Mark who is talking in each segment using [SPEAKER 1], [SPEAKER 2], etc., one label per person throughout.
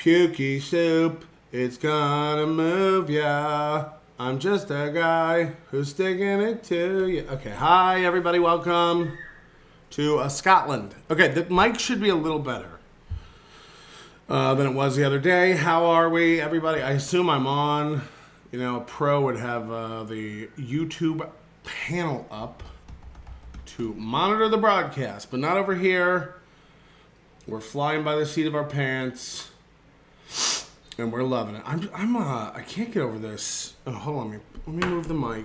[SPEAKER 1] Pukey soup, it's gonna move ya. I'm just a guy who's sticking it to you. Okay, hi everybody, welcome to Scotland. Okay, the mic should be a little better than it was the other day. How are we, everybody? I assume I'm on. You know, a pro would have the YouTube panel up to monitor the broadcast, but not over here. We're flying by the seat of our pants. And we're loving it. I can't get over this. Oh, hold on. Let me move the mic.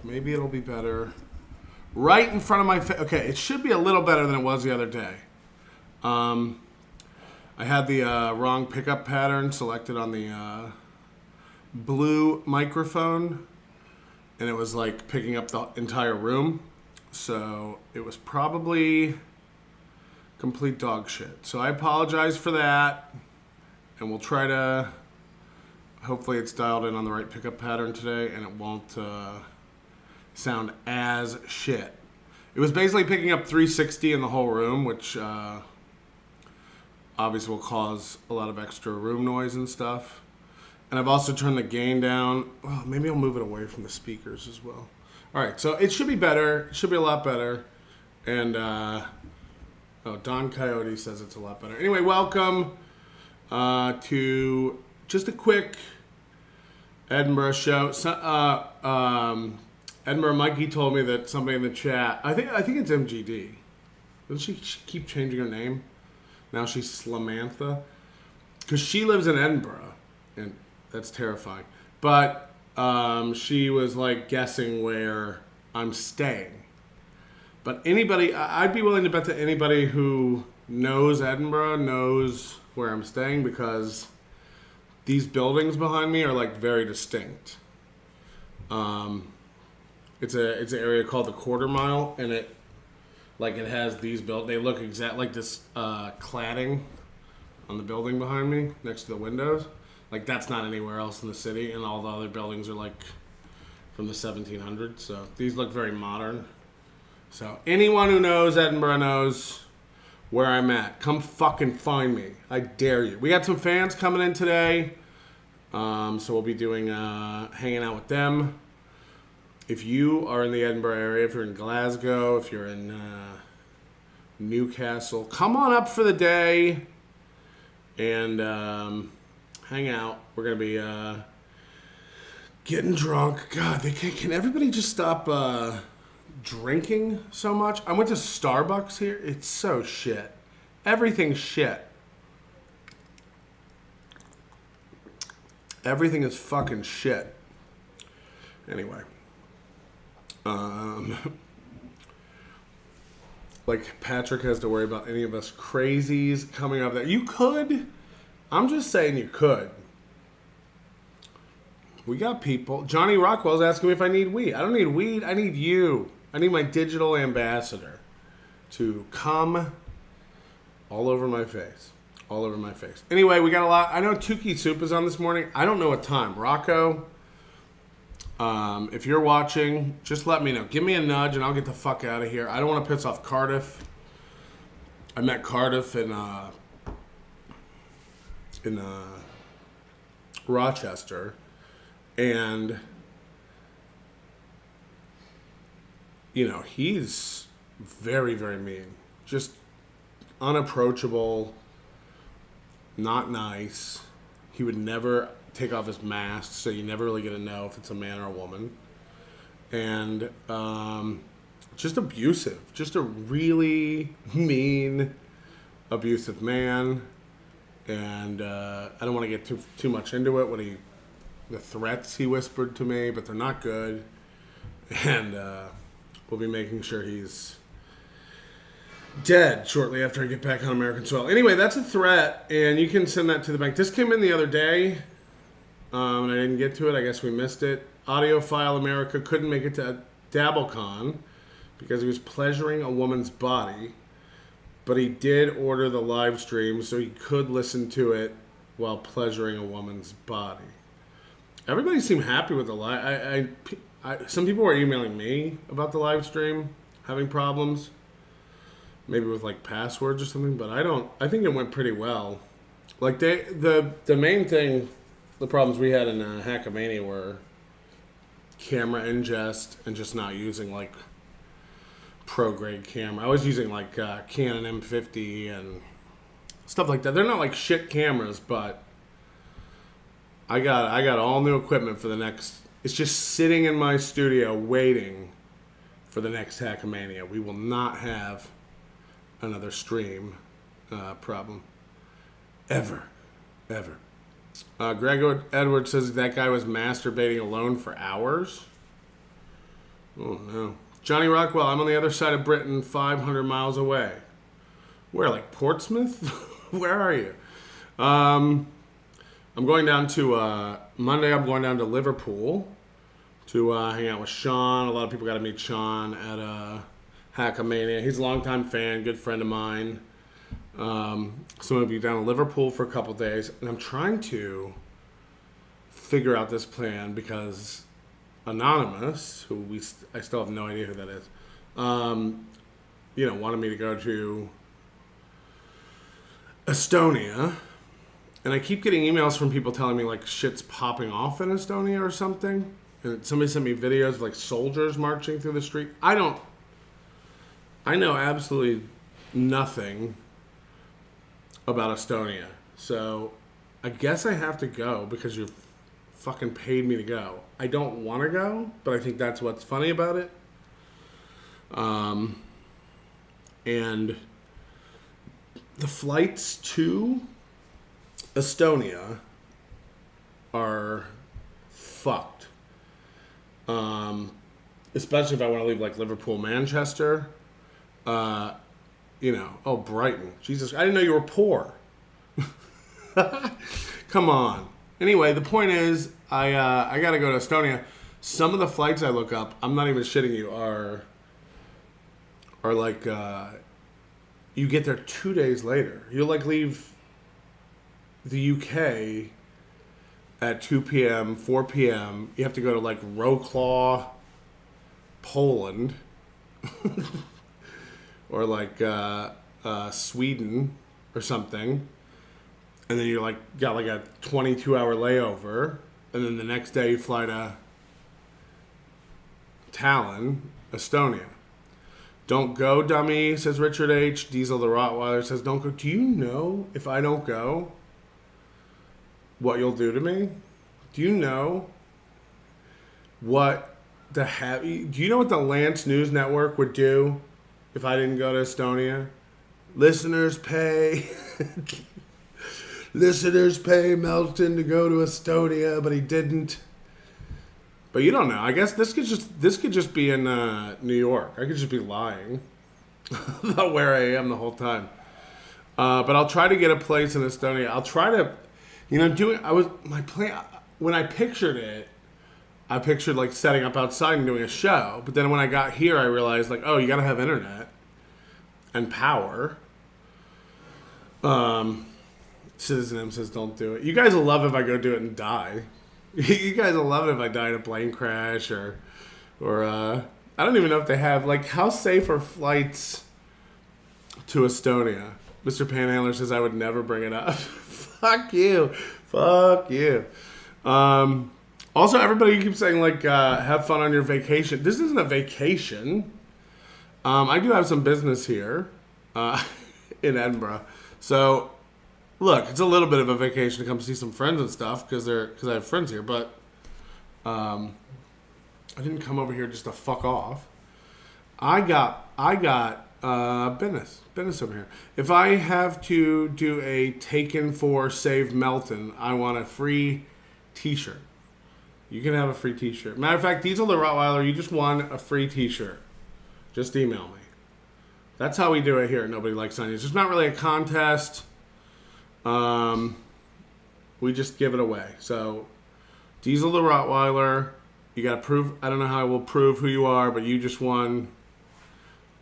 [SPEAKER 1] Maybe it'll be better. Right in front of my face. Okay, it should be a little better than it was the other day. I had the wrong pickup pattern selected on the blue microphone. And it was like picking up the entire room. So it was probably complete dog shit. So I apologize for that. And we'll try to, hopefully it's dialed in on the right pickup pattern today and it won't sound as shit. It was basically picking up 360 in the whole room, which obviously will cause a lot of extra room noise and stuff. And I've also turned the gain down. Well, maybe I'll move it away from the speakers as well. All right, so it should be better. It should be a lot better. And, Don Coyote says it's a lot better. Anyway, welcome to just a quick Edinburgh show. Edinburgh Mikey told me that somebody in the chat, I think it's MGD. Doesn't she keep changing her name? Now she's Slamantha. Because she lives in Edinburgh, and that's terrifying. But she was like guessing where I'm staying. But anybody, I'd be willing to bet that anybody who knows Edinburgh knows where I'm staying, because these buildings behind me are like very distinct. It's an area called the Quarter Mile, and it has these they look exact like this cladding on the building behind me next to the windows. Like that's not anywhere else in the city, and all the other buildings are like from the 1700s. So these look very modern. So anyone who knows Edinburgh knows where I'm at. Come fucking find me. I dare you. We got some fans coming in today. So we'll be doing hanging out with them. If you are in the Edinburgh area, if you're in Glasgow, if you're in Newcastle, come on up for the day and hang out. We're going to be getting drunk. God, can everybody just stop drinking so much? I went to Starbucks here. It's so shit. Everything's shit. Everything is fucking shit. Anyway. Like Patrick has to worry about any of us crazies coming up there. You could. I'm just saying you could. We got people. Johnny Rockwell's asking me if I need weed. I don't need weed. I need you. I need my digital ambassador to come all over my face. All over my face. Anyway, we got a lot. I know Tukey Soup is on this morning. I don't know what time. Rocco, if you're watching, just let me know. Give me a nudge and I'll get the fuck out of here. I don't want to piss off Cardiff. I met Cardiff in Rochester. And you know, he's very, very mean. Just unapproachable, not nice. He would never take off his mask, so you never really get to know if it's a man or a woman. And just abusive. Just a really mean, abusive man. And I don't want to get too much into it. The threats he whispered to me, but they're not good. And we'll be making sure he's dead shortly after I get back on American soil. Anyway, that's a threat, and you can send that to the bank. This came in the other day, and I didn't get to it. I guess we missed it. Audiophile America couldn't make it to DabbleCon because he was pleasuring a woman's body, but he did order the live stream so he could listen to it while pleasuring a woman's body. Everybody seemed happy with the live. Some people were emailing me about the live stream, having problems, maybe with like passwords or something, but I think it went pretty well. Like the main thing, the problems we had in Hackamania were camera ingest and just not using like pro grade camera. I was using like Canon M50 and stuff like that. They're not like shit cameras, but I got all new equipment for the next. It's just sitting in my studio waiting for the next Hackamania. We will not have another stream problem ever. Greg Edwards says that guy was masturbating alone for hours. Oh no. Johnny Rockwell, I'm on the other side of Britain, 500 miles away. Where, like Portsmouth? Where are you? I'm going down to Monday. I'm going down to Liverpool to hang out with Sean. A lot of people got to meet Sean at Hackamania. He's a longtime fan, good friend of mine. So I'm going to be down in Liverpool for a couple days, and I'm trying to figure out this plan because Anonymous, who I still have no idea who that is, wanted me to go to Estonia, and I keep getting emails from people telling me like shit's popping off in Estonia or something, and somebody sent me videos of like soldiers marching through the street. I know absolutely nothing about Estonia, so I guess I have to go because you fucking paid me to go. I don't want to go, but I think that's what's funny about it. And the flights to Estonia are fucked. Especially if I want to leave like Liverpool, Manchester. Brighton. Jesus, I didn't know you were poor. Come on. Anyway, the point is, I got to go to Estonia. Some of the flights I look up, I'm not even shitting you, are like, you get there 2 days later. You'll like leave the UK at 2 p.m., 4 p.m. You have to go to like Wrocław, Poland, or like Sweden or something. And then you're got like a 22-hour layover, and then the next day you fly to Tallinn, Estonia. Don't go, dummy, says Richard H. Diesel the Rottweiler says, don't go. Do you know if I don't go, what you'll do to me? Do you know what do you know what the Lance News Network would do if I didn't go to Estonia? Listeners pay Melton to go to Estonia, but he didn't. But you don't know. I guess this could just be in New York. I could just be lying about where I am the whole time. But I'll try to get a place in Estonia. I'll try to, my plan when I pictured it. I pictured like setting up outside and doing a show. But then when I got here, I realized like, oh, you got to have internet and power. Citizen M says, don't do it. You guys will love if I go do it and die. You guys will love it if I die in a plane crash or I don't even know if they have, like, how safe are flights to Estonia? Mr. Panhandler says I would never bring it up. Fuck you. Also, everybody keeps saying, like, have fun on your vacation. This isn't a vacation. I do have some business here in Edinburgh. So, look, it's a little bit of a vacation to come see some friends and stuff because I have friends here. But I didn't come over here just to fuck off. I got business over here. If I have to do a taken for Save Melton, I want a free T-shirt. You can have a free T-shirt. Matter of fact, Diesel the Rottweiler, you just won a free T-shirt. Just email me. That's how we do it here at Nobody Likes Onions. It's not really a contest. We just give it away. So, Diesel the Rottweiler, you got to prove. I don't know how I will prove who you are, but you just won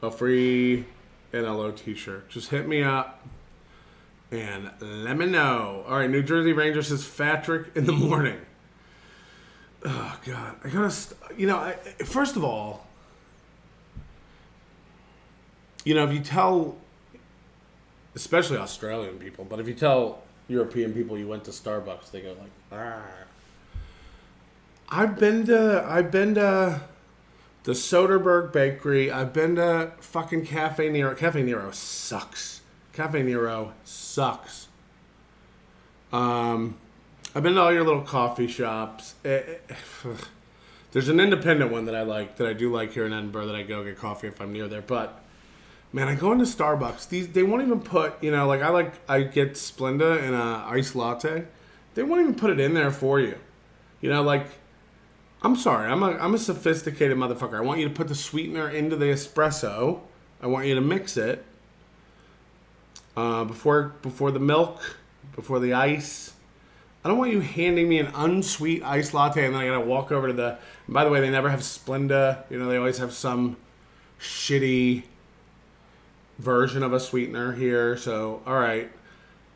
[SPEAKER 1] a free NLO T-shirt. Just hit me up and let me know. All right, New Jersey Ranger says Patrick in the morning. Oh God, I gotta. First of all, if you tell, especially Australian people, but if you tell European people, you went to Starbucks, they go like, ah. I've been to the Soderbergh Bakery. I've been to fucking Cafe Nero. Cafe Nero sucks. Cafe Nero sucks. I've been to all your little coffee shops. There's an independent one that I like, that I do like here in Edinburgh, that I go get coffee if I'm near there. But man, I go into Starbucks. They won't even put, I get Splenda in a iced latte. They won't even put it in there for you. I'm sorry, I'm a sophisticated motherfucker. I want you to put the sweetener into the espresso. I want you to mix it before the milk, before the ice. I don't want you handing me an unsweet iced latte and then I gotta walk over to the. By the way, they never have Splenda. They always have some shitty version of a sweetener here. So all right,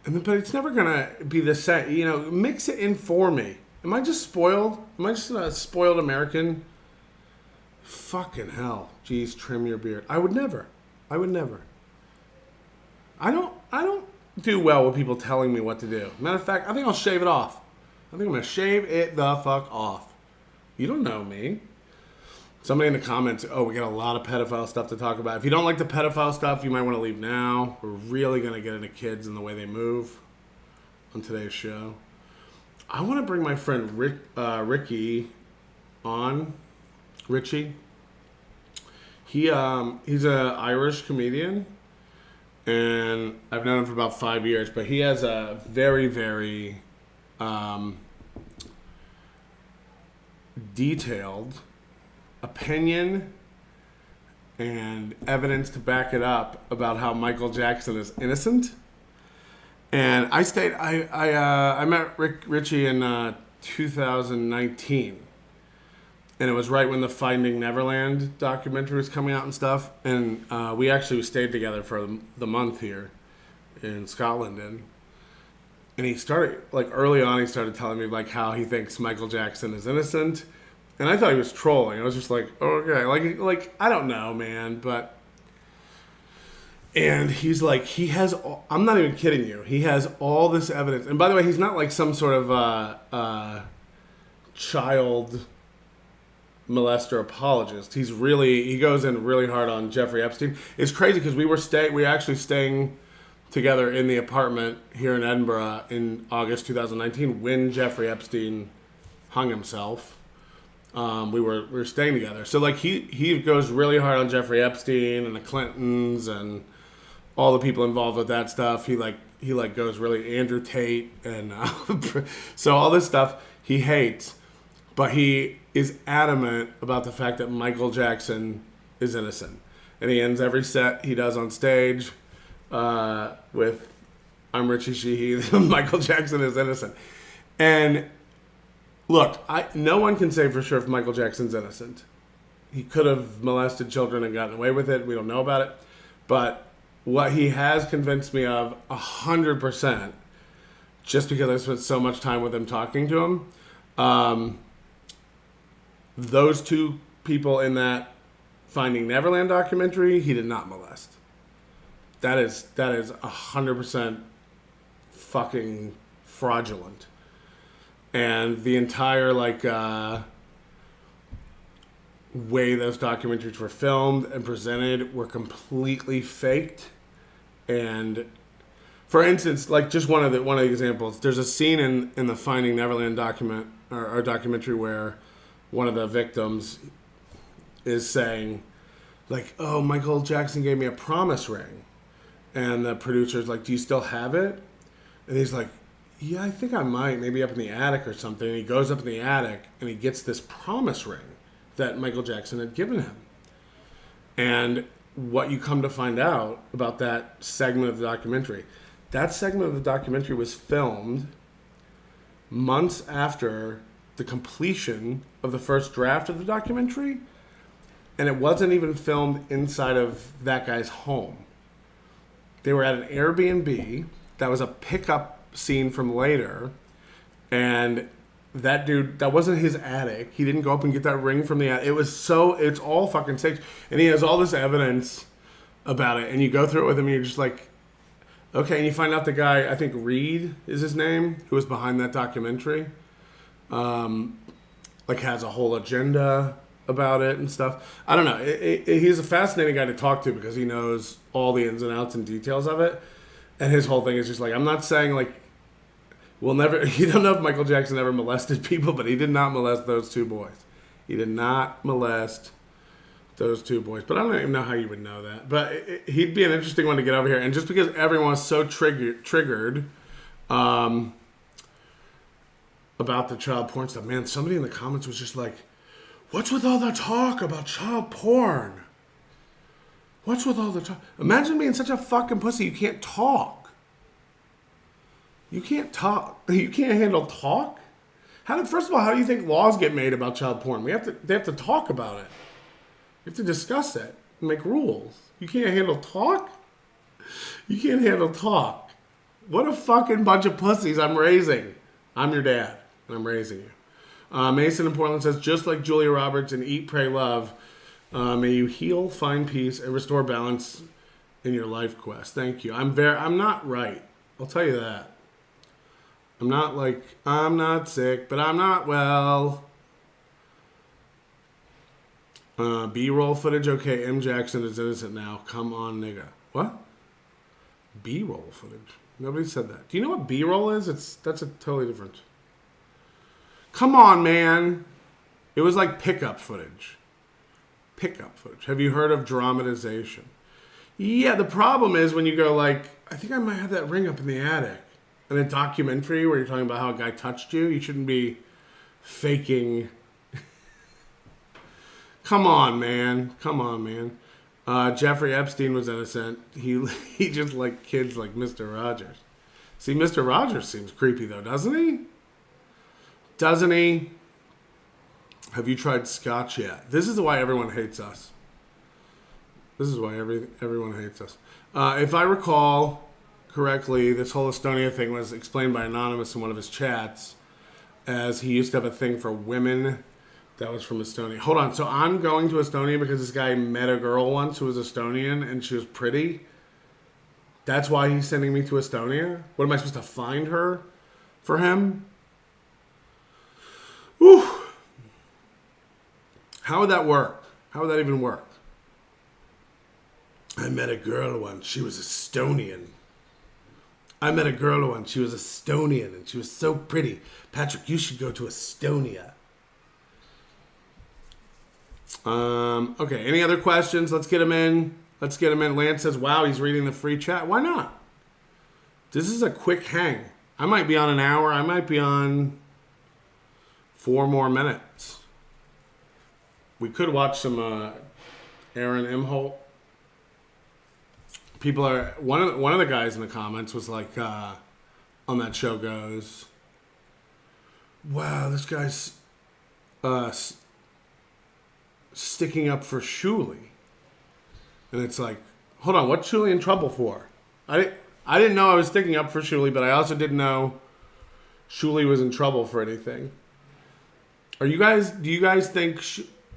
[SPEAKER 1] but it's never gonna be the same. Mix it in for me. Am I just spoiled? Am I just a spoiled American? Fucking hell. Jeez, trim your beard. I would never. I don't do well with people telling me what to do. Matter of fact, I think I'll shave it off. I think I'm going to shave it the fuck off. You don't know me. Somebody in the comments, we got a lot of pedophile stuff to talk about. If you don't like the pedophile stuff, you might want to leave now. We're really going to get into kids and the way they move on today's show. I want to bring my friend Ricky on. Richie. He's an Irish comedian, and I've known him for about 5 years. But he has a very, very detailed opinion and evidence to back it up about how Michael Jackson is innocent. And I met Richie in 2019. And it was right when the Finding Neverland documentary was coming out and stuff. And we actually stayed together for the month here in Scotland. And he started, early on, he started telling me, how he thinks Michael Jackson is innocent. And I thought he was trolling. I was just like, oh, okay. I don't know, man, but... And he's like, I'm not even kidding you. He has all this evidence. And by the way, he's not like some sort of child molester apologist. He goes in really hard on Jeffrey Epstein. It's crazy because we were actually staying together in the apartment here in Edinburgh in August 2019 when Jeffrey Epstein hung himself. We were staying together. So he goes really hard on Jeffrey Epstein and the Clintons and all the people involved with that stuff. He goes really Andrew Tate and so all this stuff he hates, but he is adamant about the fact that Michael Jackson is innocent, and he ends every set he does on stage with "I'm Richie Sheehy." Michael Jackson is innocent, and look, no one can say for sure if Michael Jackson's innocent. He could have molested children and gotten away with it. We don't know about it, but what he has convinced me of 100%, just because I spent so much time with him talking to him, those two people in that Finding Neverland documentary, he did not molest. That is 100% fucking fraudulent. And the entire way those documentaries were filmed and presented were completely faked. And for instance, just one of the examples, there's a scene in the Finding Neverland documentary where one of the victims is saying, oh, Michael Jackson gave me a promise ring. And the producer's like, do you still have it? And he's like, yeah, I think I might, maybe up in the attic or something. And he goes up in the attic and he gets this promise ring that Michael Jackson had given him. And what you come to find out about that segment of the documentary, that segment of the documentary was filmed months after the completion of the first draft of the documentary, and it wasn't even filmed inside of that guy's home. They were at an Airbnb. That was a pickup scene from later, and that dude, that wasn't his attic. He didn't go up and get that ring from the attic. It's all fucking staged. And he has all this evidence about it. And you go through it with him and you're just like, Okay, and you find out the guy, I think Reed is his name, who was behind that documentary, like has a whole agenda about it and stuff. I don't know. He's a fascinating guy to talk to because he knows all the ins and outs and details of it. And his whole thing is just like, I'm not saying like, we'll never, you don't know if Michael Jackson ever molested people, but he did not molest those two boys. He did not molest those two boys. But I don't even know how you would know that. But he'd be an interesting one to get over here. And just because everyone was so triggered about the child porn stuff, man, somebody in the comments was just like, what's with all the talk about child porn? What's with all the talk? Imagine being such a fucking pussy you can't talk. You can't talk. You can't handle talk? First of all, how do you think laws get made about child porn? They have to talk about it. You have to discuss it and make rules. You can't handle talk? You can't handle talk. What a fucking bunch of pussies I'm raising. I'm your dad, and I'm raising you. Mason in Portland says, just like Julia Roberts in Eat, Pray, Love, may you heal, find peace, and restore balance in your life quest. Thank you. I'm not right. I'll tell you that. I'm not sick, but I'm not well. B-roll footage, okay, M. Jackson is innocent now. Come on, nigga. What? B-roll footage? Nobody said that. Do you know what B-roll is? That's a totally different. Come on, man. It was like pickup footage. Have you heard of dramatization? Yeah, the problem is when you go like, I think I might have that ring up in the attic. In a documentary where you're talking about how a guy touched you, you shouldn't be faking. Come on, man. Jeffrey Epstein was innocent. He just liked kids like Mr. Rogers. See, Mr. Rogers seems creepy though, doesn't he? Have you tried scotch yet? This is why everyone hates us. Everyone hates us. If I recall correctly, this whole Estonia thing was explained by Anonymous in one of his chats as he used to have a thing for women that was from Estonia. Hold on. So I'm going to Estonia because this guy met a girl once who was Estonian and she was pretty. That's why he's sending me to Estonia? What am I supposed to find her for him? Whew. How would that work? How would that even work? I met a girl once. She was Estonian. She was Estonian, and she was so pretty. Patrick, you should go to Estonia. Okay, any other questions? Let's get them in. Lance says, wow, he's reading the free chat. Why not? This is a quick hang. I might be on an hour. I might be on 4 more minutes. We could watch some Aaron Imholt. People are one of the guys in the comments was like on that show goes, wow, this guy's sticking up for Shuli, and it's like, hold on, what's Shuli in trouble for? I didn't know I was sticking up for Shuli, but I also didn't know Shuli was in trouble for anything. Do you guys think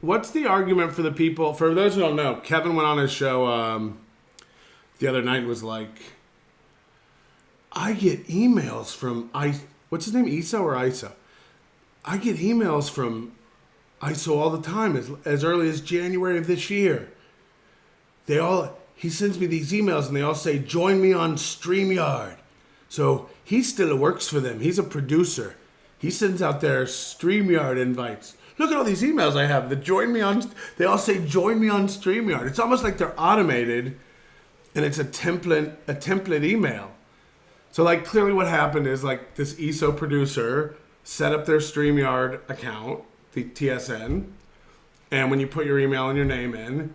[SPEAKER 1] what's the argument for the people? For those who don't know, Kevin went on his show the other night, was like, I get emails from what's his name, ISO or ISO? I get emails from ISO all the time, as early as January of this year. He sends me these emails and they all say, join me on StreamYard. So he still works for them. He's a producer. He sends out their StreamYard invites. Look at all these emails I have that they all say, join me on StreamYard. It's almost like they're automated. And it's a template email. So like clearly what happened is like this ESO producer set up their StreamYard account, the TSN, and when you put your email and your name in,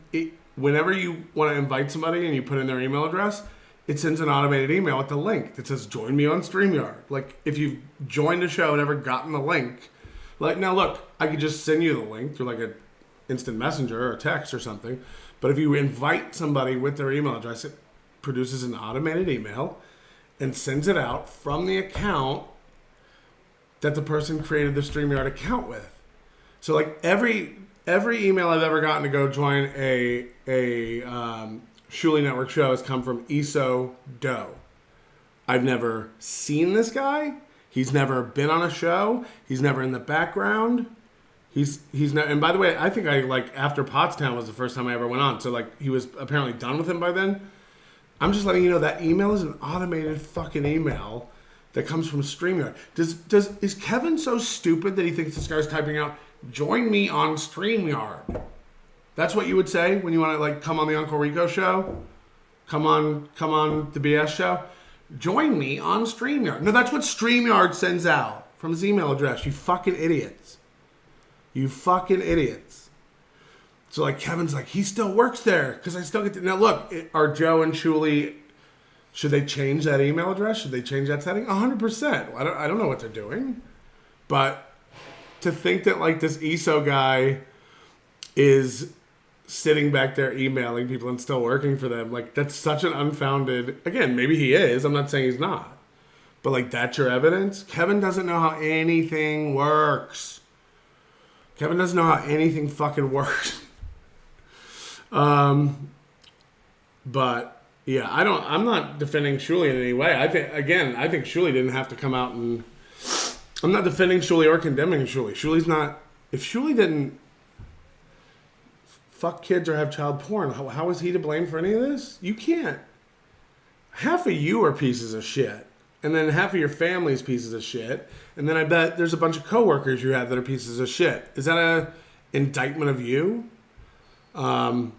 [SPEAKER 1] whenever you want to invite somebody and you put in their email address, it sends an automated email with the link that says join me on StreamYard. Like if you've joined the show and never gotten the link, like now look, I could just send you the link through like an instant messenger or text or something. But if you invite somebody with their email address, it produces an automated email and sends it out from the account that the person created the StreamYard account with. So like every email I've ever gotten to go join a Shuli Network show has come from ISO Doe. I've never seen this guy. He's never been on a show. He's never in the background. He's not. And by the way, I think after Pottstown was the first time I ever went on. So like he was apparently done with him by then. I'm just letting you know that email is an automated fucking email that comes from StreamYard. Is Kevin so stupid that he thinks this guy's typing out, "Join me on StreamYard"? That's what you would say when you want to like come on the Uncle Rico show, come on the BS show. Join me on StreamYard. No, that's what StreamYard sends out from his email address. You fucking idiots. You fucking idiots. So like Kevin's like, he still works there because I still get to. Now look, are Joe and Shuli, should they change that email address? Should they change that setting? 100%. I don't know what they're doing. But to think that like this ESO guy is sitting back there emailing people and still working for them, like that's such an unfounded, again, maybe he is, I'm not saying he's not, but like that's your evidence? Kevin doesn't know how anything works. Kevin doesn't know how anything fucking works. But yeah, I'm not defending Shuli in any way. I think Shuli didn't have to come out and, I'm not defending Shuli or condemning Shuli. Shuli's not, if Shuli didn't fuck kids or have child porn, how is he to blame for any of this? You can't. Half of you are pieces of shit. And then half of your family's pieces of shit. And then I bet there's a bunch of coworkers you have that are pieces of shit. Is that a indictment of you? No.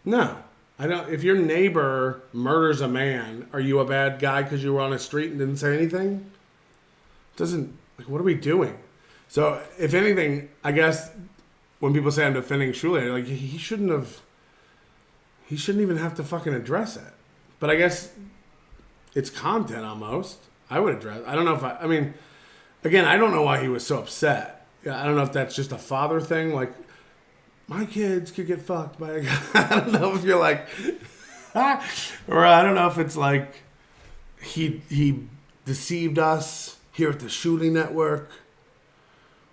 [SPEAKER 1] I don't. If your neighbor murders a man, are you a bad guy because you were on a street and didn't say anything? Doesn't, like, what are we doing? So, if anything, I guess when people say I'm defending Shuli, like, he shouldn't even have to fucking address it. But I guess it's content almost. I would address, I don't know if I mean, again, I don't know why he was so upset. I don't know if that's just a father thing, like, my kids could get fucked by a guy. I don't know if you're like, or I don't know if it's like, he deceived us here at the Shuli Network.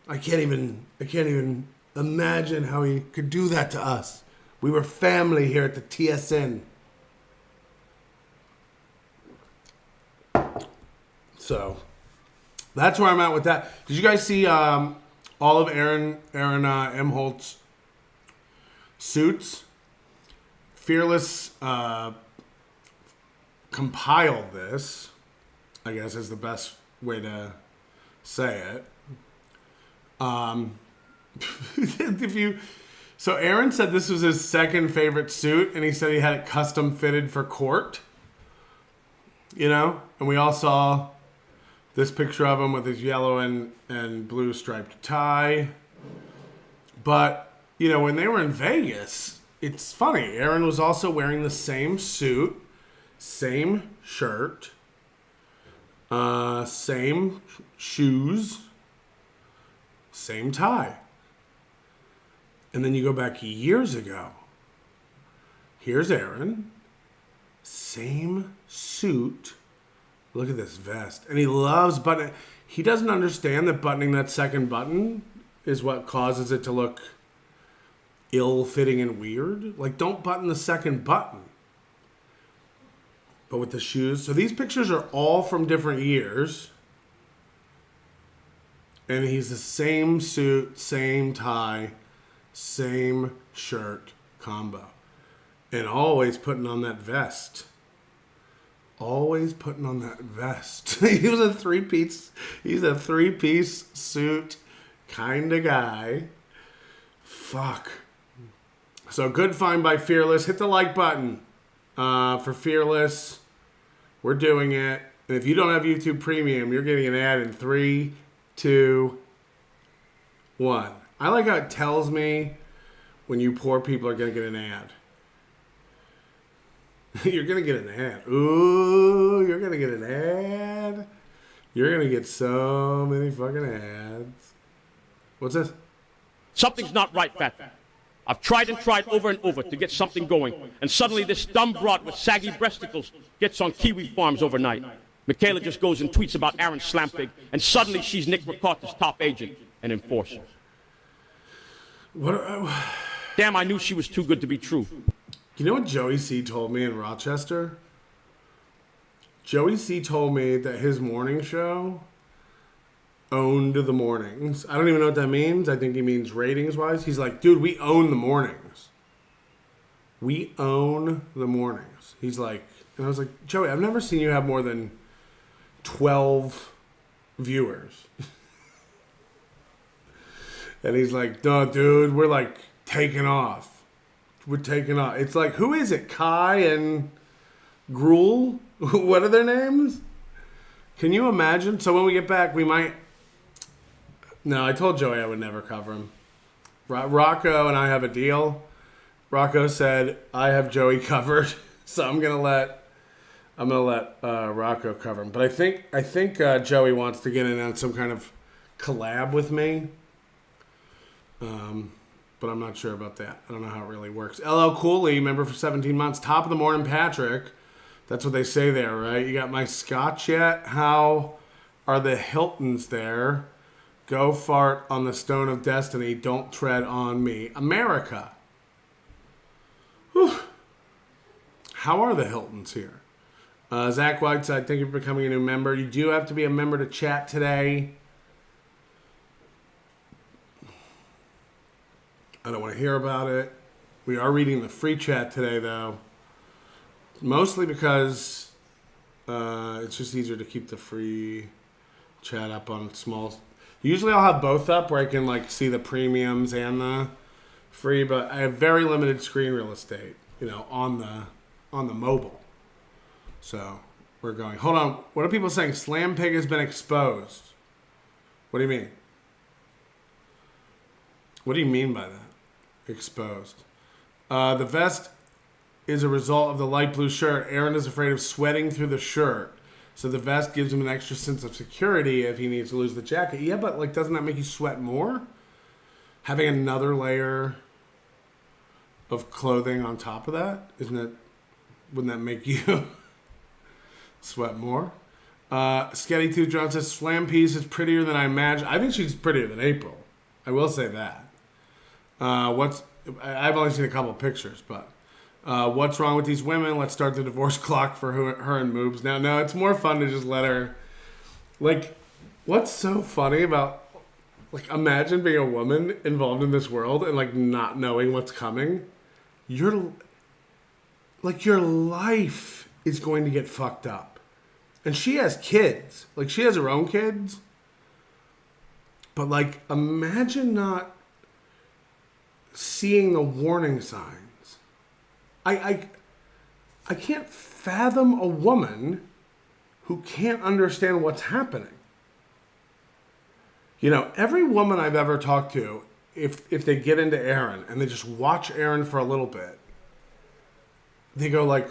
[SPEAKER 1] I can't even imagine how he could do that to us. We were family here at the TSN. So that's where I'm at with that. Did you guys see all of Aaron Emholt's suits? Fearless compiled this, I guess is the best way to say it. So Aaron said this was his second favorite suit, and he said he had it custom fitted for court. You know, and we all saw this picture of him with his yellow and blue striped tie. But, you know, when they were in Vegas, it's funny. Aaron was also wearing the same suit, same shirt, same shoes, same tie. And then you go back years ago. Here's Aaron. Same suit. Look at this vest. And he loves buttoning. He doesn't understand that buttoning that second button is what causes it to look ill-fitting and weird. Like, don't button the second button. But with the shoes. So these pictures are all from different years. And he's the same suit, same tie, same shirt combo. And always putting on that vest. Always putting on that vest. He was a three-piece. He's a three-piece suit kind of guy. Fuck. So good find by Fearless. Hit the like button for Fearless. We're doing it. And if you don't have YouTube Premium, you're getting an ad in 3, 2, 1. I like how it tells me when you poor people are going to get an ad. You're going to get an ad. Ooh, you're going to get an ad. You're going to get so many fucking ads. What's this?
[SPEAKER 2] Something's not right, Fat. I've tried and tried over and over to get something going, and suddenly this dumb broad with saggy breasticles gets on Kiwi Farms overnight. Michaela just goes and tweets about Aaron Slampig, and suddenly she's Nick McCarthy's top agent and enforcer. Damn, I knew she was too good to be true.
[SPEAKER 1] You know what Joey C told me in Rochester? Joey C told me that his morning show owned the mornings. I don't even know what that means. I think he means ratings-wise. He's like, dude, we own the mornings. We own the mornings. He's like, and I was like, Joey, I've never seen you have more than 12 viewers. And he's like, no, dude, we're like taking off. We're taking off. It's like, who is it? Kai and Gruel? What are their names? Can you imagine? So when we get back, we might... No, I told Joey I would never cover him. Rocco and I have a deal. Rocco said, I have Joey covered. So I'm gonna let Rocco cover him. But I think Joey wants to get in on some kind of collab with me. But I'm not sure about that. I don't know how it really works. LL Cooley, member for 17 months. Top of the morning, Patrick. That's what they say there, right? You got my scotch yet? How are the Hiltons there? Go fart on the stone of destiny. Don't tread on me. America. Whew. How are the Hiltons here? Zach Whiteside, thank you for becoming a new member. You do have to be a member to chat today. I don't want to hear about it. We are reading the free chat today, though. Mostly because it's just easier to keep the free chat up on small... Usually I'll have both up where I can like see the premiums and the free, but I have very limited screen real estate, on the mobile. So we're going. Hold on. What are people saying? Slam Pig has been exposed. What do you mean? What do you mean by that? Exposed. The vest is a result of the light blue shirt. Aaron is afraid of sweating through the shirt. So the vest gives him an extra sense of security if he needs to lose the jacket. Yeah, but doesn't that make you sweat more? Having another layer of clothing on top of that, wouldn't that make you sweat more? Sketty Tooth John says, Slam Piece is prettier than I imagined. I think she's prettier than April. I will say that. I've only seen a couple of pictures, but what's wrong with these women? Let's start the divorce clock for her and Moobs. Now, no, it's more fun to just let her... what's so funny about... imagine being a woman involved in this world and, not knowing what's coming. Your life is going to get fucked up. And she has kids. She has her own kids. But, imagine not seeing the warning signs. I can't fathom a woman who can't understand what's happening. Every woman I've ever talked to, if they get into Aaron and they just watch Aaron for a little bit, they go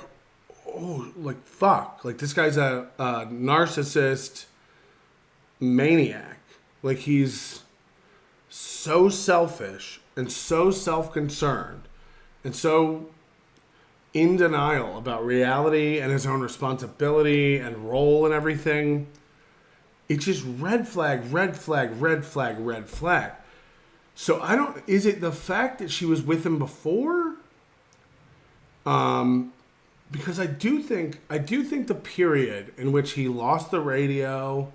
[SPEAKER 1] fuck. This guy's a narcissist maniac. He's so selfish and so self-concerned and so in denial about reality and his own responsibility and role and everything. It's just red flag, red flag, red flag, red flag. So is it the fact that she was with him before? Because I do think the period in which he lost the radio,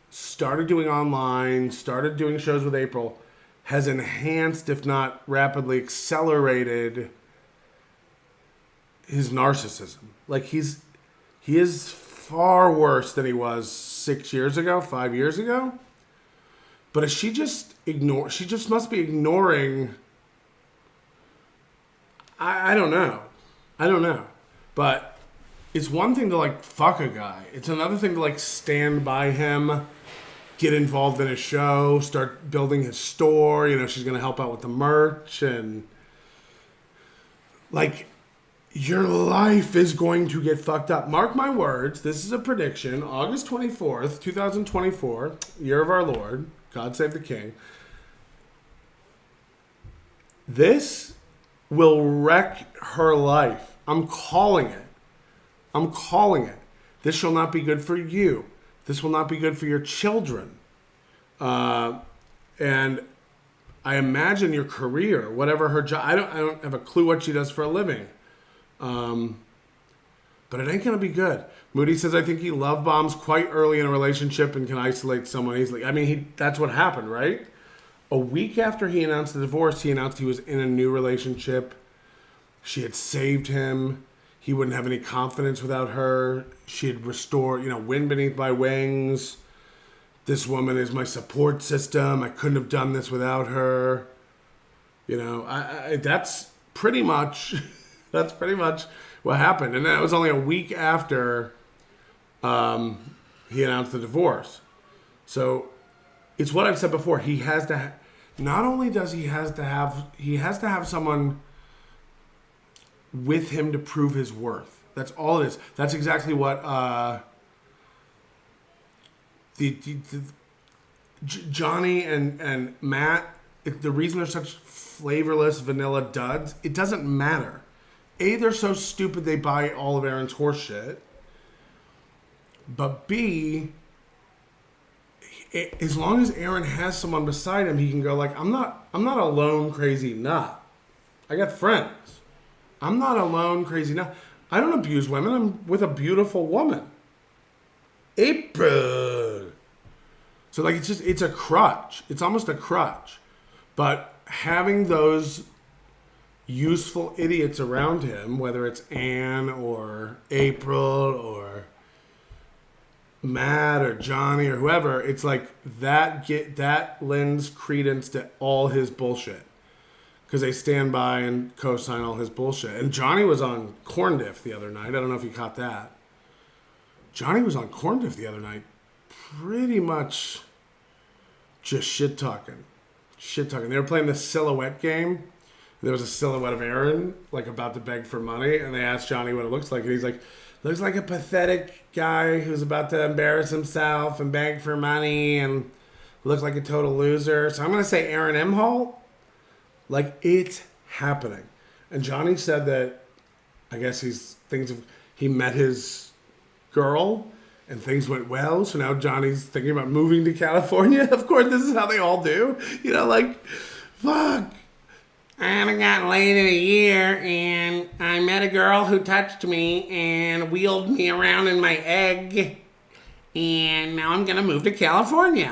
[SPEAKER 1] started doing online, started doing shows with April, has enhanced, if not rapidly accelerated, his narcissism. He is far worse than he was 6 years ago, 5 years ago. But if she just must be ignoring. I don't know. But it's one thing to fuck a guy. It's another thing to stand by him, get involved in his show, start building his store. She's going to help out with the merch and your life is going to get fucked up. Mark my words. This is a prediction. August 24th, 2024, year of our Lord. God save the King. This will wreck her life. I'm calling it. This shall not be good for you. This will not be good for your children. And I imagine your career, whatever her job. I don't have a clue what she does for a living. but it ain't going to be good. Moody says, I think he love bombs quite early in a relationship and can isolate someone easily. I mean, that's what happened, right? A week after he announced the divorce, he announced he was in a new relationship. She had saved him. He wouldn't have any confidence without her. She had restored, wind beneath my wings. This woman is my support system. I couldn't have done this without her. That's pretty much what happened. And then it was only a week after he announced the divorce. So it's what I've said before. He has to. Not only does he has to have someone with him to prove his worth. That's all it is. That's exactly what Johnny and Matt. The reason they're such flavorless vanilla duds, it doesn't matter. A, they're so stupid they buy all of Aaron's horse shit. But B, as long as Aaron has someone beside him, he can go like, I'm not a lone crazy nut. I got friends. I'm not a lone crazy nut. I don't abuse women. I'm with a beautiful woman. April. So like it's a crutch. It's almost a crutch. But having those useful idiots around him, whether it's Anne or April or Matt or Johnny or whoever, it's like that lends credence to all his bullshit. Because they stand by and co-sign all his bullshit. And Johnny was on Corn Diff the other night. I don't know if you caught that. Johnny was on Corn Diff the other night. Pretty much just shit-talking. Shit-talking. They were playing the silhouette game. There was a silhouette of Aaron, like, about to beg for money. And they asked Johnny what it looks like. And he's like, looks like a pathetic guy who's about to embarrass himself and beg for money and looks like a total loser. So I'm going to say Aaron Emholt. Like, it's happening. And Johnny said that, I guess he met his girl and things went well. So now Johnny's thinking about moving to California. Of course, this is how they all do. Fuck. I haven't gotten laid in a year and I met a girl who touched me and wheeled me around in my egg. And now I'm going to move to California.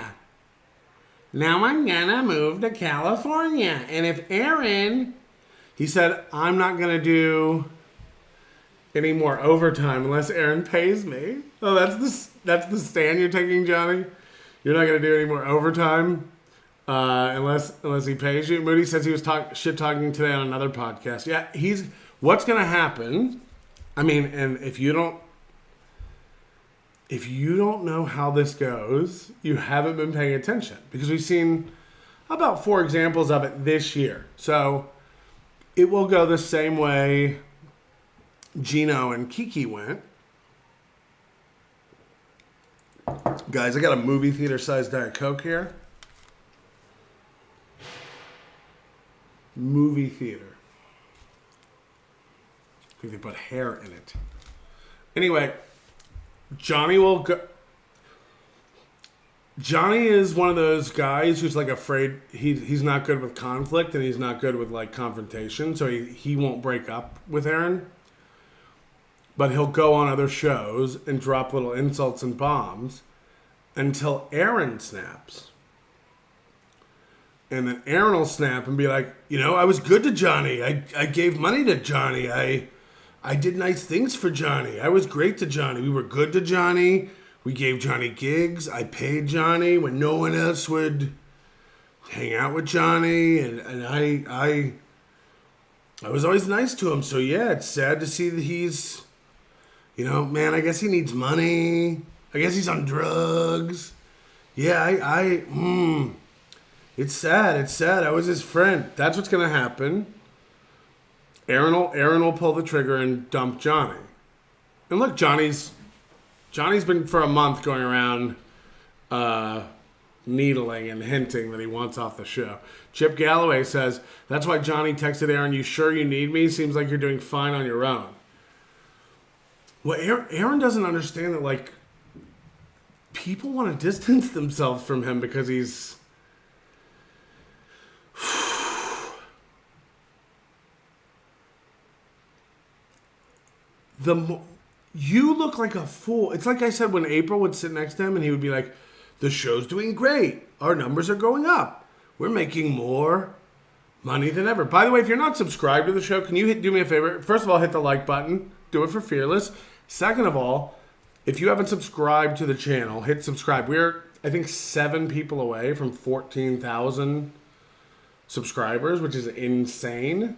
[SPEAKER 1] And if Aaron, he said, I'm not going to do any more overtime unless Aaron pays me. Oh, that's the stand you're taking, Johnny? You're not going to do any more overtime unless he pays you? Moody says he was shit-talking today on another podcast. Yeah, what's going to happen, I mean, and if you don't know how this goes, you haven't been paying attention. Because we've seen about 4 examples of it this year. So it will go the same way Gino and Kiki went. Guys, I got a movie theater-sized Diet Coke here. Movie theater. I think they put hair in it. Anyway, Johnny will go. Johnny is one of those guys who's like afraid he's not good with conflict and he's not good with like confrontation, so he won't break up with Aaron. But he'll go on other shows and drop little insults and bombs until Aaron snaps. And then Aaron will snap and be like, I was good to Johnny. I gave money to Johnny. I did nice things for Johnny. I was great to Johnny. We were good to Johnny. We gave Johnny gigs. I paid Johnny when no one else would hang out with Johnny. And I was always nice to him. So, yeah, it's sad to see that he's, man, I guess he needs money. I guess he's on drugs. Yeah, it's sad. It's sad. I was his friend. That's what's going to happen. Aaron will pull the trigger and dump Johnny. And look, Johnny's been for a month going around needling and hinting that he wants off the show. Chip Galloway says, that's why Johnny texted Aaron, you sure you need me? Seems like you're doing fine on your own. Well, Aaron doesn't understand that, like, people want to distance themselves from him because he's... You look like a fool. It's like I said when April would sit next to him and he would be like, the show's doing great. Our numbers are going up. We're making more money than ever. By the way, if you're not subscribed to the show, can you do me a favor? First of all, hit the like button. Do it for Fearless. Second of all, if you haven't subscribed to the channel, hit subscribe. We're, I think, 7 people away from 14,000 subscribers, which is insane.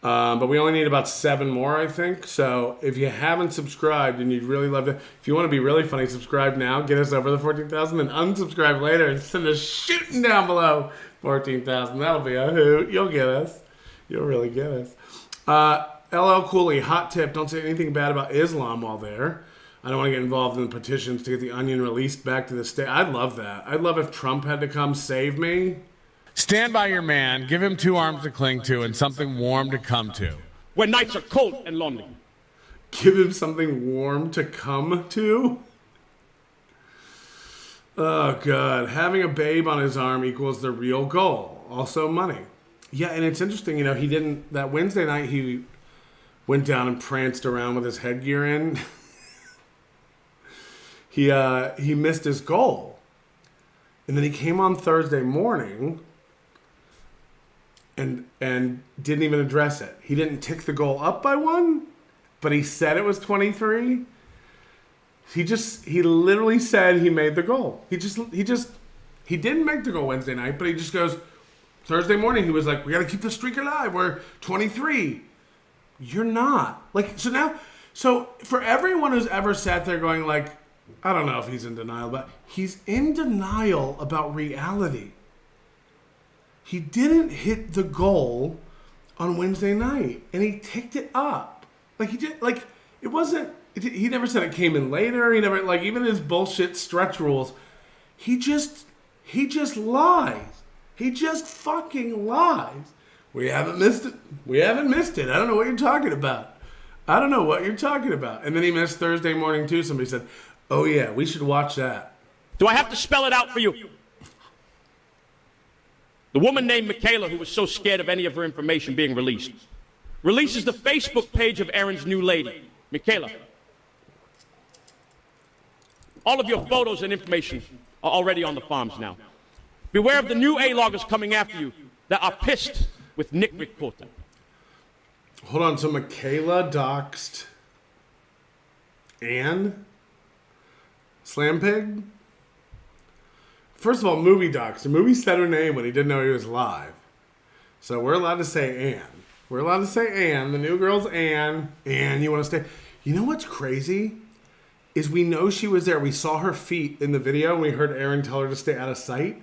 [SPEAKER 1] But we only need about 7 more, I think. So if you haven't subscribed and you'd really love to, if you want to be really funny, subscribe now, get us over the 14,000, then unsubscribe later and send us shooting down below 14,000. That'll be a hoot. You'll get us. You'll really get us. LL Cooley, hot tip, don't say anything bad about Islam while there. I don't want to get involved in petitions to get the Onion released back to the state. I'd love that. I'd love if Trump had to come save me.
[SPEAKER 3] Stand by your man, give him 2 arms to cling to and something warm to come to.
[SPEAKER 2] When nights are cold and lonely.
[SPEAKER 1] Give him something warm to come to? Oh, God. Having a babe on his arm equals the real goal. Also money. Yeah, and it's interesting, you know, he didn't, that Wednesday night he went down and pranced around with his headgear in. He missed his goal. And then he came on Thursday morning and didn't even address it. He didn't tick the goal up by 1, but he said it was 23. He literally said he made the goal. He didn't make the goal Wednesday night, but he just goes, Thursday morning, he was like, we got to keep the streak alive. We're 23. You're not. Like, so for everyone who's ever sat there going like, I don't know if he's in denial, but he's in denial about reality. He didn't hit the goal on Wednesday night, and he ticked it up. Like, he did, like, it wasn't, he never said it came in later. He never, like, even his bullshit stretch rules, he just lies. He just fucking lies. We haven't missed it. We haven't missed it. I don't know what you're talking about. And then he missed Thursday morning, too. Somebody said, oh, yeah, we should watch that.
[SPEAKER 2] Do I have to spell it out for you? The woman named Michaela, who was so scared of any of her information being released, releases the Facebook page of Aaron's new lady, Michaela. All of your photos and information are already on the farms now. Beware of the new A-loggers coming after you that are pissed with Nick Ricotta.
[SPEAKER 1] Hold on, so Michaela doxed Ann? Slam Pig? First of all, movie docs. The movie said her name when he didn't know he was live. So we're allowed to say Ann. We're allowed to say Ann. The new girl's Ann. Ann, you want to stay? You know what's crazy? Is we know she was there. We saw her feet in the video and we heard Aaron tell her to stay out of sight.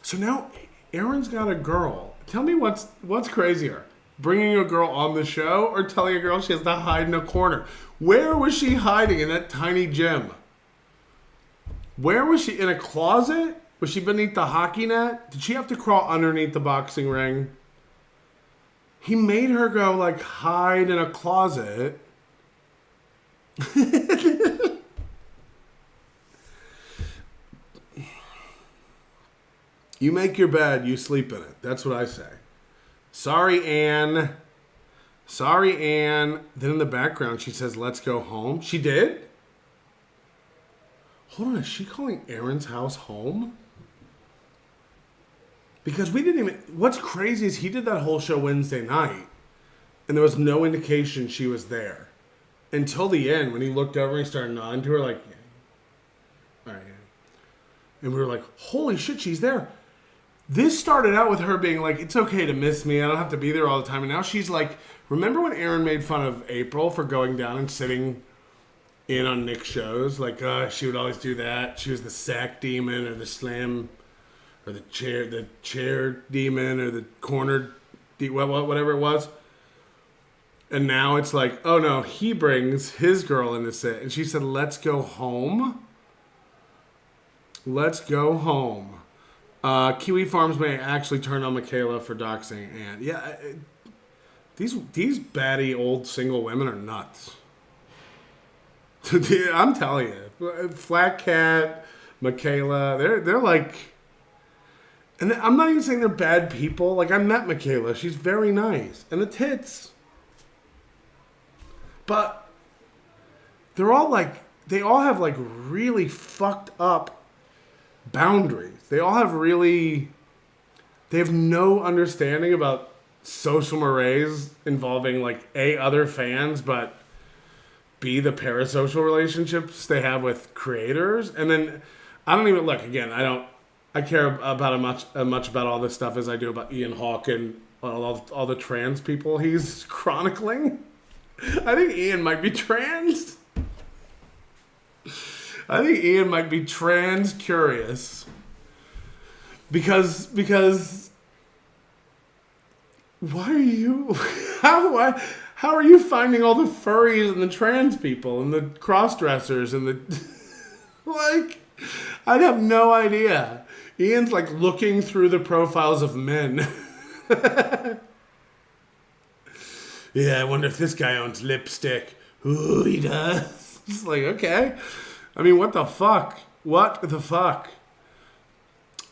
[SPEAKER 1] So now Aaron's got a girl. Tell me what's crazier. Bringing a girl on the show or telling a girl she has to hide in a corner? Where was she hiding in that tiny gym? Where was she? In a closet? Was she beneath the hockey net? Did she have to crawl underneath the boxing ring? He made her go, like, hide in a closet. You make your bed, you sleep in it. That's what I say. Sorry, Ann. Sorry, Ann. Then in the background, she says, let's go home. She did? Hold on, is she calling Aaron's house home? Because we didn't even... What's crazy is he did that whole show Wednesday night, and there was no indication she was there. Until the end, when he looked over and he started nodding to her, like, yeah. All right, yeah. And we were like, holy shit, she's there. This started out with her being like, it's okay to miss me. I don't have to be there all the time. And now she's like, remember when Aaron made fun of April for going down and sitting in on Nick's shows? Like, she would always do that. She was the sack demon or the slam or the chair demon or the corner, whatever it was. And now it's like, oh no, he brings his girl into sit. And she said, let's go home. Let's go home. Kiwi Farms may actually turn on Michaela for doxing. And yeah, these batty old single women are nuts. I'm telling you, Flat Cat, Michaela, they're like, and I'm not even saying they're bad people. Like, I met Michaela, she's very nice, and the tits. But they all have like really fucked up boundaries. They have no understanding about social mores involving like A, other fans, but B, the parasocial relationships they have with creators. And then I don't even look again. I care about as much about all this stuff as I do about Ian Hawke and all the trans people he's chronicling. I think Ian might be trans. I think Ian might be trans curious. Because why are you how are you finding all the furries and the trans people and the cross-dressers and the like, I'd have no idea. Ian's like looking through the profiles of men. Yeah, I wonder if this guy owns lipstick. Ooh, he does. It's like, okay. I mean, what the fuck? What the fuck?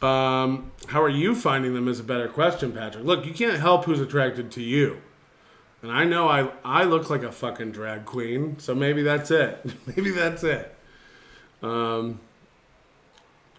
[SPEAKER 1] How are you finding them is a better question, Patrick. Look, you can't help who's attracted to you. And I know I look like a fucking drag queen, so maybe that's it. Maybe that's it. Or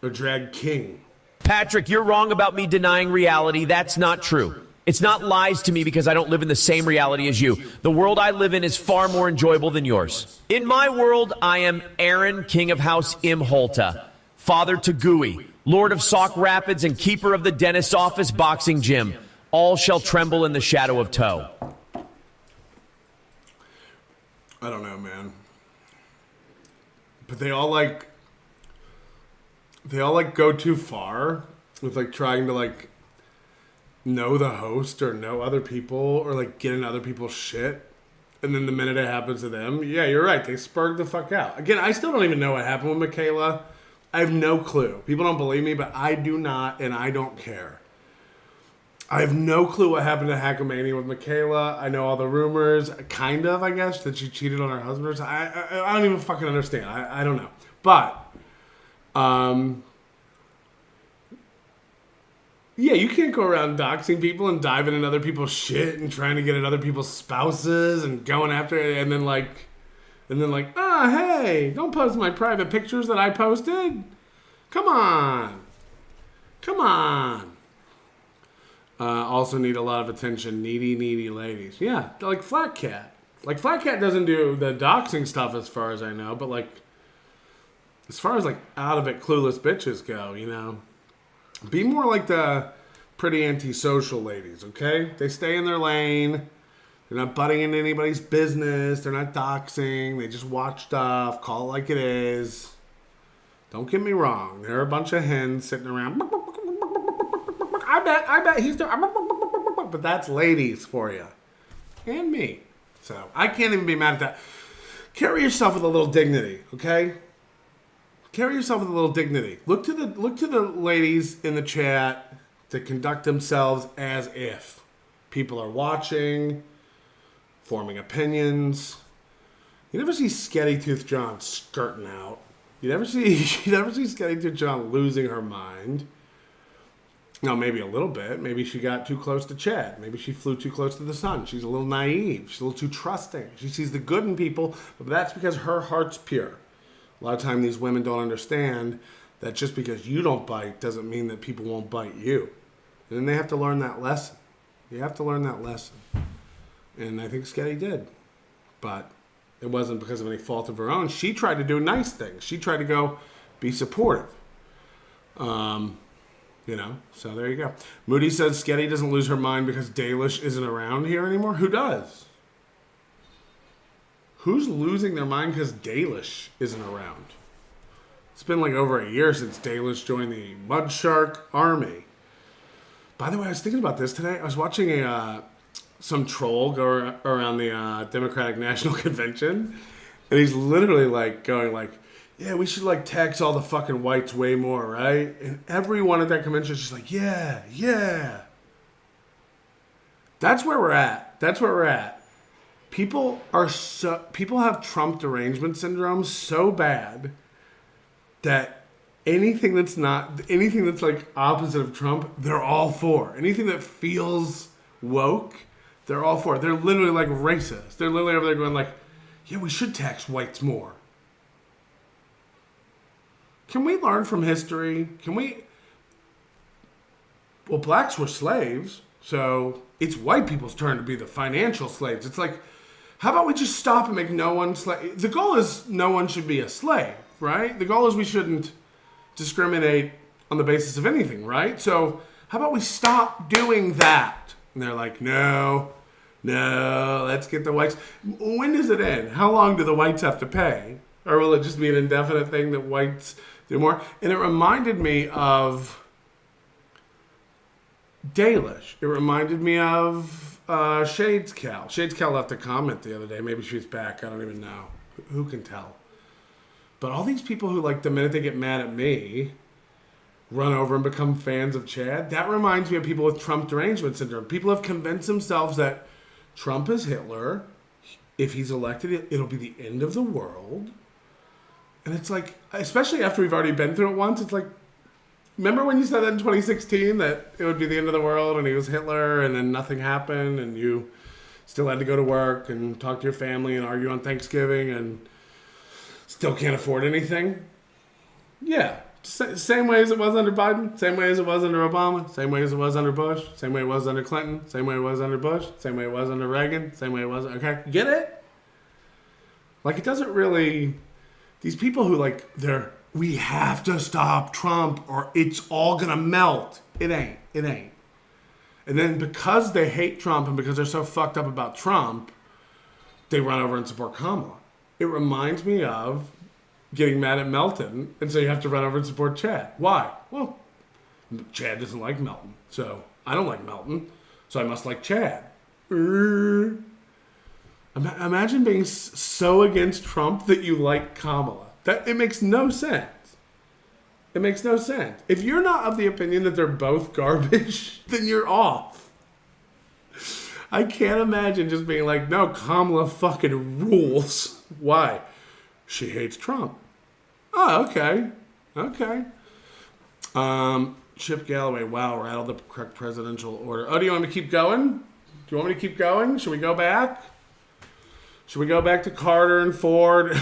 [SPEAKER 1] drag king.
[SPEAKER 4] Patrick, you're wrong about me denying reality. That's not true. It's not lies to me because I don't live in the same reality as you. The world I live in is far more enjoyable than yours. In my world, I am Aaron, King of House Imholta, father to Gooey, Lord of Sauk Rapids, and keeper of the dentist's office boxing gym. All shall tremble in the shadow of toe.
[SPEAKER 1] I don't know, man. But they all like go too far with like trying to like know the host or know other people or like get in other people's shit. And then the minute it happens to them, yeah, you're right. They spurred the fuck out. Again, I still don't even know what happened with Michaela. I have no clue. People don't believe me, but I do not, and I don't care. I have no clue what happened to Hackamania with Michaela. I know all the rumors, kind of, I guess, that she cheated on her husband. I don't even fucking understand. I don't know. But, yeah, you can't go around doxing people and diving in other people's shit and trying to get at other people's spouses and going after it and then like, hey, don't post my private pictures that I posted. Come on. Also need a lot of attention, needy ladies. Yeah, like Flat Cat. Like Flat Cat doesn't do the doxing stuff as far as I know, but like, as far as like out of it clueless bitches go, you know. Be more like the pretty antisocial ladies, okay? They stay in their lane. They're not butting into anybody's business. They're not doxing. They just watch stuff, call it like it is. Don't get me wrong. There are a bunch of hens sitting around. I bet he's doing. But that's ladies for you. And me. So I can't even be mad at that. Carry yourself with a little dignity, okay? Carry yourself with a little dignity. Look to the ladies in the chat that conduct themselves as if people are watching, forming opinions. You never see Sketty Tooth John skirting out. You never see Sketty Tooth John losing her mind. Now, maybe a little bit. Maybe she got too close to Chad. Maybe she flew too close to the sun. She's a little naive. She's a little too trusting. She sees the good in people, but that's because her heart's pure. A lot of time these women don't understand that just because you don't bite doesn't mean that people won't bite you. And then they have to learn that lesson. You have to learn that lesson. And I think Sketty did. But it wasn't because of any fault of her own. She tried to do nice things. She tried to go be supportive. You know, so there you go. Moody says Sketty doesn't lose her mind because Dalish isn't around here anymore. Who does? Who's losing their mind because Dalish isn't around? It's been like over a year since Dalish joined the Mudshark Army. By the way, I was thinking about this today. I was watching some troll go around the Democratic National Convention, and he's literally like going like, yeah, we should like tax all the fucking whites way more, right? And everyone at that convention is just like, yeah. That's where we're at. People have Trump derangement syndrome so bad that anything that's like opposite of Trump, they're all for. Anything that feels woke, they're all for. They're literally like racist. They're literally over there going like, yeah, we should tax whites more. Can we learn from history? Well, blacks were slaves, so it's white people's turn to be the financial slaves. It's like, how about we just stop and make no one slave? The goal is no one should be a slave, right? The goal is we shouldn't discriminate on the basis of anything, right? So how about we stop doing that? And they're like, no, let's get the whites. When does it end? How long do the whites have to pay? Or will it just be an indefinite thing that whites do more? And it reminded me of Dalish. It reminded me of Shades Cal. Shades Cal left a comment the other day. Maybe she's back. I don't even know. Who can tell? But all these people who, like, the minute they get mad at me, run over and become fans of Chad, that reminds me of people with Trump derangement syndrome. People have convinced themselves that Trump is Hitler. If he's elected, it'll be the end of the world. And it's like, especially after we've already been through it once, it's like, remember when you said that in 2016 that it would be the end of the world and he was Hitler and then nothing happened and you still had to go to work and talk to your family and argue on Thanksgiving and still can't afford anything? Yeah. Same way as it was under Biden, same way as it was under Obama, same way as it was under Bush, same way it was under Clinton, same way it was under Bush, same way it was under Reagan, same way it was, okay? Get it? Like, it doesn't really, these people who, like, we have to stop Trump or it's all gonna melt. It ain't. And then because they hate Trump and because they're so fucked up about Trump, they run over and support Kamala. It reminds me of getting mad at Melton, and so you have to run over and support Chad. Why? Well, Chad doesn't like Melton, so I don't like Melton, so I must like Chad. Imagine being so against Trump that you like Kamala. It makes no sense. It makes no sense. If you're not of the opinion that they're both garbage, then you're off. I can't imagine just being like, no, Kamala fucking rules. Why? She hates Trump. Oh, okay. Chip Galloway, wow, rattled the correct presidential order. Oh, do you want me to keep going? Do you want me to keep going? Should we go back? Should we go back to Carter and Ford?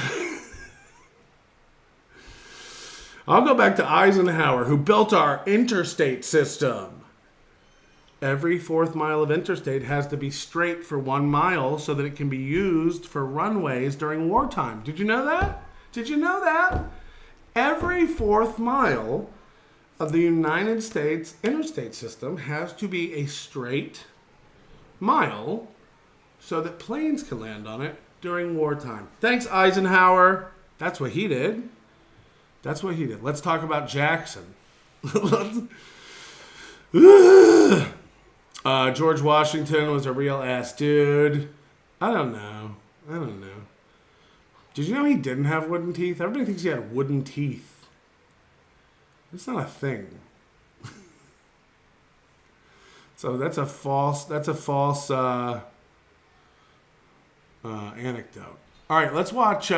[SPEAKER 1] I'll go back to Eisenhower, who built our interstate system. Every fourth mile of interstate has to be straight for 1 mile so that it can be used for runways during wartime. Did you know that? Every fourth mile of the United States interstate system has to be a straight mile so that planes can land on it during wartime. Thanks, Eisenhower. That's what he did. Let's talk about Jackson. George Washington was a real ass dude. I don't know. Did you know he didn't have wooden teeth? Everybody thinks he had wooden teeth. It's not a thing. So that's a false anecdote. All right, let's watch.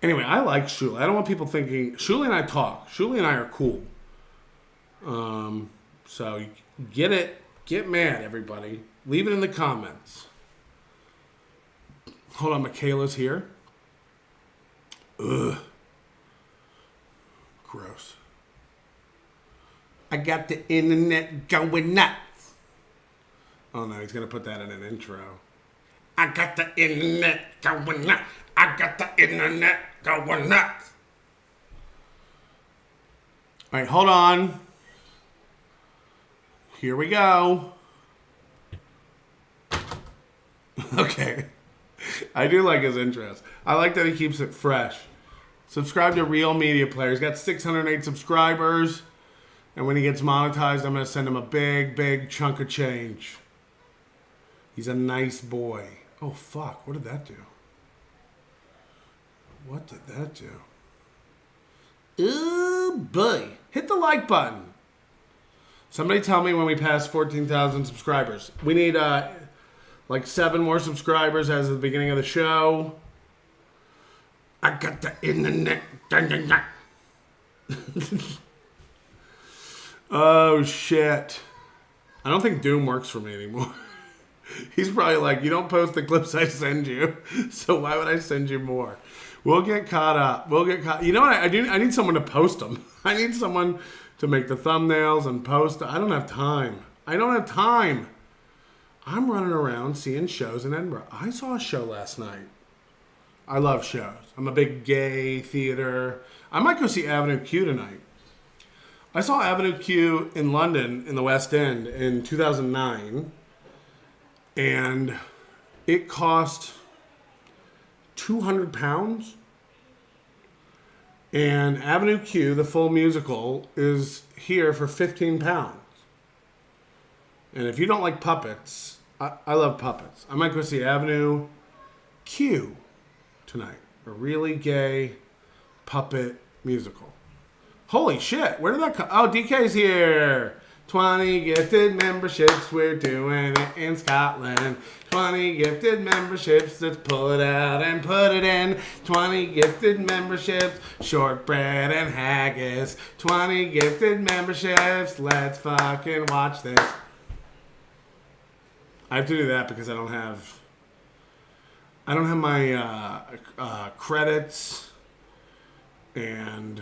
[SPEAKER 1] Anyway, I like Shuli. I don't want people thinking Shuli and I talk. Shuli and I are cool. So get it. Get mad, everybody. Leave it in the comments. Hold on, Michaela's here. Ugh. Gross. I got the internet going nuts. Oh no, he's going to put that in an intro. I got the internet going nuts. I got the internet going nuts. All right, hold on. Here we go. Okay. I do like his intros. I like that he keeps it fresh. Subscribe to Real Media Player. He's got 608 subscribers. And when he gets monetized, I'm going to send him a big, big chunk of change. He's a nice boy. Oh, fuck. What did that do? Ooh, boy. Hit the like button. Somebody tell me when we pass 14,000 subscribers. We need, like 7 more subscribers as of the beginning of the show. I got the internet. Oh, shit. I don't think Doom works for me anymore. He's probably like, you don't post the clips I send you, so why would I send you more? We'll get caught up. You know what? I need someone to post them. I need someone to make the thumbnails and post. I don't have time. I'm running around seeing shows in Edinburgh. I saw a show last night. I love shows. I'm a big gay theater. I might go see Avenue Q tonight. I saw Avenue Q in London in the West End in 2009. And it cost £200. And Avenue Q, the full musical, is here for £15. And if you don't like puppets, I love puppets. I might go see Avenue Q tonight. A really gay puppet musical. Holy shit, where did that come? Oh, DK's here. 20 gifted memberships, we're doing it in Scotland. 20 gifted memberships, let's pull it out and put it in. 20 gifted memberships, shortbread and haggis. 20 gifted memberships, let's fucking watch this. I have to do that because I don't have my credits and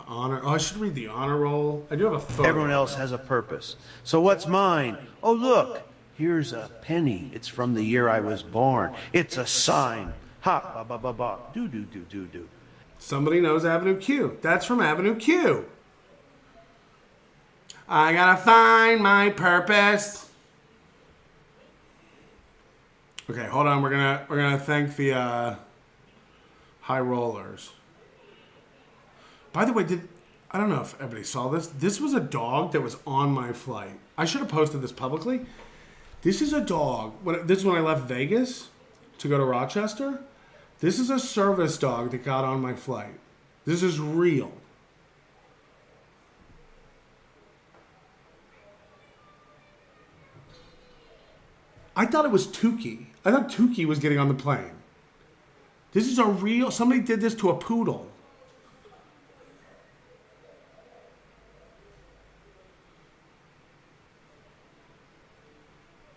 [SPEAKER 1] honor. Oh, I should read the honor roll. I do have a photo.
[SPEAKER 5] Everyone else has a purpose. So what's mine? Oh, look, here's a penny. It's from the year I was born. It's a sign. Ha, ba, ba, ba, ba. Do, do, do, do, do.
[SPEAKER 1] Somebody knows Avenue Q. That's from Avenue Q. I gotta find my purpose. Okay, hold on. We're gonna thank the high rollers. By the way, I don't know if everybody saw this. This was a dog that was on my flight. I should have posted this publicly. This is a dog. This is when I left Vegas to go to Rochester. This is a service dog that got on my flight. This is real. I thought it was Tukey. I thought Tukey was getting on the plane. This is a real... Somebody did this to a poodle.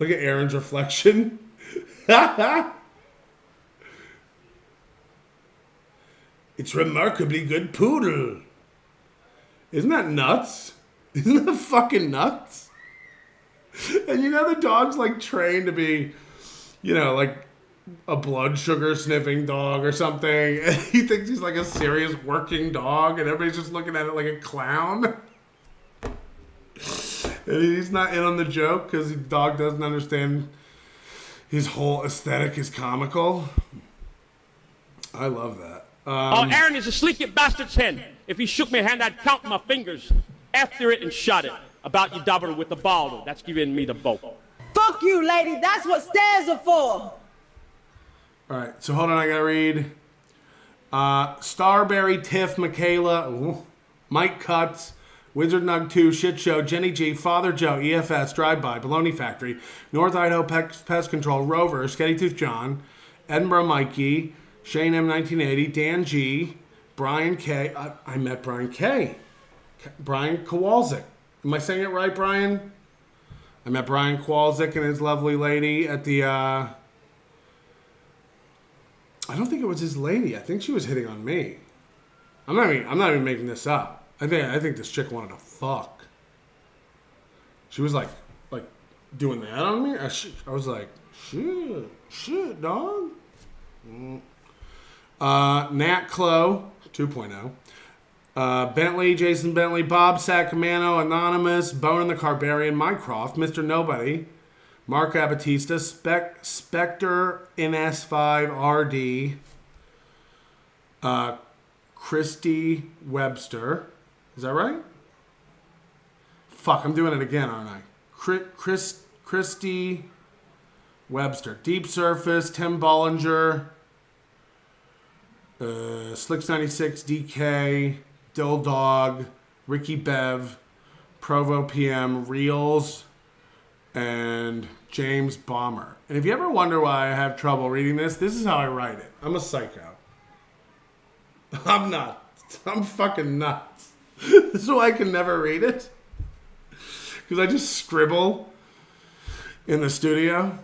[SPEAKER 1] Look at Aaron's reflection. It's remarkably good poodle. Isn't that nuts? Isn't that fucking nuts? And you know the dog's like trained to be, you know, like a blood sugar sniffing dog or something. And he thinks he's like a serious working dog and everybody's just looking at it like a clown. And he's not in on the joke because the dog doesn't understand his whole aesthetic is comical. I love that.
[SPEAKER 2] Aaron is a sleek bastard's hen. If he shook my hand, I'd count my fingers after it and shot it. About you double with the ball, that's giving me the boat.
[SPEAKER 6] Fuck you, lady. That's what stairs are for.
[SPEAKER 1] All right, so hold on. I gotta read. Starberry, Tiff, Michaela, Mike Cuts, Wizard Nug 2, Shit Show, Jenny G, Father Joe, EFS, Drive By, Baloney Factory, North Idaho Pest Control, Rover, Sketty Tooth John, Edinburgh Mikey, Shane M 1980, Dan G, Brian K. I met Brian K. Brian Kowalczyk. Am I saying it right, Brian? I met Brian Kowalczyk and his lovely lady at the, I don't think it was his lady. I think she was hitting on me. I'm not even making this up. I think this chick wanted to fuck. She was like doing that on me. I was like, shit, dog. Nat Clo 2.0. Bentley, Jason Bentley, Bob Sacramento, Anonymous, Bone and the Carbarian, Mycroft, Mr. Nobody, Mark Abatista, Spectre, NS5, RD, Christy Webster. Is that right? Fuck, I'm doing it again, aren't I? Christy Webster. Deep Surface, Tim Bollinger, Slicks96, DK, Dill Dog, Ricky Bev, Provo PM, Reels, and James Bomber. And if you ever wonder why I have trouble reading this is how I write it. I'm a psycho. I'm nuts. I'm fucking nuts. This is why I can never read it. Because I just scribble in the studio.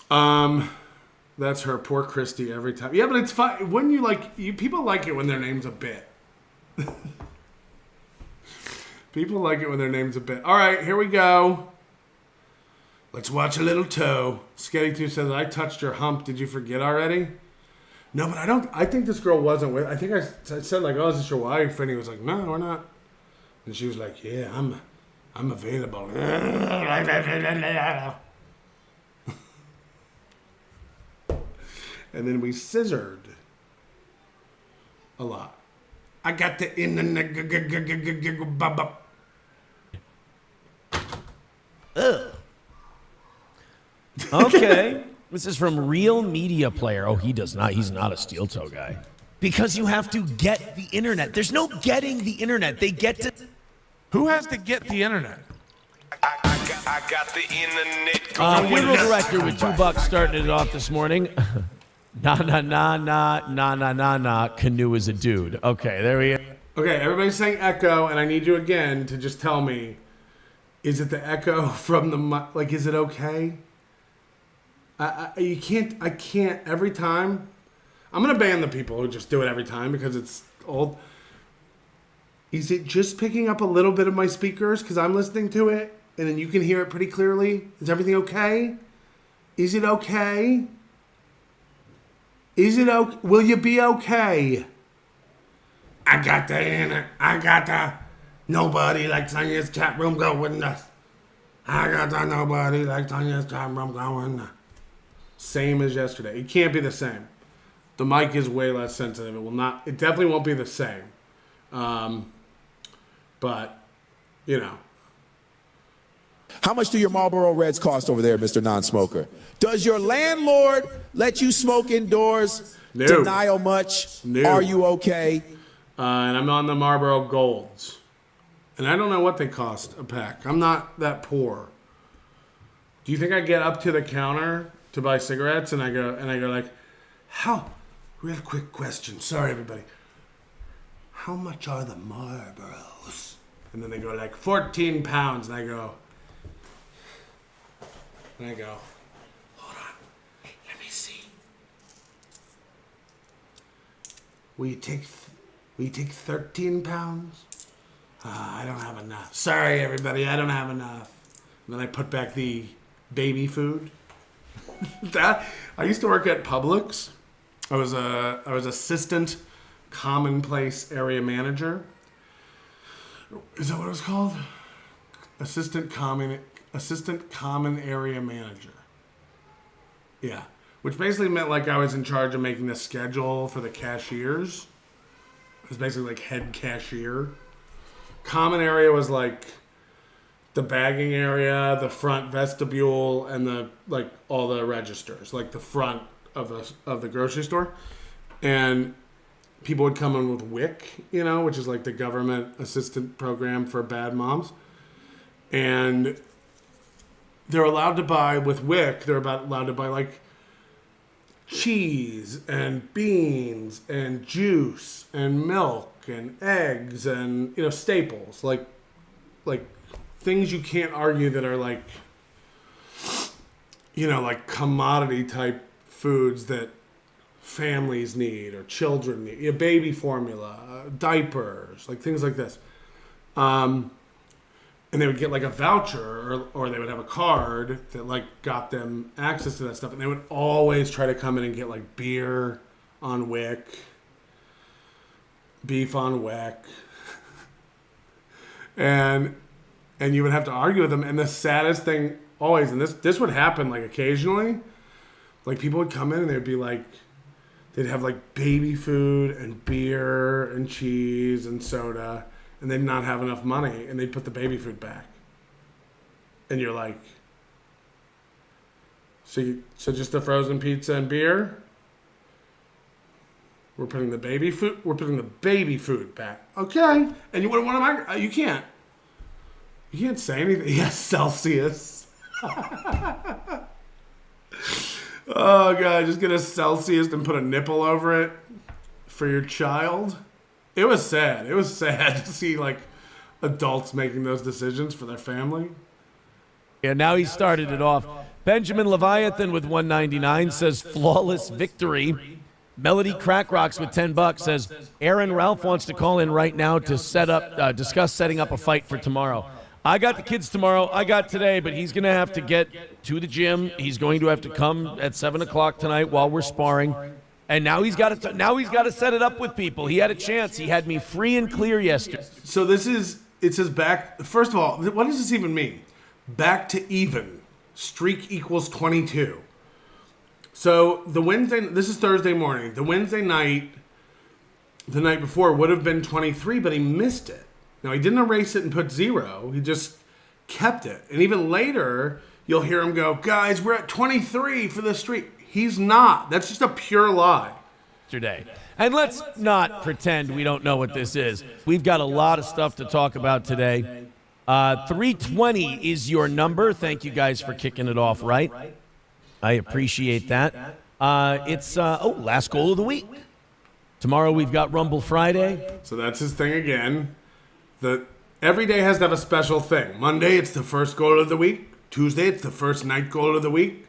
[SPEAKER 1] That's her, poor Christy, every time. Yeah, but it's fun. When people like it when their name's a bit. People like it when their name's a bit. All right, here we go. Let's watch a little toe. Sketty2 says, I touched your hump. Did you forget already? No, but I don't. I think this girl wasn't with. I think I said like, oh, is this your wife? And he was like, no, we're not. And she was like, yeah, I'm available. And then we scissored a lot. I got the in the bubba.
[SPEAKER 4] Okay. This is from Real Media Player. Oh, he's not a steel toe guy. Because you have to get the internet. There's no getting the internet. They get to...
[SPEAKER 3] Who has to get the internet?
[SPEAKER 7] I got the internet.
[SPEAKER 4] Funeral director with $2 starting it off this morning. Nah. Canoe is a dude. Okay, there we go.
[SPEAKER 1] Okay, everybody's saying echo, and I need you again to just tell me, is it the echo from the like? Is it okay? I can't every time. I'm gonna ban the people who just do it every time because it's old. Is it just picking up a little bit of my speakers because I'm listening to it, and then you can hear it pretty clearly? Is everything okay? Is it okay? Is it okay? Will you be okay? I got the nobody like Tanya's chat room going nuts. I got the nobody like Tanya's chat room going nuts. Same as yesterday. It can't be the same. The mic is way less sensitive. It definitely won't be the same. But, you know.
[SPEAKER 8] How much do your Marlboro Reds cost over there, Mr. Non-Smoker? Does your landlord let you smoke indoors?
[SPEAKER 1] No.
[SPEAKER 8] Denial much?
[SPEAKER 1] No.
[SPEAKER 8] Are you okay?
[SPEAKER 1] And I'm on the Marlboro Golds. And I don't know what they cost a pack. I'm not that poor. Do you think I get up to the counter to buy cigarettes and I go like, real quick question. Sorry, everybody. How much are the Marlboros? And then they go like 14 pounds. And I go, hold on, let me see. Will you take 13 pounds? I don't have enough. Sorry, everybody, I don't have enough. And then I put back the baby food. I used to work at Publix. I was assistant commonplace area manager. Is that what it was called? Assistant common area manager. Yeah. Which basically meant like I was in charge of making the schedule for the cashiers. It was basically like head cashier. Common area was like the bagging area, the front vestibule, and the like all the registers, like the front of the grocery store. And people would come in with WIC, which is like the government assistant program for bad moms. And they're allowed to buy with WIC, allowed to buy like cheese and beans and juice and milk and eggs and staples, like things you can't argue that are like like commodity type foods that families need or children need, baby formula, diapers, like things like this. And they would get like a voucher or they would have a card that like got them access to that stuff. And they would always try to come in and get like beer on WIC, beef on WIC. and you would have to argue with them. And the saddest thing always, and this would happen like occasionally, like people would come in and they'd be like, they'd have like baby food and beer and cheese and soda. And they'd not have enough money, and they'd put the baby food back. And you're like, so just the frozen pizza and beer? We're putting the baby food back. Okay. And what am I? You can't say anything. Yes, Celsius. Oh God, just get a Celsius and put a nipple over it for your child. It was sad. It was sad to see like adults making those decisions for their family.
[SPEAKER 4] Yeah, now he started it off. Benjamin Leviathan with 199 says flawless victory. Melody Crack Rocks with $10 says Aaron Ralph wants to call in right now to discuss setting up a fight for tomorrow. I got the kids tomorrow. I got today, but he's going to have to get to the gym. He's going to have to come at 7 o'clock tonight while we're sparring. And now he's got to set it up with people. He had a chance. He had me free and clear yesterday.
[SPEAKER 1] So it says back. First of all, what does this even mean? Back to even. Streak equals 22. So this is Thursday morning. The Wednesday night, the night before, would have been 23, but he missed it. Now, he didn't erase it and put 0. He just kept it. And even later, you'll hear him go, guys, we're at 23 for the streak. He's not. That's just a pure lie.
[SPEAKER 4] Yesterday. And let's not pretend we don't know what this is. We've got a lot of stuff to talk about today. 320 is your number. Thank you guys for kicking it off right. I appreciate that. It's last goal of the week. Tomorrow we've got Rumble Friday.
[SPEAKER 1] So that's his thing again. Every day has to have a special thing. Monday, it's the first goal of the week. Tuesday, it's the first night goal of the week.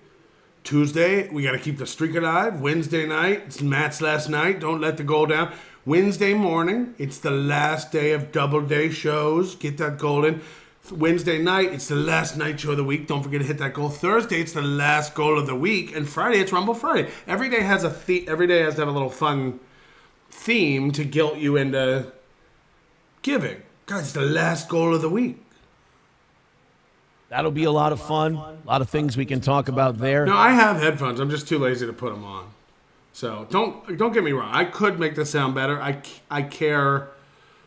[SPEAKER 1] Tuesday, we got to keep the streak alive. Wednesday night, it's Matt's last night. Don't let the goal down. Wednesday morning, it's the last day of double day shows. Get that goal in. Wednesday night, it's the last night show of the week. Don't forget to hit that goal. Thursday, it's the last goal of the week. And Friday, it's Rumble Friday. Every day has every day has to have a little fun theme to guilt you into giving. Guys, it's the last goal of the week.
[SPEAKER 4] That'll be a lot of fun. A lot of things we can talk about there.
[SPEAKER 1] No, I have headphones. I'm just too lazy to put them on. So don't get me wrong. I could make this sound better. I care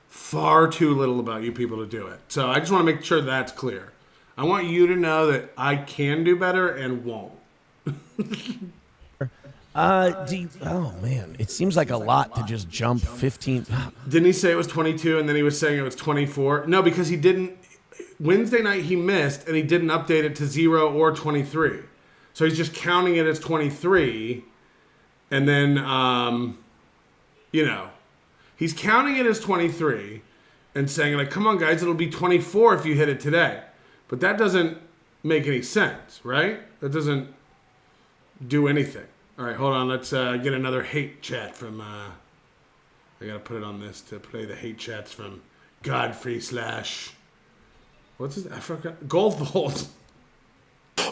[SPEAKER 1] far too little about you people to do it. So I just want to make sure that's clear. I want you to know that I can do better and won't.
[SPEAKER 4] Oh man, it seems like a lot to just jump 15.
[SPEAKER 1] Didn't he say it was 22 and then he was saying it was 24? No, because he didn't. Wednesday night he missed and he didn't update it to 0 or 23. So he's just counting it as 23 and then, he's counting it as 23 and saying like, come on guys, it'll be 24 if you hit it today. But that doesn't make any sense, right? That doesn't do anything. All right, hold on. Let's get another hate chat from, I got to put it on this to play the hate chats from Godfrey / what's his, I forgot, Goldvolt.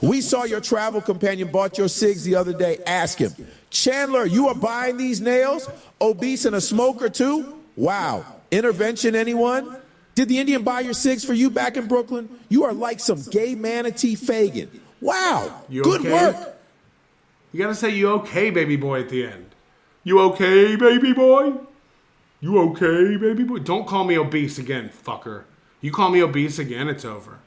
[SPEAKER 8] We saw your travel companion bought your cigs the other day. Ask him, Chandler, you are buying these nails? Obese and a smoker too? Wow. Intervention, anyone? Did the Indian buy your cigs for you back in Brooklyn? You are like some gay manatee Fagin. Wow.
[SPEAKER 1] You
[SPEAKER 8] good
[SPEAKER 1] okay?
[SPEAKER 8] work.
[SPEAKER 1] You got to say you okay, baby boy, at the end. You okay, baby boy? You okay, baby boy? Don't call me obese again, fucker. You call me obese again, it's over.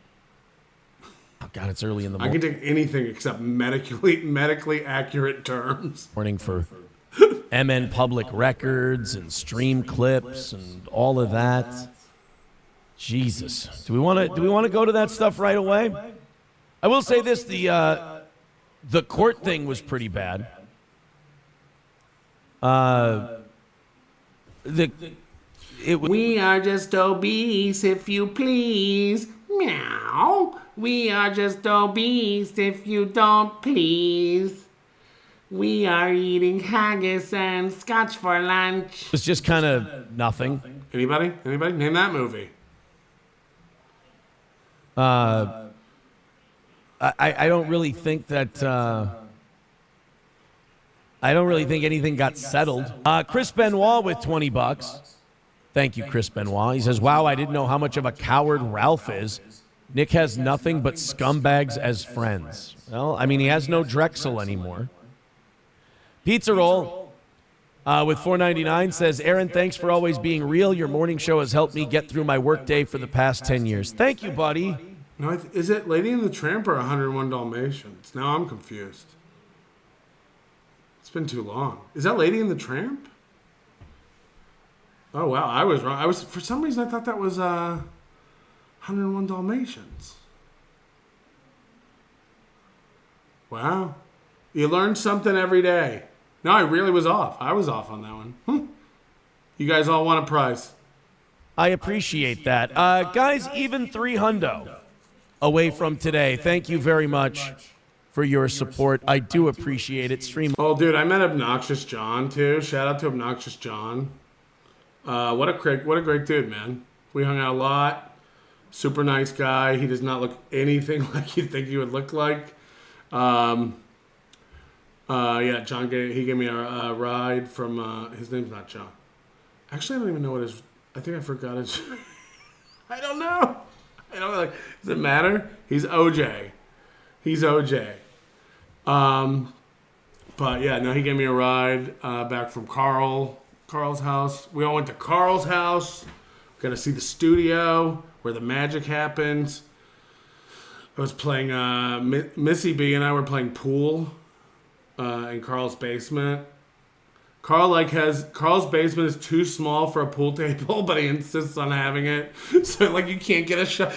[SPEAKER 4] Oh, God, it's early in the
[SPEAKER 1] I
[SPEAKER 4] morning.
[SPEAKER 1] can take anything except medically accurate terms.
[SPEAKER 4] Morning for MN Public Records and stream clips and all of that. Jesus. Do we want to go to that stuff right away? I will say this, the court thing was pretty bad.
[SPEAKER 1] We are just obese, if you please. Meow. We are just obese, if you don't please. We are eating haggis and scotch for lunch.
[SPEAKER 4] It was just kind of nothing.
[SPEAKER 1] Anybody? Name that movie.
[SPEAKER 4] I don't really think that. I don't really think anything got settled. Chris Benoit with $20. Thank you, Chris Benoit. He says, "Wow, I didn't know how much of a coward Ralph is. Nick has nothing but scumbags as friends." Well, I mean, he has no Drexel anymore. Pizza Roll with $4.99 says, "Aaron, thanks for always being real. Your morning show has helped me get through my workday for the past 10 years. Thank you, buddy."
[SPEAKER 1] No, is it Lady and the Tramp or 101 Dalmatians? Now I'm confused. It's been too long. Is that Lady and the Tramp? Oh, wow. I was wrong. For some reason, I thought that was 101 Dalmatians. Wow. You learn something every day. No, I really was off. I was off on that one. You guys all want a prize.
[SPEAKER 4] I appreciate that. Guys, even $300 away from today. Thank you very much
[SPEAKER 9] for your support. I do appreciate it. Stream.
[SPEAKER 1] Oh, dude, I met Obnoxious John too. Shout out to Obnoxious John. What a great dude, man. We hung out a lot. Super nice guy. He does not look anything like you'd think he would look like. Yeah, John gave me a ride from. His name's not John. Actually, I don't even know what his. I think I forgot his. I don't know. Does it matter? He's OJ. But yeah, no, he gave me a ride back from Carl's house. We all went to Carl's house. Got to see the studio where the magic happens. I was playing, Missy B and I were playing pool in Carl's basement. Carl's basement is too small for a pool table, but he insists on having it. So like you can't get a shot.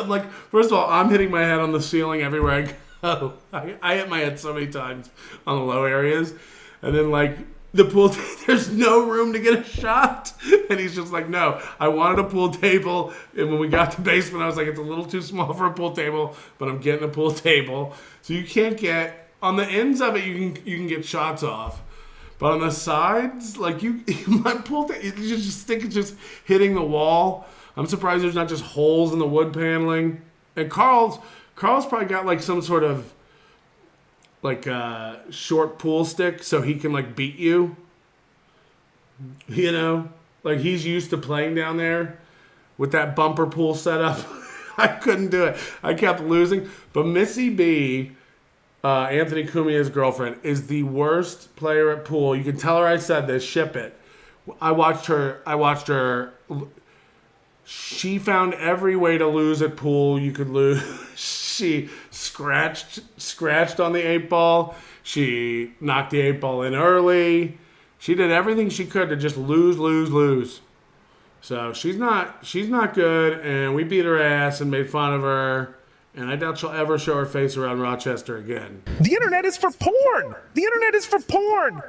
[SPEAKER 1] Like, first of all, I'm hitting my head on the ceiling everywhere I go. I hit my head so many times on the low areas. And then like the pool, there's no room to get a shot. And he's just like, no, I wanted a pool table. And when we got to the basement, I was like, it's a little too small for a pool table, but I'm getting a pool table. So you can't get, on the ends of it, you can get shots off. But on the sides, like my pool, you just think it's just hitting the wall. I'm surprised there's not just holes in the wood paneling. And Carl's probably got like some sort of like short pool stick so he can like beat you. You know, like he's used to playing down there with that bumper pool setup. I couldn't do it. I kept losing. But Missy B, Anthony Cumia's girlfriend, is the worst player at pool. You can tell her I said this. Ship it. I watched her. She found every way to lose at pool you could lose. She scratched on the 8-ball. She knocked the 8-ball in early. She did everything she could to just lose. So she's not good, and we beat her ass and made fun of her. And I doubt she'll ever show her face around Rochester again.
[SPEAKER 10] The internet is for porn. The internet is for porn.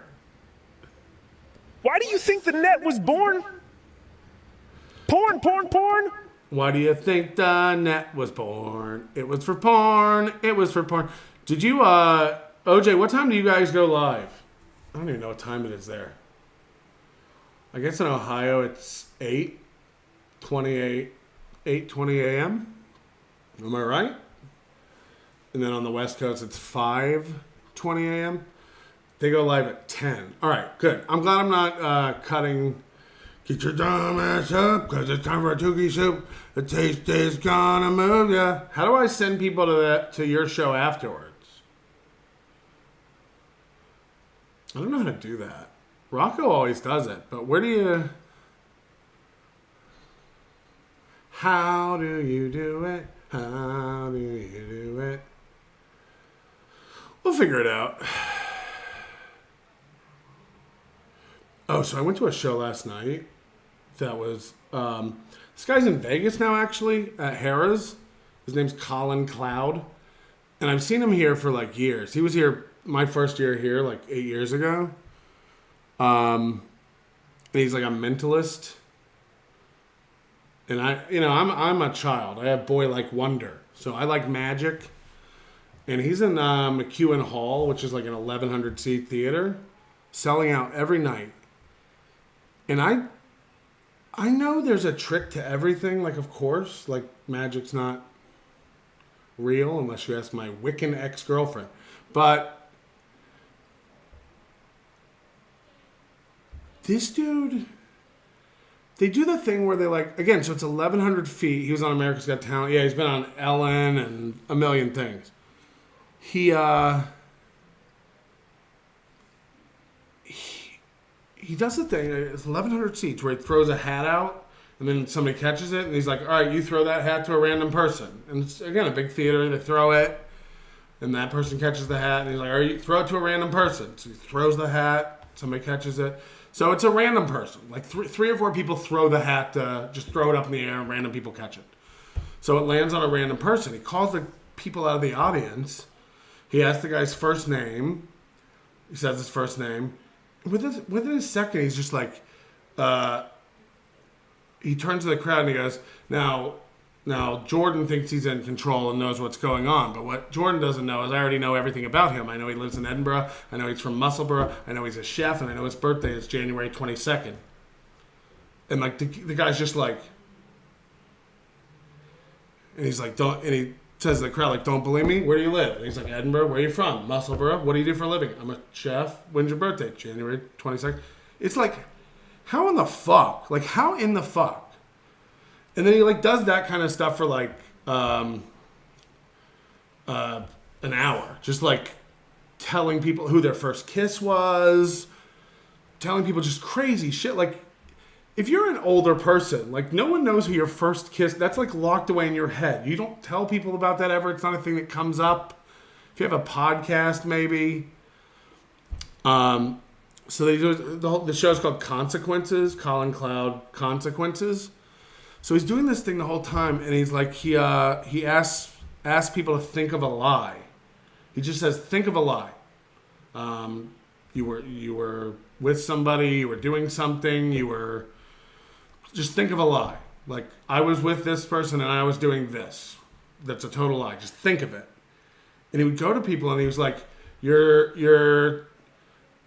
[SPEAKER 10] Why do you think the net was born? Porn.
[SPEAKER 1] Why do you think the net was born? It was for porn. Did you, OJ, what time do you guys go live? I don't even know what time it is there. I guess in Ohio it's 8:20 a.m. Am I right? And then on the West Coast, it's 5:20 a.m. They go live at 10. All right, good. I'm glad I'm not cutting. Get your dumb ass up, because it's time for a Tukey soup. The taste is gonna move ya. How do I send people to your show afterwards? I don't know how to do that. Rocco always does it, but where do you... How do you do it? How do you do it? We'll figure it out. Oh, so I went to a show last night that was... this guy's in Vegas now, actually, at Harrah's. His name's Colin Cloud. And I've seen him here for, like, years. He was here my first year here, like, 8 years ago. And he's, like, a mentalist. And I'm a child. I have boy-like wonder. So I like magic. And he's in McEwen Hall, which is like an 1,100-seat theater, selling out every night. And I know there's a trick to everything. Like, of course, like magic's not real unless you ask my Wiccan ex-girlfriend. But this dude... They do the thing where they like, again, so it's 1,100 feet. He was on America's Got Talent. Yeah, he's been on Ellen and a million things. He does the thing, it's 1,100 seats where he throws a hat out and then somebody catches it and he's like, all right, you throw that hat to a random person. And it's, again, a big theater, they throw it and that person catches the hat and he's like, all right, you throw it to a random person. So he throws the hat, somebody catches it. So it's a random person. Like three or four people throw the hat, just throw it up in the air and random people catch it. So it lands on a random person. He calls the people out of the audience. He asks the guy's first name. He says his first name. Within a second, he's just like, he turns to the crowd and he goes, now, Now, Jordan thinks he's in control and knows what's going on, but what Jordan doesn't know is I already know everything about him. I know he lives in Edinburgh, I know he's from Musselburgh, I know he's a chef, and I know his birthday is January 22nd. And like the guy's just like, and he's like, don't, and he says to the crowd, like, don't believe me? Where do you live? And he's like, Edinburgh. Where are you from? Musselburgh. What do you do for a living? I'm a chef. When's your birthday? January 22nd. It's like, how in the fuck? Like, how in the fuck? And then he like does that kind of stuff for like an hour, just like telling people who their first kiss was, telling people just crazy shit. Like, if you're an older person, like no one knows who your first kiss. That's like locked away in your head. You don't tell people about that ever. It's not a thing that comes up. If you have a podcast, maybe. So they do the show's called Consequences. Colin Cloud Consequences. So he's doing this thing the whole time, and he's like, he asks people to think of a lie. He just says, think of a lie. You were with somebody, you were doing something, just think of a lie. Like, I was with this person and I was doing this. That's a total lie. Just think of it. And he would go to people and he was like, you're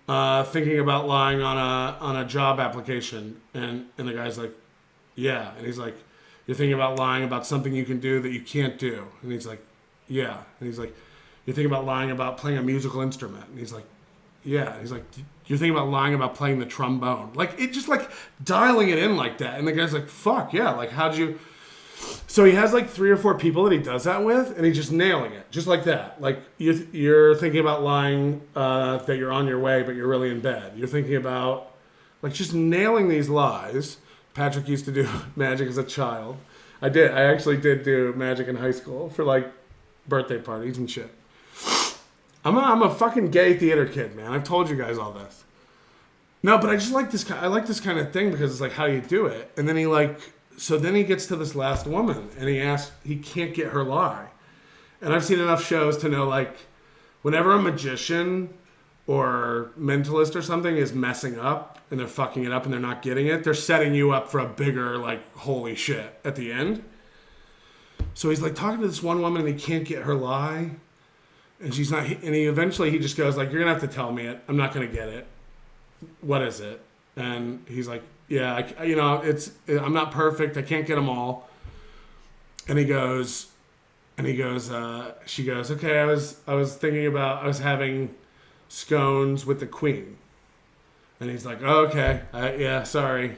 [SPEAKER 1] thinking about lying on a job application, and the guy's like, yeah. And he's like, you're thinking about lying about something you can do that you can't do. And he's like, yeah. And he's like, you're thinking about lying about playing a musical instrument. And he's like, yeah. And he's like, you're thinking about lying about playing the trombone. Like, it just like dialing it in like that. And the guy's like, fuck, yeah. Like, how'd you... So he has like 3 or 4 people that he does that with, and he's just nailing it. Just like that. Like, you're thinking about lying that you're on your way, but you're really in bed. You're thinking about, like, just nailing these lies. Patrick used to do magic as a child. I actually did do magic in high school for like birthday parties and shit. I'm a fucking gay theater kid, man. I've told you guys all this. No, but I just like this. I like this kind of thing because it's like how you do it. And then then he gets to this last woman and he can't get her lie. And I've seen enough shows to know, like, whenever a magician or mentalist or something is messing up and they're fucking it up and they're not getting it, they're setting you up for a bigger, like, holy shit at the end. So he's like talking to this one woman and he can't get her lie. And she's not, and he eventually just goes like, you're gonna have to tell me it. I'm not gonna get it. What is it? And he's like, yeah, I'm not perfect. I can't get them all. And she goes, okay, I was thinking about, I was having scones with the queen. And he's like, oh, okay, yeah, sorry,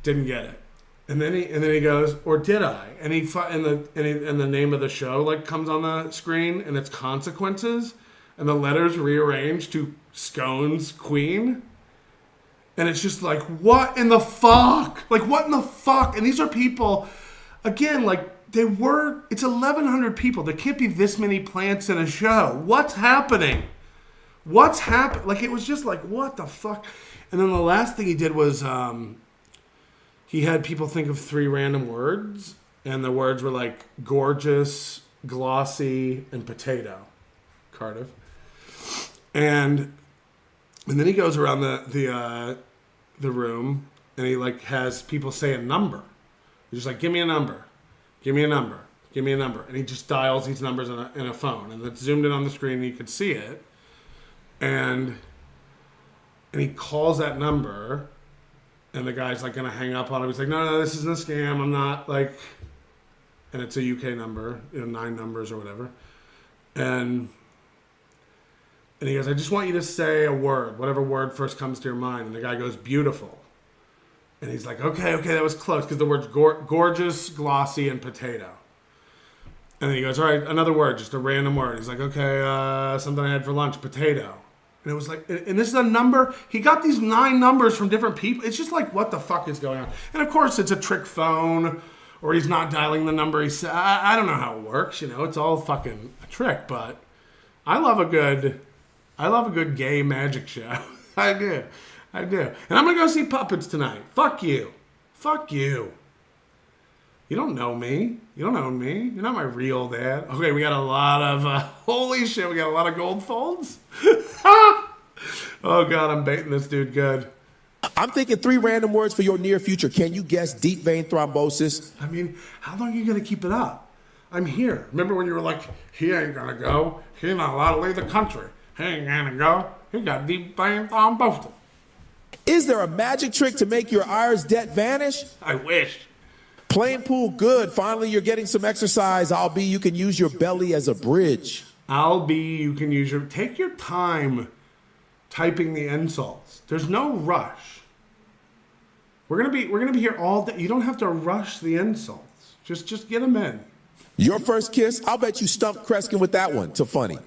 [SPEAKER 1] didn't get it. And then he goes, or did I? And the name of the show like comes on the screen, and it's Consequences, and the letters rearranged to Scones Queen. And it's just like, what in the fuck? Like, what in the fuck? And these are people, again, like, it's 1,100 people. There can't be this many plants in a show. What's happening? Like, it was just like, what the fuck? And then the last thing he did was, he had people think of 3 random words, and the words were like gorgeous, glossy, and potato. Cardiff. And then he goes around the room, and he like has people say a number. He's just like, give me a number, give me a number, give me a number, and he just dials these numbers in a phone, and it's zoomed in on the screen, and you could see it, and he calls that number, and the guy's like gonna hang up on him. He's like, no, this isn't a scam. I'm not like, and it's a UK number, 9 numbers or whatever, and he goes, I just want you to say a word, whatever word first comes to your mind. And the guy goes, beautiful. And he's like, okay, that was close, because the words gorgeous, glossy, and potato. And then he goes, all right, another word, just a random word. He's like, okay, something I had for lunch, potato. And it was like, and this is a number. He got these 9 numbers from different people. It's just like, what the fuck is going on? And of course, it's a trick phone, or he's not dialing the number. I don't know how it works. It's all fucking a trick. But I love a good gay magic show. I do. And I'm going to go see Puppets tonight. Fuck you. You don't know me. You don't know me. You're not my real dad. Okay, we got a lot of, holy shit, we got a lot of gold folds. Oh God, I'm baiting this dude good.
[SPEAKER 8] I'm thinking 3 random words for your near future. Can you guess deep vein thrombosis?
[SPEAKER 1] I mean, how long are you going to keep it up? I'm here. Remember when you were like, he ain't going to go. He's not allowed to leave the country. He ain't going to go. He got deep vein thrombosis.
[SPEAKER 8] Is there a magic trick to make your Irish debt vanish?
[SPEAKER 1] I wish.
[SPEAKER 8] Playing pool, good. Finally, you're getting some exercise. I'll be, you can use your belly as a bridge.
[SPEAKER 1] You can use your, take your time typing the insults. There's no rush. We're gonna be here all day. You don't have to rush the insults. Just get them in.
[SPEAKER 8] Your first kiss, I'll bet you stumped Kreskin with that one. To funny.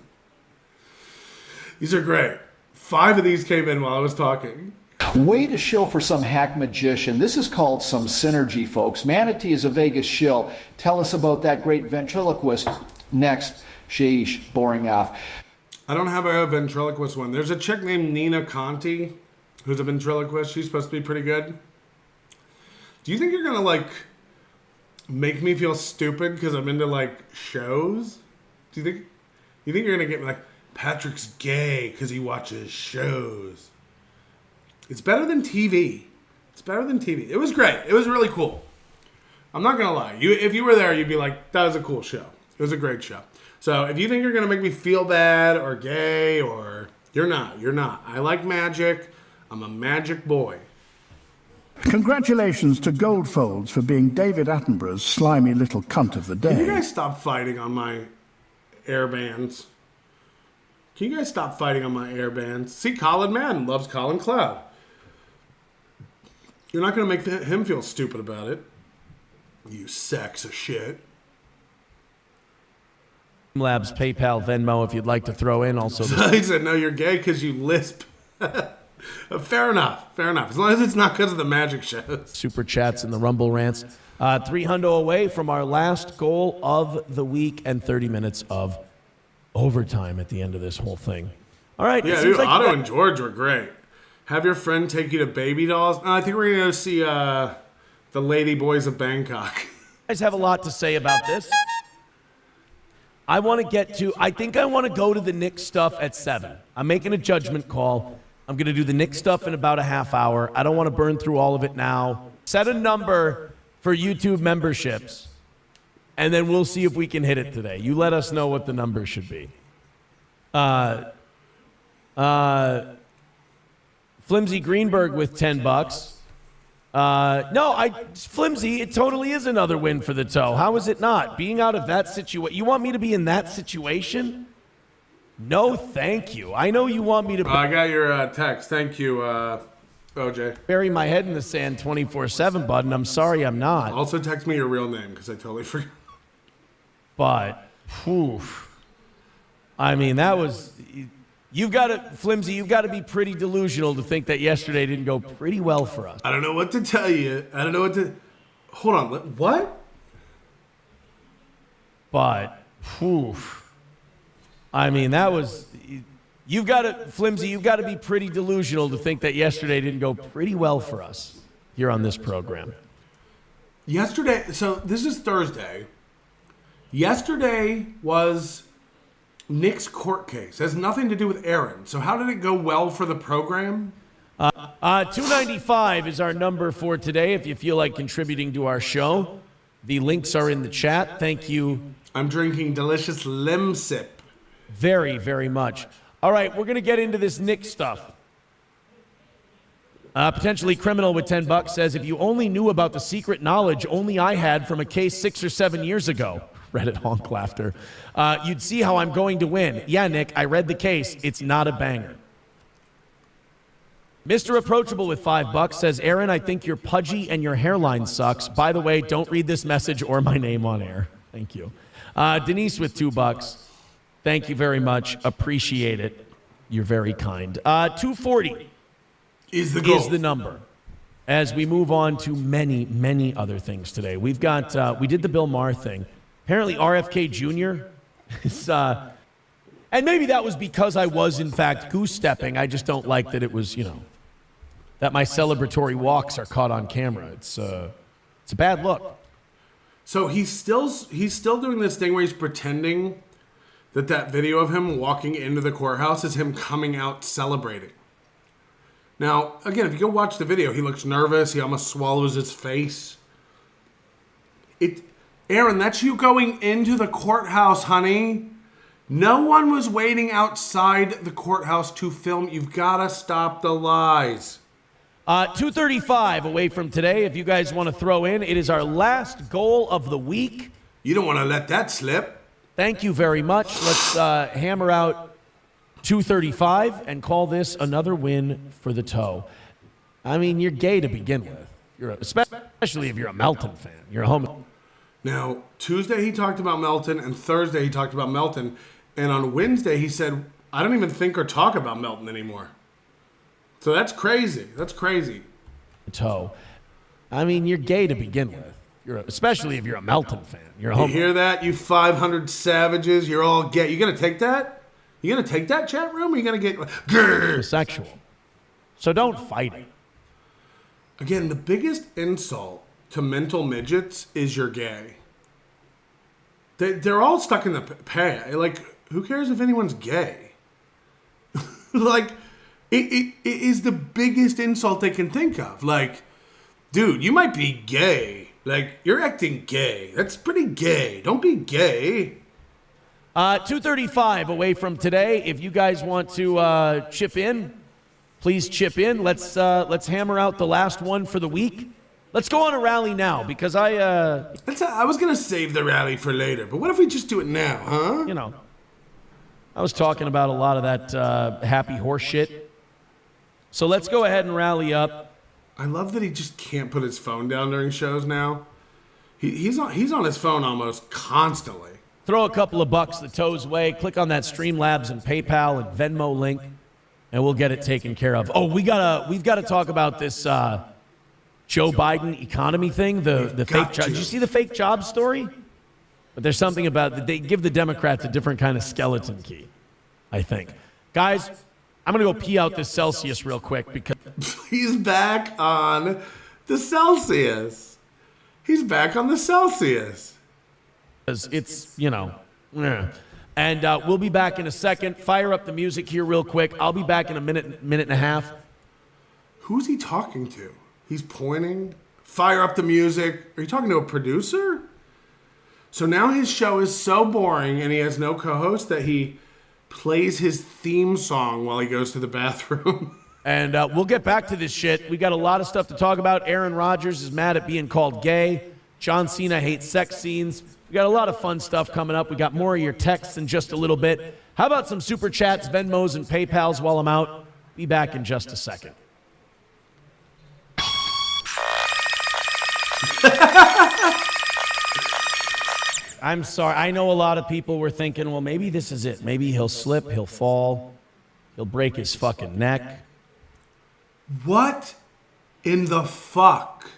[SPEAKER 1] These are great. 5 of these came in while I was talking.
[SPEAKER 11] Way to shill for some hack magician. This is called some synergy, folks. Manatee is a Vegas shill. Tell us about that great ventriloquist. Next. Sheesh, boring off.
[SPEAKER 1] I don't have a ventriloquist one. There's a chick named Nina Conti who's a ventriloquist. She's supposed to be pretty good. Do you think you're gonna like make me feel stupid because I'm into like shows? Do you think you're gonna get me like Patrick's gay because he watches shows? It's better than TV. It's better than TV. It was great. It was really cool. I'm not gonna lie. If you were there, you'd be like, that was a cool show. It was a great show. So if you think you're gonna make me feel bad or gay or you're not. I like magic. I'm a magic boy.
[SPEAKER 12] Congratulations to Goldfolds for being David Attenborough's slimy little cunt of the day.
[SPEAKER 1] Can you guys stop fighting on my airbands? Can you guys stop fighting on my airbands? See, Colin Madden loves Colin Cloud. You're not going to make him feel stupid about it. You sacks of shit.
[SPEAKER 9] Labs, PayPal, Venmo, if you'd like to throw in also.
[SPEAKER 1] He said, no, you're gay because you lisp. Fair enough. As long as it's not because of the magic shows.
[SPEAKER 9] Super chats and the Rumble rants. 300 away from our last goal of the week and 30 minutes of overtime at the end of this whole thing. All right.
[SPEAKER 1] Yeah, dude, like Otto and George were great. Have your friend take you to Baby Dolls. I think we're going to go see the Lady Boys of Bangkok.
[SPEAKER 9] You guys have a lot to say about this. I want to go to the Nick stuff at 7. I'm making a judgment call. I'm going to do the Nick stuff in about a half hour. I don't want to burn through all of it now. Set a number for YouTube memberships, and then we'll see if we can hit it today. You let us know what the number should be. Flimsy Greenberg with $10. Flimsy, it totally is another win for the toe. How is it not? Being out of that situation. You want me to be in that situation? No, thank you. I know you want me to.
[SPEAKER 1] I got your text. Thank you, OJ.
[SPEAKER 9] Bury my head in the sand 24/7, bud, and I'm sorry I'm not.
[SPEAKER 1] Also text me your real name because I totally forgot.
[SPEAKER 9] But, I mean, that was. Flimsy, you've got to be pretty delusional to think that yesterday didn't go pretty well for us.
[SPEAKER 1] I don't know what to tell you. Hold on. What?
[SPEAKER 9] But, I mean, that was. Flimsy, you've got to be pretty delusional to think that yesterday didn't go pretty well for us here on this program.
[SPEAKER 1] Yesterday, so this is Thursday. Yesterday was Nick's court case. It has nothing to do with Aaron. So how did it go well for the program?
[SPEAKER 9] 295 is our number for today if you feel like contributing to our show. The links are in the chat. Thank you.
[SPEAKER 1] I'm drinking delicious lim sip.
[SPEAKER 9] Very, very much. All right, we're going to get into this Nick stuff. Potentially criminal with $10 says, if you only knew about the secret knowledge only I had from a case 6 or 7 years ago, Reddit honk laughter, you'd see how I'm going to win. Yeah, Nick, I read the case. It's not a banger. Mr. Approachable with $5 says, Aaron, I think you're pudgy and your hairline sucks. By the way, don't read this message or my name on air. Thank you. Denise with $2. Thank you very much. Appreciate it. You're very kind. 240
[SPEAKER 1] is the goal.
[SPEAKER 9] Is the number. As we move on to many, many other things today. We've got, we did the Bill Maher thing. Apparently RFK Jr. is, and maybe that was because I was in fact goose-stepping. I just don't like that it was, that my celebratory walks are caught on camera. It's a bad look.
[SPEAKER 1] So he's still doing this thing where he's pretending that video of him walking into the courthouse is him coming out celebrating. Now, again, if you go watch the video, he looks nervous. He almost swallows his face. Aaron, that's you going into the courthouse, honey. No one was waiting outside the courthouse to film. You've got to stop the lies.
[SPEAKER 9] 2:35 away from today. If you guys want to throw in, it is our last goal of the week.
[SPEAKER 1] You don't want to let that slip.
[SPEAKER 9] Thank you very much. Let's hammer out 2:35 and call this another win for the toe. I mean, you're gay to begin with. Especially if you're a Melton fan. You're a homo.
[SPEAKER 1] Now, Tuesday he talked about Melton, and Thursday he talked about Melton. And on Wednesday he said, I don't even think or talk about Melton anymore. So that's crazy. That's crazy.
[SPEAKER 9] Toe. I mean, you're gay to begin with. Especially if you're a Melton fan. You're a homo.
[SPEAKER 1] You hear that, you 500 savages? You're all gay. You gonna take that? You gonna take that, chat room? Or you gonna get
[SPEAKER 9] sexual? So don't fight it.
[SPEAKER 1] Again, the biggest insult to mental midgets is you're gay. They're all stuck in the past. Like, who cares if anyone's gay? Like, it is the biggest insult they can think of. Like, dude, you might be gay. Like, you're acting gay. That's pretty gay. Don't be gay.
[SPEAKER 9] 2:35 away from today. If you guys want to chip in, please chip in. Let's hammer out the last one for the week. Let's go on a rally now because I
[SPEAKER 1] was gonna save the rally for later, but what if we just do it now, huh?
[SPEAKER 9] You know, I was talking about a lot of that happy horse shit. So let's go ahead and rally up.
[SPEAKER 1] I love that he just can't put his phone down during shows now. He's on his phone almost constantly.
[SPEAKER 9] Throw a couple of bucks the toes way. Click on that Streamlabs and PayPal and Venmo link, and we'll get it taken care of. Oh, we've got to talk about this Joe Biden economy thing. The fake job. Did you see the fake job story? But there's something about that. They give the Democrats a different kind of skeleton key, I think. Guys, I'm going to go pee out this Celsius real quick because
[SPEAKER 1] he's back on the Celsius. He's back on the Celsius.
[SPEAKER 9] It's, you know. And we'll be back in a second. Fire up the music here real quick. I'll be back in a minute and a half.
[SPEAKER 1] Who's he talking to? He's pointing. Fire up the music. Are you talking to a producer? So now his show is so boring and he has no co-host that he plays his theme song while he goes to the bathroom.
[SPEAKER 9] And we'll get back to this shit. We got a lot of stuff to talk about. Aaron Rodgers is mad at being called gay. John Cena hates sex scenes. We got a lot of fun stuff coming up. We got more of your texts in just a little bit. How about some super chats, Venmos, and PayPals while I'm out? Be back in just a second. I'm sorry. I know a lot of people were thinking, well, maybe this is it. Maybe he'll slip, he'll fall, he'll break his fucking neck.
[SPEAKER 1] What in the fuck?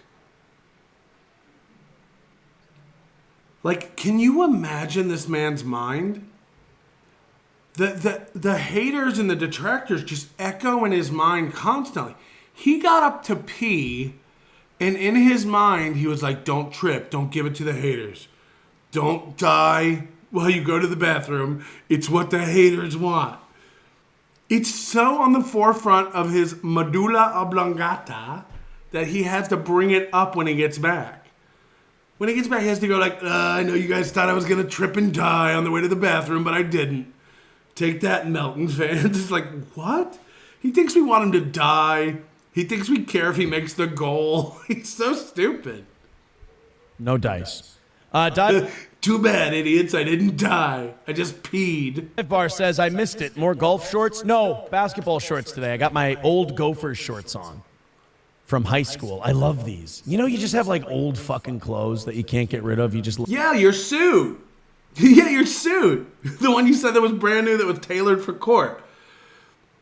[SPEAKER 1] Like, can you imagine this man's mind? The haters and the detractors just echo in his mind constantly. He got up to pee, and in his mind, he was like, don't trip, don't give it to the haters. Don't die while you go to the bathroom. It's what the haters want. It's so on the forefront of his medulla oblongata that he has to bring it up when he gets back. When he gets back, he has to go like, I know you guys thought I was going to trip and die on the way to the bathroom, but I didn't. Take that, Melton fans. It's like, what? He thinks we want him to die. He thinks we care if he makes the goal. He's so stupid.
[SPEAKER 9] No dice.
[SPEAKER 1] Too bad, idiots. I didn't die. I just peed.
[SPEAKER 9] Bar says, I missed it. More golf shorts? No, basketball shorts today. I got my old Gophers shorts on from high school. I love these. You know, you just have like old fucking clothes that you can't get rid of. You just...
[SPEAKER 1] Yeah, your suit. Yeah, your suit. The one you said that was brand new that was tailored for court.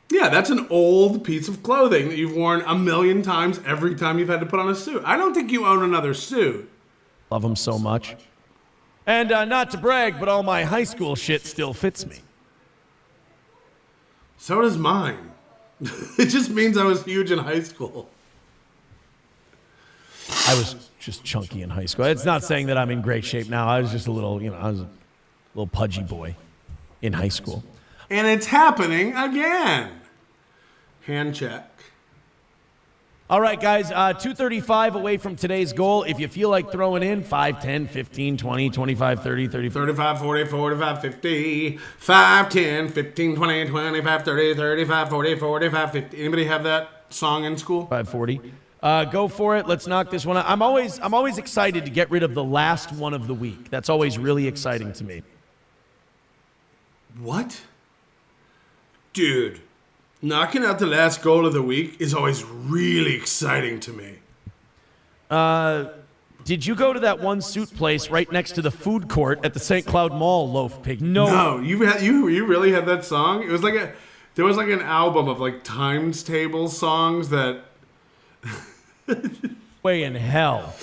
[SPEAKER 1] Yeah, that's an old piece of clothing that you've worn a million times every time you've had to put on a suit. I don't think you own another suit.
[SPEAKER 9] Love them so much. And not to brag, but all my high school shit still fits me.
[SPEAKER 1] So does mine. It just means I was huge in high school.
[SPEAKER 9] I was just chunky in high school. It's not saying that I'm in great shape now. I was just a little, I was a little pudgy boy in high school.
[SPEAKER 1] And it's happening again. Hand check.
[SPEAKER 9] All right, guys, 235 away from today's goal. If you feel like throwing in 5, 10, 15, 20, 25, 30,
[SPEAKER 1] 35, 40, 45, 50, 5, 10, 15, 20, 25, 30, 35, 40, 45, 50. Anybody have that song in school?
[SPEAKER 9] 540. Go for it. Let's knock this one out. I'm always excited to get rid of the last one of the week. That's always really exciting to me.
[SPEAKER 1] What? Dude. Knocking out the last goal of the week is always really exciting to me.
[SPEAKER 9] Did you go to that one suit place right next to the food court at the St. Cloud Mall, Loaf Pig?
[SPEAKER 1] No, you really had that song? It was like there was like an album of like times table songs that
[SPEAKER 9] way in hell.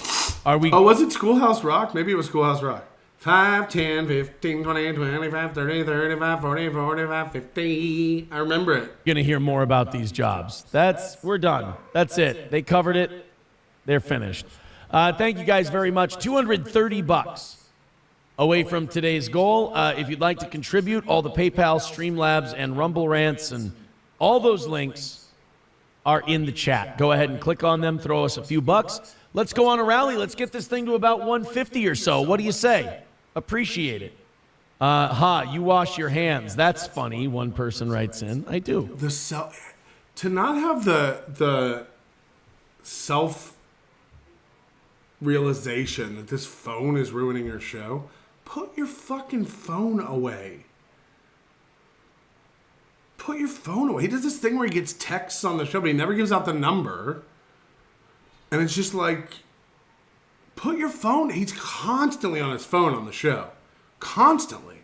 [SPEAKER 9] Are we?
[SPEAKER 1] Oh, was it Schoolhouse Rock? Maybe it was Schoolhouse Rock. 5, 10, 15, 20, 25, 30, 35, 40, 45, 50. I remember it.
[SPEAKER 9] You're going to hear more about these jobs. We're done. That's it. They covered it. They're finished. Thank you guys very much. $230 away from today's goal. If you'd like to contribute, all the PayPal, Streamlabs, and Rumble Rants, and all those links are in the chat. Go ahead and click on them. Throw us a few bucks. Let's go on a rally. Let's get this thing to about 150 or so. What do you say? Appreciate it. You wash your hands. That's funny. One person writes in. I do.
[SPEAKER 1] To not have the self realization that this phone is ruining your show. Put your fucking phone away. Put your phone away. He does this thing where he gets texts on the show, but he never gives out the number. And it's just like, put your phone. He's constantly on his phone on the show. Constantly.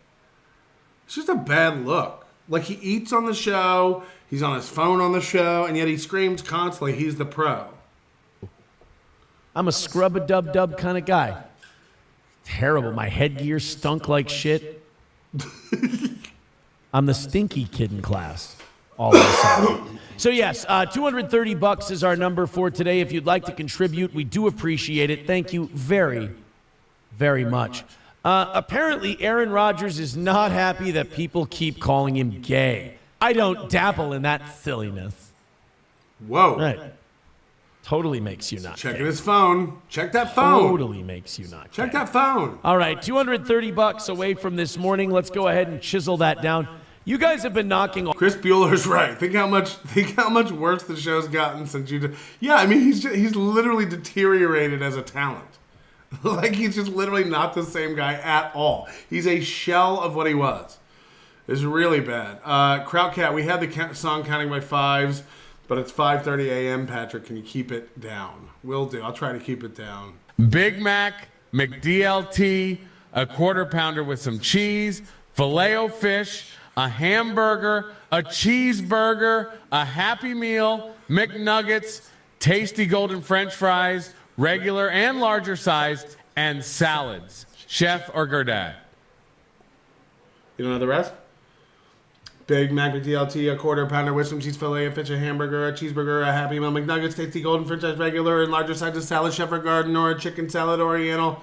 [SPEAKER 1] It's just a bad look. Like, he eats on the show, he's on his phone on the show, and yet he screams constantly, he's the pro.
[SPEAKER 9] I'm a scrub-a-dub-dub kind of guy. Terrible. My headgear stunk like shit. I'm the stinky kid in class. All of a sudden. So yes, $230 is our number for today. If you'd like to contribute, we do appreciate it. Thank you very, very much. Apparently, Aaron Rodgers is not happy that people keep calling him gay. I don't dabble in that silliness.
[SPEAKER 1] Whoa.
[SPEAKER 9] Right. Totally makes you not
[SPEAKER 1] Checking
[SPEAKER 9] gay.
[SPEAKER 1] his phone. Check that phone.
[SPEAKER 9] Totally makes you not
[SPEAKER 1] Check
[SPEAKER 9] gay.
[SPEAKER 1] that phone.
[SPEAKER 9] All right, $230 away from this morning. Let's go ahead and chisel that down. You guys have been knocking on.
[SPEAKER 1] Chris Bueller's right. Think how much worse the show's gotten since you did. Yeah, I mean he's literally deteriorated as a talent. Like, he's just literally not the same guy at all. He's a shell of what he was. It's really bad. Krautcat, we had the song Counting by Fives, but it's 5:30 a.m. Patrick, can you keep it down? Will do. I'll try to keep it down.
[SPEAKER 3] Big Mac, McDLT, a quarter pounder with some cheese, Filet-O-Fish, a hamburger, a cheeseburger, a Happy Meal, McNuggets, tasty golden French fries, regular and larger size, and salads. Chef or Gerdad?
[SPEAKER 1] You don't know the rest? Big Mac with DLT, a quarter pounder with some cheese fillet, a fish, a hamburger, a cheeseburger, a Happy Meal, McNuggets, tasty golden French fries, regular and larger sizes, salad, chef or garden, or a chicken salad oriental.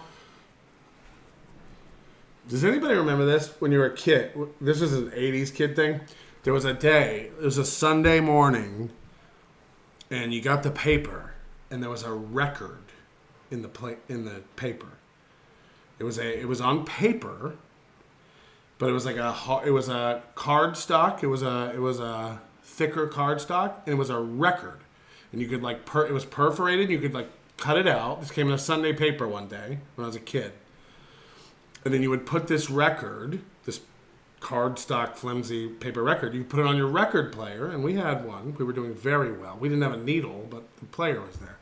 [SPEAKER 1] Does anybody remember this when you were a kid? This is an 80s kid thing. There was a day, it was a Sunday morning, and you got the paper, and there was a record in the paper. It was on paper, but it was like a card stock. It was a thicker card stock, and it was a record. And you could it was perforated. You could cut it out. This came in a Sunday paper one day when I was a kid. And then you would put this record, this cardstock, flimsy paper record, you put it on your record player, and we had one. We were doing very well. We didn't have a needle, but the player was there.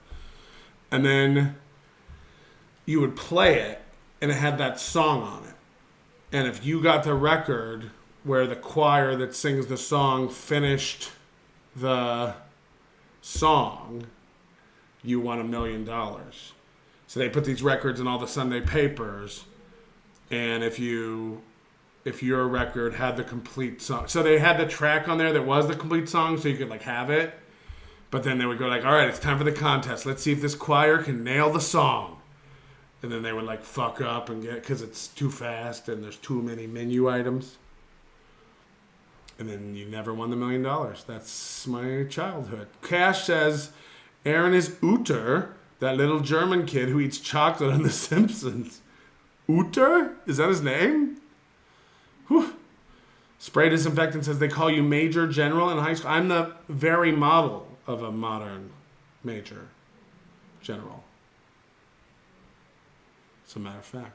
[SPEAKER 1] And then you would play it, and it had that song on it. And if you got the record where the choir that sings the song finished the song, you won $1 million. So they put these records in all the Sunday papers. And if your record had the complete song, so they had the track on there that was the complete song, so you could have it. But then they would go all right, it's time for the contest. Let's see if this choir can nail the song. And then they would fuck up and because it's too fast and there's too many menu items. And then you never won the $1 million. That's my childhood. Cash says, Aaron is Uter, that little German kid who eats chocolate on The Simpsons. Uter? Is that his name? Whew. Spray Disinfectant says they call you Major General in high school. I'm the very model of a modern Major General. As a matter of fact.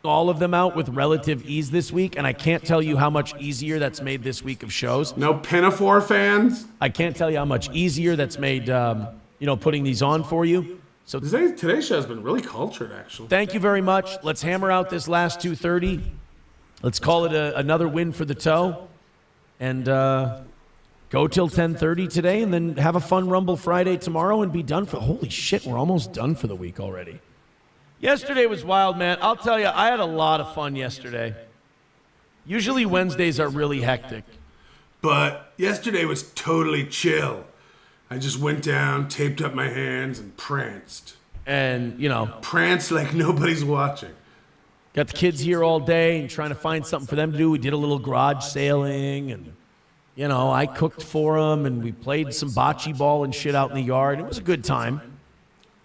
[SPEAKER 9] All of them out with relative ease this week, and I can't tell you how much easier that's made this week of shows.
[SPEAKER 1] No Pinafore fans?
[SPEAKER 9] I can't tell you how much easier that's made, putting these on for you. So
[SPEAKER 1] today's show has been really cultured, actually.
[SPEAKER 9] Thank you very much. Let's hammer out this last 2:30. Let's call it another win for the toe, and go till 10:30 today, and then have a fun Rumble Friday tomorrow, and be done for. Holy shit, we're almost done for the week already. Yesterday was wild, man. I'll tell you, I had a lot of fun yesterday. Usually Wednesdays are really hectic.
[SPEAKER 1] But yesterday was totally chill. I just went down, taped up my hands, and pranced.
[SPEAKER 9] And,
[SPEAKER 1] pranced like nobody's watching.
[SPEAKER 9] Got the kids here all day and trying to find something for them to do. We did a little garage sailing, and, I cooked for them, and we played some bocce ball and shit out in the yard. It was a good time.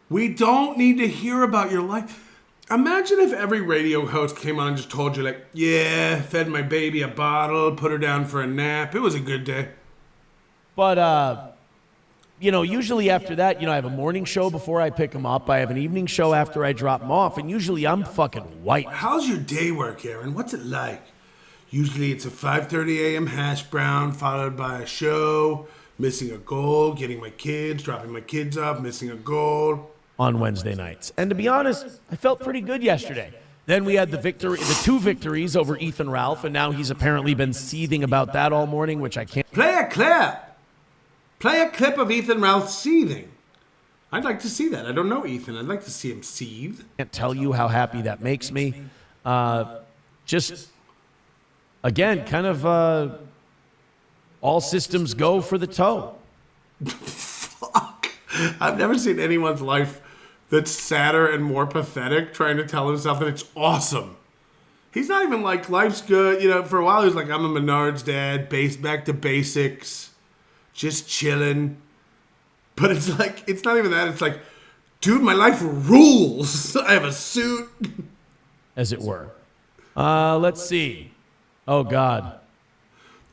[SPEAKER 1] We don't need to hear about your life. Imagine if every radio host came on and just told you, like, yeah, fed my baby a bottle, put her down for a nap. It was a good day.
[SPEAKER 9] But, usually after that, I have a morning show before I pick them up. I have an evening show after I drop them off, and usually I'm fucking white.
[SPEAKER 1] How's your day work, Aaron? What's it like? Usually it's a 5:30 a.m. hash brown, followed by a show, missing a goal, getting my kids, dropping my kids off, missing a goal.
[SPEAKER 9] On Wednesday nights. And to be honest, I felt pretty good yesterday. Then we had the two victories over Ethan Ralph, and now he's apparently been seething about that all morning, which I can't.
[SPEAKER 1] Play a clip. Play a clip of Ethan Ralph seething. I'd like to see that. I don't know Ethan. I'd like to see him seethe.
[SPEAKER 9] Can't tell you how happy that makes me. Just, again, kind of all systems go for the toe.
[SPEAKER 1] Fuck. I've never seen anyone's life that's sadder and more pathetic trying to tell himself that it's awesome. He's not even like, life's good. For a while he was like, I'm a Menards dad, back to basics, just chilling. But it's like, it's not even that. It's like, dude, my life rules. I have a suit.
[SPEAKER 9] As it were. Let's see. Oh, God.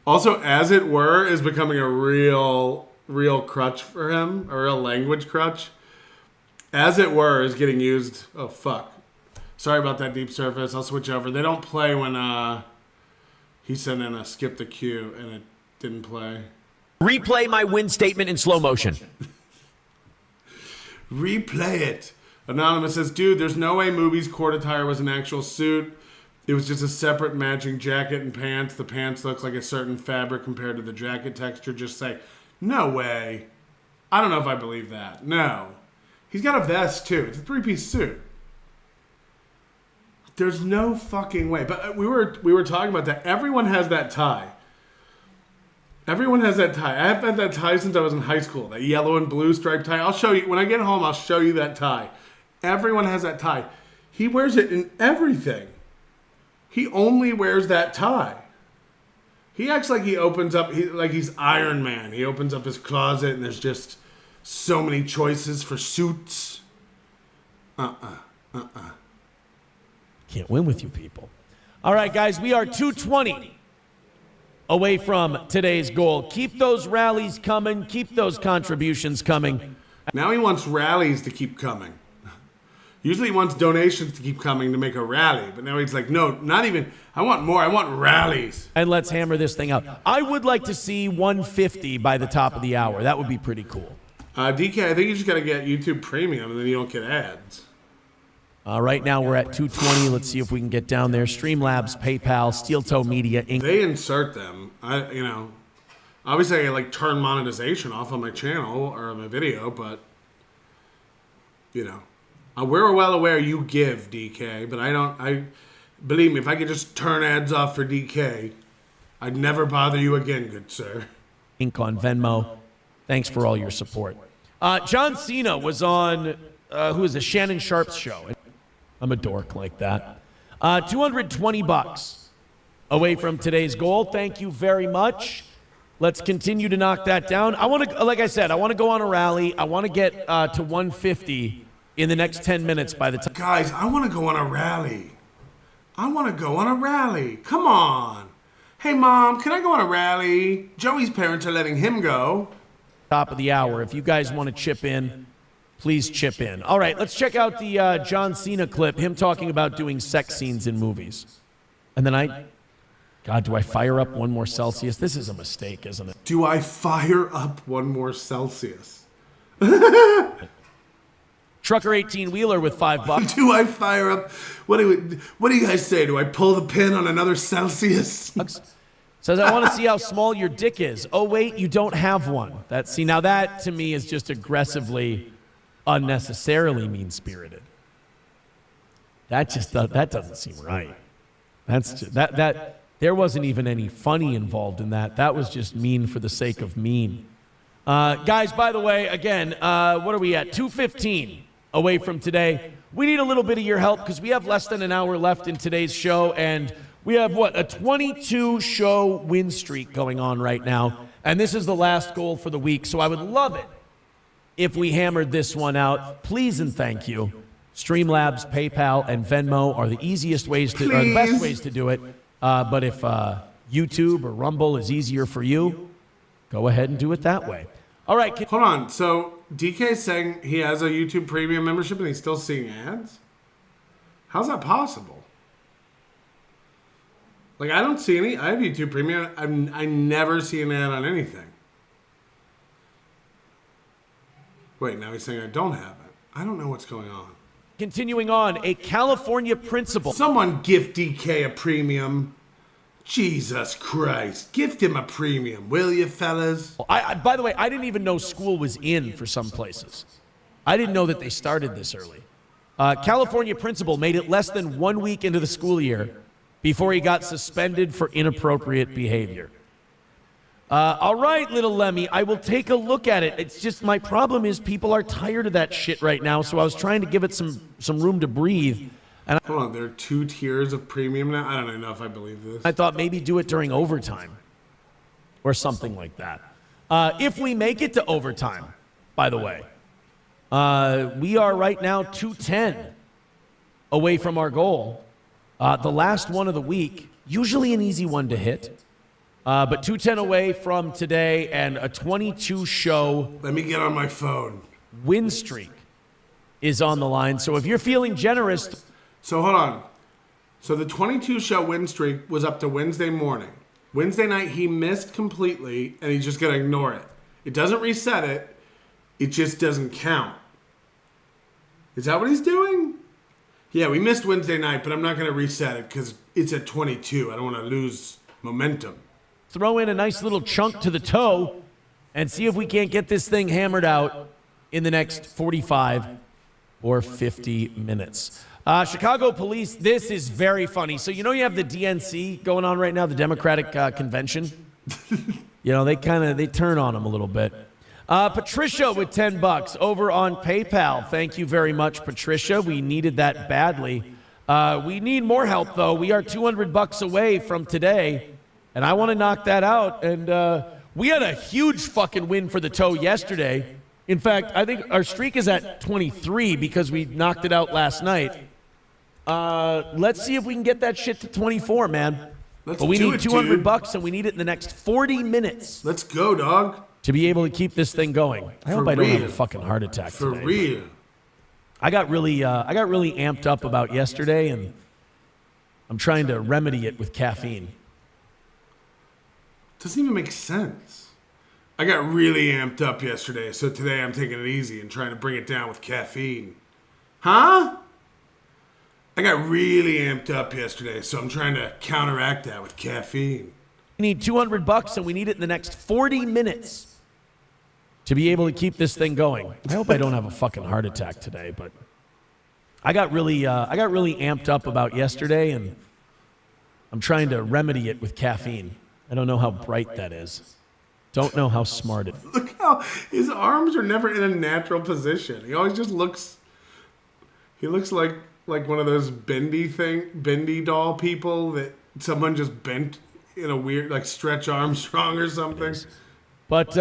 [SPEAKER 1] Also, as it were is becoming a real crutch for him, a real language crutch. As it were is getting used. Oh, fuck. Sorry about that, Deep Surface. I'll switch over. They don't play when he sent in a skip the queue and it didn't play.
[SPEAKER 4] Replay my win statement in slow motion.
[SPEAKER 1] Replay it. Anonymous says, dude, there's no way Movie's court attire was an actual suit. It was just a separate matching jacket and pants. The pants look like a certain fabric compared to the jacket texture. Just say, no way. I don't know if I believe that. No. He's got a vest, too. It's a three-piece suit. There's no fucking way. But we were talking about that. Everyone has that tie. Everyone has that tie. I have had that tie since I was in high school. That yellow and blue striped tie. I'll show you. When I get home, I'll show you that tie. Everyone has that tie. He wears it in everything. He only wears that tie. He acts like he opens up, like he's Iron Man. He opens up his closet and there's just so many choices for suits.
[SPEAKER 9] Can't win with you people. All right, guys, we are 220 away from today's goal. Keep those rallies coming. Keep those contributions coming.
[SPEAKER 1] Now he wants rallies to keep coming. Usually he wants donations to keep coming to make a rally. But now he's like, no, not even. I want more. I want rallies.
[SPEAKER 9] And let's hammer this thing out. I would like to see 150 by the top of the hour. That would be pretty cool.
[SPEAKER 1] DK, I think you just got to get YouTube Premium and then you don't get ads.
[SPEAKER 9] Right now we're at 220. Let's see if we can get down there. Streamlabs, PayPal, Steel Toe Media, Inc.
[SPEAKER 1] They insert them. Obviously I like turn monetization off on my channel or on my video, but we're well aware you give, DK, but I believe me, if I could just turn ads off for DK, I'd never bother you again, good sir.
[SPEAKER 9] Inc. on Venmo. Thanks for all your support. John Cena was on, who is it, Shannon Sharp's show. I'm a dork like that. $220 away from today's goal. Thank you very much. Let's continue to knock that down. I want to, like I said, I want to go on a rally. I want to get to 150 in the next 10 minutes by the time.
[SPEAKER 1] Guys, I want to go on a rally. I want to go on a rally. Come on. Hey, Mom, can I go on a rally? Joey's parents are letting him go.
[SPEAKER 9] Top of the hour. If you guys want to chip in, please chip in. All right, let's check out the John Cena clip, him talking about doing sex scenes in movies. And then God, do I fire up 1 more Celsius? This is a mistake, isn't it?
[SPEAKER 1] Do I fire up 1 more Celsius?
[SPEAKER 9] Trucker 18-wheeler with $5.
[SPEAKER 1] Do I fire up? What do you guys say? Do I pull the pin on another Celsius?
[SPEAKER 9] Says, I want to see how small your dick is. Oh, wait, you don't have one. Now that to me is just aggressively, unnecessarily mean-spirited. That doesn't seem right. There wasn't even any funny involved in that. That was just mean for the sake of mean. Guys, by the way, again, what are we at? 2:15 away from today. We need a little bit of your help because we have less than an hour left in today's show, and we have, a 22-show win streak going on right now, and this is the last goal for the week, so I would love it if we hammered this one out. Please and thank you. Streamlabs, PayPal, and Venmo are the the best ways to do it. But if YouTube or Rumble is easier for you, go ahead and do it that way. All right.
[SPEAKER 1] Hold on. So DK is saying he has a YouTube Premium membership and he's still seeing ads? How's that possible? Like, I don't see any. I have YouTube Premium. I never see an ad on anything. Wait, now he's saying I don't have it. I don't know what's going on.
[SPEAKER 9] Continuing on, a California principal.
[SPEAKER 1] Someone gift DK a premium. Jesus Christ. Gift him a premium, will you, fellas?
[SPEAKER 9] By the way, I didn't even know school was in for some places. I didn't know that they started this early. California principal made it less than 1 week into the school year before he got suspended for inappropriate behavior. All right, little Lemmy, I will take a look at it. It's just my problem is people are tired of that shit right now, so I was trying to give it some room to breathe. And
[SPEAKER 1] hold on, there are 2 tiers of premium now? I don't even know if I believe this.
[SPEAKER 9] I thought maybe do it during overtime or something like that. If we make it to overtime, by the way, we are right now 210 away from our goal. The last one of the week, usually an easy one to hit. But 210 away from today and a 22-show.
[SPEAKER 1] Let me get on my phone.
[SPEAKER 9] Win streak is on the line. So if you're feeling generous.
[SPEAKER 1] So hold on. So the 22-show win streak was up to Wednesday morning. Wednesday night he missed completely and he's just going to ignore it. It doesn't reset it. It just doesn't count. Is that what he's doing? Yeah, we missed Wednesday night, but I'm not going to reset it because it's at 22. I don't want to lose momentum.
[SPEAKER 9] Throw in a nice little chunk to the toe and see if we can't get this thing hammered out in the next 45 or 50 minutes. Chicago police, this is very funny. So you know you have the DNC going on right now, the Democratic Convention? You know, they turn on them a little bit. Patricia with $10 over on PayPal. Thank you very much, Patricia. We needed that badly. We need more help, though. We are $200 away from today. And I want to knock that out. And we had a huge fucking win for the toe yesterday. In fact, I think our streak is at 23 because we knocked it out last night. Let's see if we can get that shit to 24, man. But we need $200 and we need it in the next 40 minutes.
[SPEAKER 1] Let's go, dog.
[SPEAKER 9] To be able to keep this thing going. I hope I don't have a fucking heart attack today.
[SPEAKER 1] For real.
[SPEAKER 9] I got really amped up about yesterday, and I'm trying to remedy it with caffeine.
[SPEAKER 1] Doesn't even make sense. I got really amped up yesterday, so today I'm taking it easy and trying to bring it down with caffeine. Huh? I got really amped up yesterday, so I'm trying to counteract that with caffeine.
[SPEAKER 9] We need $200 and we need it in the next 40 minutes to be able to keep this thing going. I hope I don't have a fucking heart attack today, but I got really amped up about yesterday, and I'm trying to remedy it with caffeine. I don't know how bright that is. Don't know how smart it is.
[SPEAKER 1] Look how his arms are never in a natural position. He always just looks. He looks like one of those bendy doll people that someone just bent in a weird, like Stretch Armstrong or something.
[SPEAKER 9] But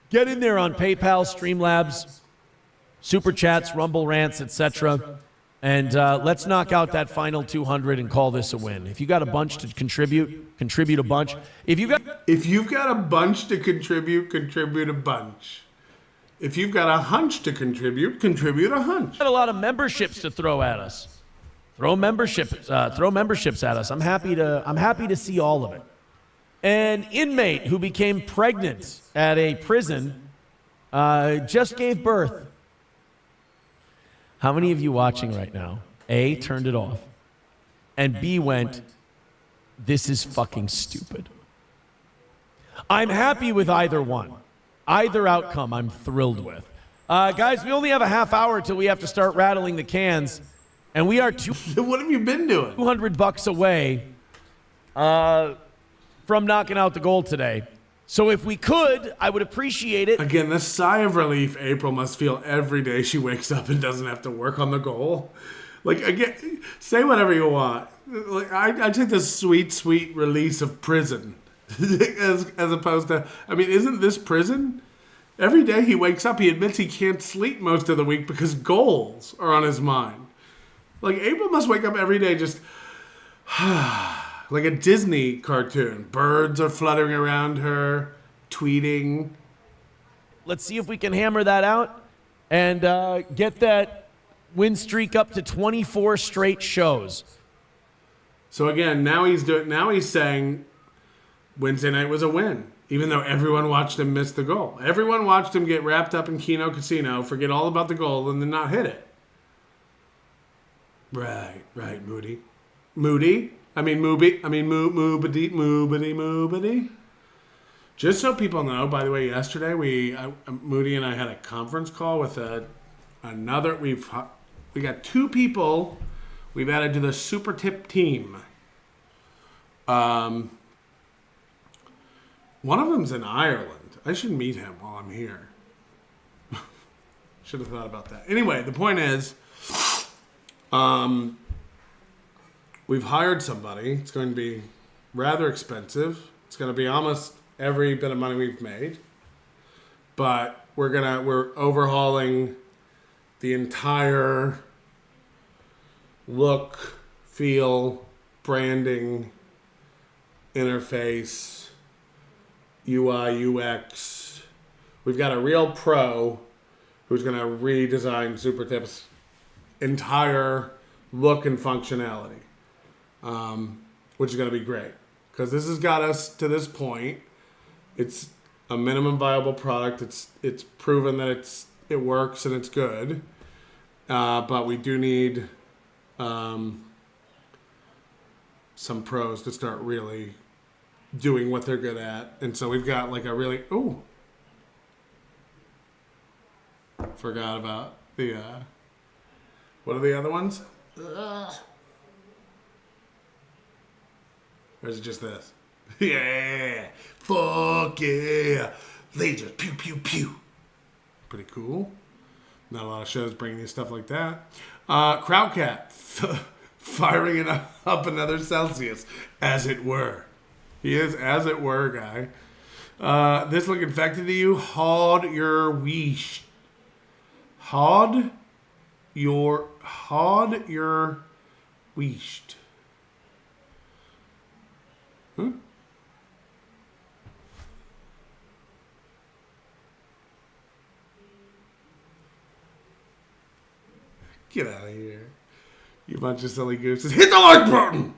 [SPEAKER 9] get in there on PayPal, Streamlabs, Super Chats, Rumble Rants, etc. And let's knock out that final 200 and call this a win. If you got a bunch to contribute a bunch. If you've got
[SPEAKER 1] a bunch to contribute a bunch. If you've got a hunch to contribute a hunch.
[SPEAKER 9] Got a lot of memberships to throw at us. Throw memberships at us. I'm happy to see all of it. An inmate who became pregnant at a prison just gave birth. How many of you watching right now, A, turned it off, and B, went, this is fucking stupid? I'm happy with either one. Either outcome I'm thrilled with. Guys, we only have a half hour till we have to start rattling the cans, and we are
[SPEAKER 1] what have you been doing?
[SPEAKER 9] $200 away from knocking out the goal today. So if we could, I would appreciate it.
[SPEAKER 1] Again, the sigh of relief April must feel every day she wakes up and doesn't have to work on the goal. Like, again, say whatever you want. Like, I take the sweet, sweet release of prison as opposed to, I mean, isn't this prison? Every day he wakes up, he admits he can't sleep most of the week because goals are on his mind. Like, April must wake up every day just like a Disney cartoon. Birds are fluttering around her, tweeting.
[SPEAKER 9] Let's see if we can hammer that out and get that win streak up to 24 straight shows.
[SPEAKER 1] So again, now he's saying Wednesday night was a win, even though everyone watched him miss the goal. Everyone watched him get wrapped up in Keno Casino, forget all about the goal, and then not hit it. Right, Moody. Moobity. Just so people know, by the way, yesterday Moody and I had a conference call with another. We got 2 people we've added to the super tip team. One of them's in Ireland. I should meet him while I'm here. Should have thought about that. Anyway, the point is, we've hired somebody. It's going to be rather expensive. It's going to be almost every bit of money we've made. But we're overhauling the entire look, feel, branding, interface, UI, UX. We've got a real pro who's going to redesign SuperTip's entire look and functionality. Which is going to be great because this has got us to this point. It's a minimum viable product. It's proven that it works and it's good, but we do need some pros to start really doing what they're good at. And so we've got like a really forgot about the what are the other ones? Or is it just this? Yeah! Fuck yeah! Lasers, pew, pew, pew. Pretty cool. Not a lot of shows bringing you stuff like that. Crowdcat, firing it up another Celsius, as it were. He is, as it were, guy. This look infected to you? Hod your weesh. Hod your weesht. Huh? Get out of here. You bunch of silly gooses. Hit the like button!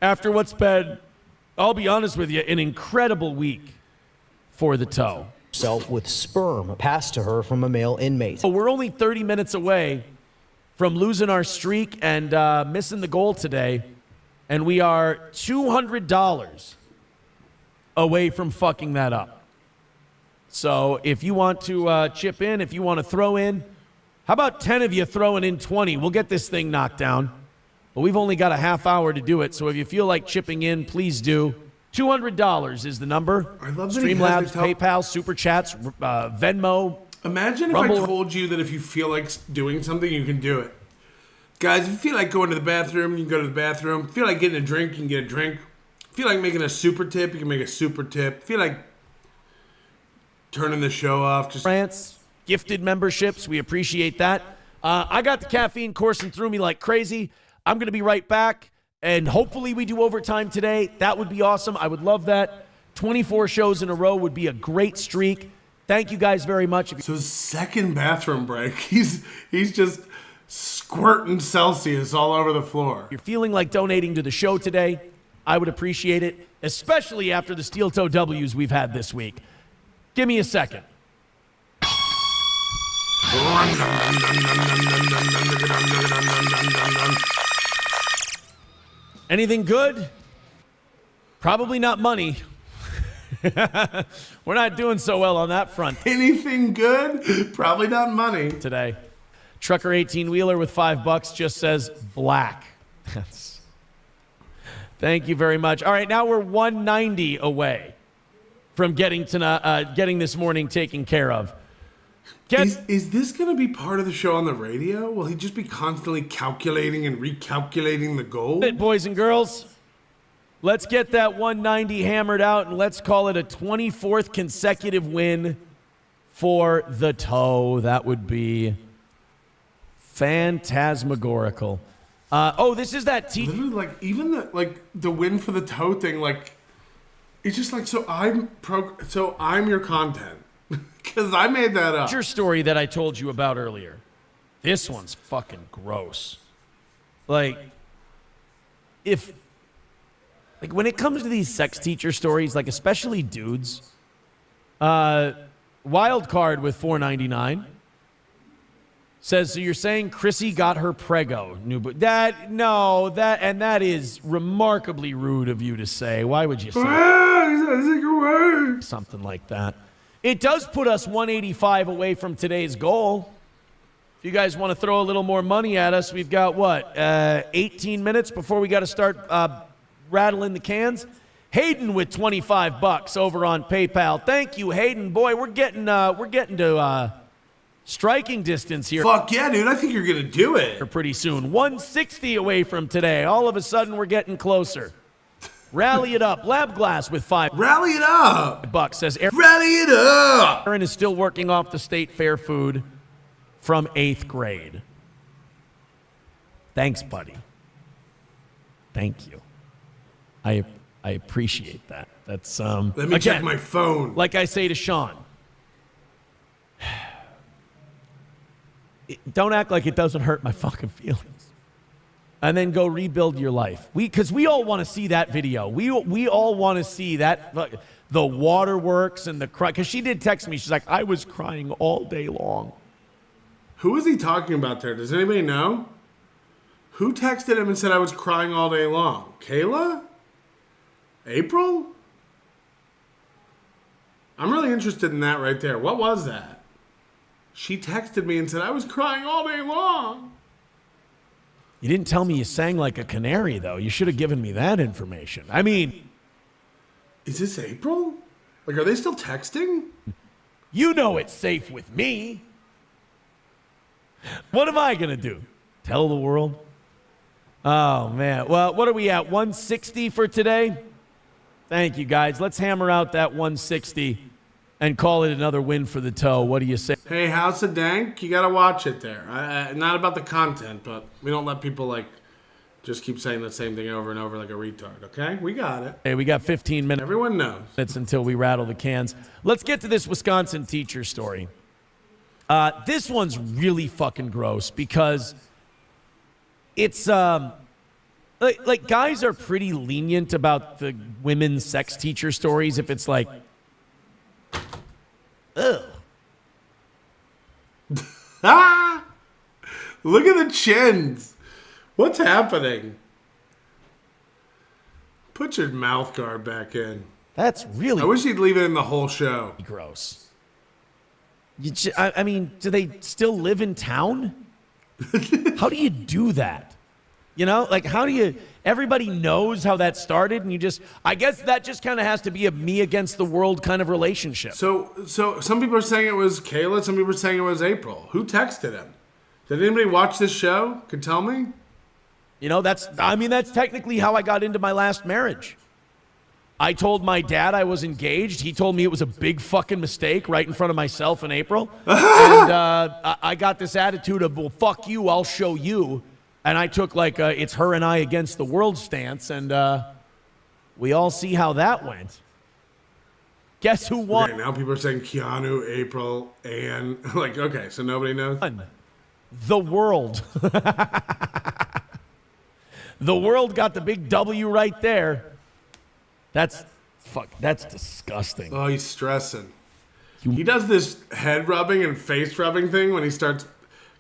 [SPEAKER 9] After what's been, I'll be honest with you, an incredible week for the toe.
[SPEAKER 13] With sperm passed to her from a male inmate.
[SPEAKER 9] So we're only 30 minutes away from losing our streak and missing the goal today. And we are $200 away from fucking that up. So if you want to chip in, if you want to throw in, how about 10 of you throwing in 20? We'll get this thing knocked down. But we've only got a half hour to do it. So if you feel like chipping in, please do. $200 is the number.
[SPEAKER 1] I love that
[SPEAKER 9] Streamlabs, PayPal, Super Chats, Venmo.
[SPEAKER 1] Imagine
[SPEAKER 9] Rumble.
[SPEAKER 1] if I told you that if you feel like doing something, you can do it. Guys, if you feel like going to the bathroom, you can go to the bathroom. If you feel like getting a drink, you can get a drink. If you feel like making a super tip, you can make a super tip. If you feel like turning the show off, just...
[SPEAKER 9] Rants, gifted memberships, we appreciate that. I got the caffeine coursing through me like crazy. I'm going to be right back, and hopefully we do overtime today. That would be awesome. I would love that. 24 shows in a row would be a great streak. Thank you guys very much.
[SPEAKER 1] So his second bathroom break, he's just squirting Celsius all over the floor.
[SPEAKER 9] If you're feeling like donating to the show today, I would appreciate it, especially after the steel toe W's we've had this week. Give me a second. Anything good? Probably not money. We're not doing so well on that front.
[SPEAKER 1] Anything good? Probably not money.
[SPEAKER 9] Today. Trucker 18-wheeler with $5 just says black. Thank you very much. All right, now we're 190 away from getting this morning taken care of.
[SPEAKER 1] Is this going to be part of the show on the radio? Will he just be constantly calculating and recalculating the goal?
[SPEAKER 9] Boys and girls, let's get that 190 hammered out, and let's call it a 24th consecutive win for the toe. That would be phantasmagorical. This is that
[SPEAKER 1] literally, like, even the win for the toe thing, like, it's just like, so I'm your content. Because I made that up.
[SPEAKER 9] Your story that I told you about earlier. This one's fucking gross. Like, when it comes to these sex teacher stories, like especially dudes, wild card with $4.99 says, so you're saying Chrissy got her prego? That is remarkably rude of you to say. Why would you say something like that? It does put us 185 away from today's goal. If you guys want to throw a little more money at us, we've got 18 minutes before we got to start rattling the cans. Hayden with $25 over on PayPal. Thank you, Hayden. Boy, we're getting to striking distance here.
[SPEAKER 1] Fuck yeah, dude! I think you're gonna do it.
[SPEAKER 9] Pretty soon, 160 away from today. All of a sudden, we're getting closer. Rally it up. Lab Glass with $5.
[SPEAKER 1] Rally it up.
[SPEAKER 9] Buck says,
[SPEAKER 1] rally it up.
[SPEAKER 9] Aaron is still working off the state fair food from 8th grade. Thanks, buddy. Thank you. I appreciate that. That's
[SPEAKER 1] Let me check my phone.
[SPEAKER 9] Like I say to Sean, don't act like it doesn't hurt my fucking feelings. And then go rebuild your life. Because we all want to see that video. We all want to see that, the waterworks and the cry. Because she did text me. She's like, I was crying all day long.
[SPEAKER 1] Who is he talking about there? Does anybody know? Who texted him and said I was crying all day long? Kayla? April? I'm really interested in that right there. What was that? She texted me and said I was crying all day long.
[SPEAKER 9] You didn't tell me you sang like a canary, though. You should have given me that information. I mean...
[SPEAKER 1] Is this April? Like, are they still texting?
[SPEAKER 9] You know it's safe with me. What am I going to do? Tell the world? Oh, man. Well, what are we at? 160 for today? Thank you, guys. Let's hammer out that 160 and call it another win for the toe. What do you say?
[SPEAKER 1] Hey, House of Dank, you got to watch it there. Not about the content, but we don't let people, just keep saying the same thing over and over like a retard, okay? We got it.
[SPEAKER 9] Hey, we got 15 minutes.
[SPEAKER 1] Everyone knows.
[SPEAKER 9] Until we rattle the cans. Let's get to this Wisconsin teacher story. This one's really fucking gross because it's, like guys are pretty lenient about the women's sex teacher stories if it's like, ugh.
[SPEAKER 1] Look at the chins. What's happening? Put your mouth guard back in.
[SPEAKER 9] That's really...
[SPEAKER 1] I wish you'd leave it in the whole show.
[SPEAKER 9] Gross. I mean, do they still live in town? How do you do that? You know, like how do you... Everybody knows how that started, and you just... I guess that just kind of has to be a me against the world kind of relationship.
[SPEAKER 1] So some people are saying it was Kayla, some people are saying it was April. Who texted him? Did anybody watch this show? Could tell me?
[SPEAKER 9] You know, that's technically how I got into my last marriage. I told my dad I was engaged. He told me it was a big fucking mistake right in front of myself in April. And I got this attitude of, well, fuck you, I'll show you. And I took like it's her and I against the world stance. And we all see how that went. Guess who won?
[SPEAKER 1] Okay, now people are saying Keanu, April, and like, okay, so nobody knows?
[SPEAKER 9] The world. The world got the big W right there. That's disgusting.
[SPEAKER 1] Oh, he's stressing. He does this head rubbing and face rubbing thing when he starts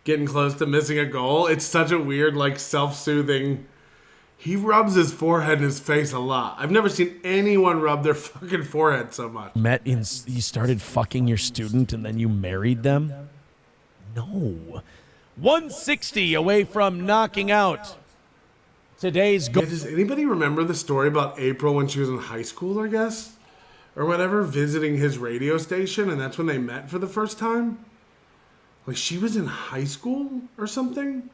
[SPEAKER 1] getting close to missing a goal. It's such a weird, like, self-soothing. He rubs his forehead and his face a lot. I've never seen anyone rub their fucking forehead so much.
[SPEAKER 9] You started fucking your student and then you married them? No. 160 away from knocking out today's goal.
[SPEAKER 1] Yeah, does anybody remember the story about April when she was in high school, I guess? Or whatever, visiting his radio station, and that's when they met for the first time? Like, she was in high school or something?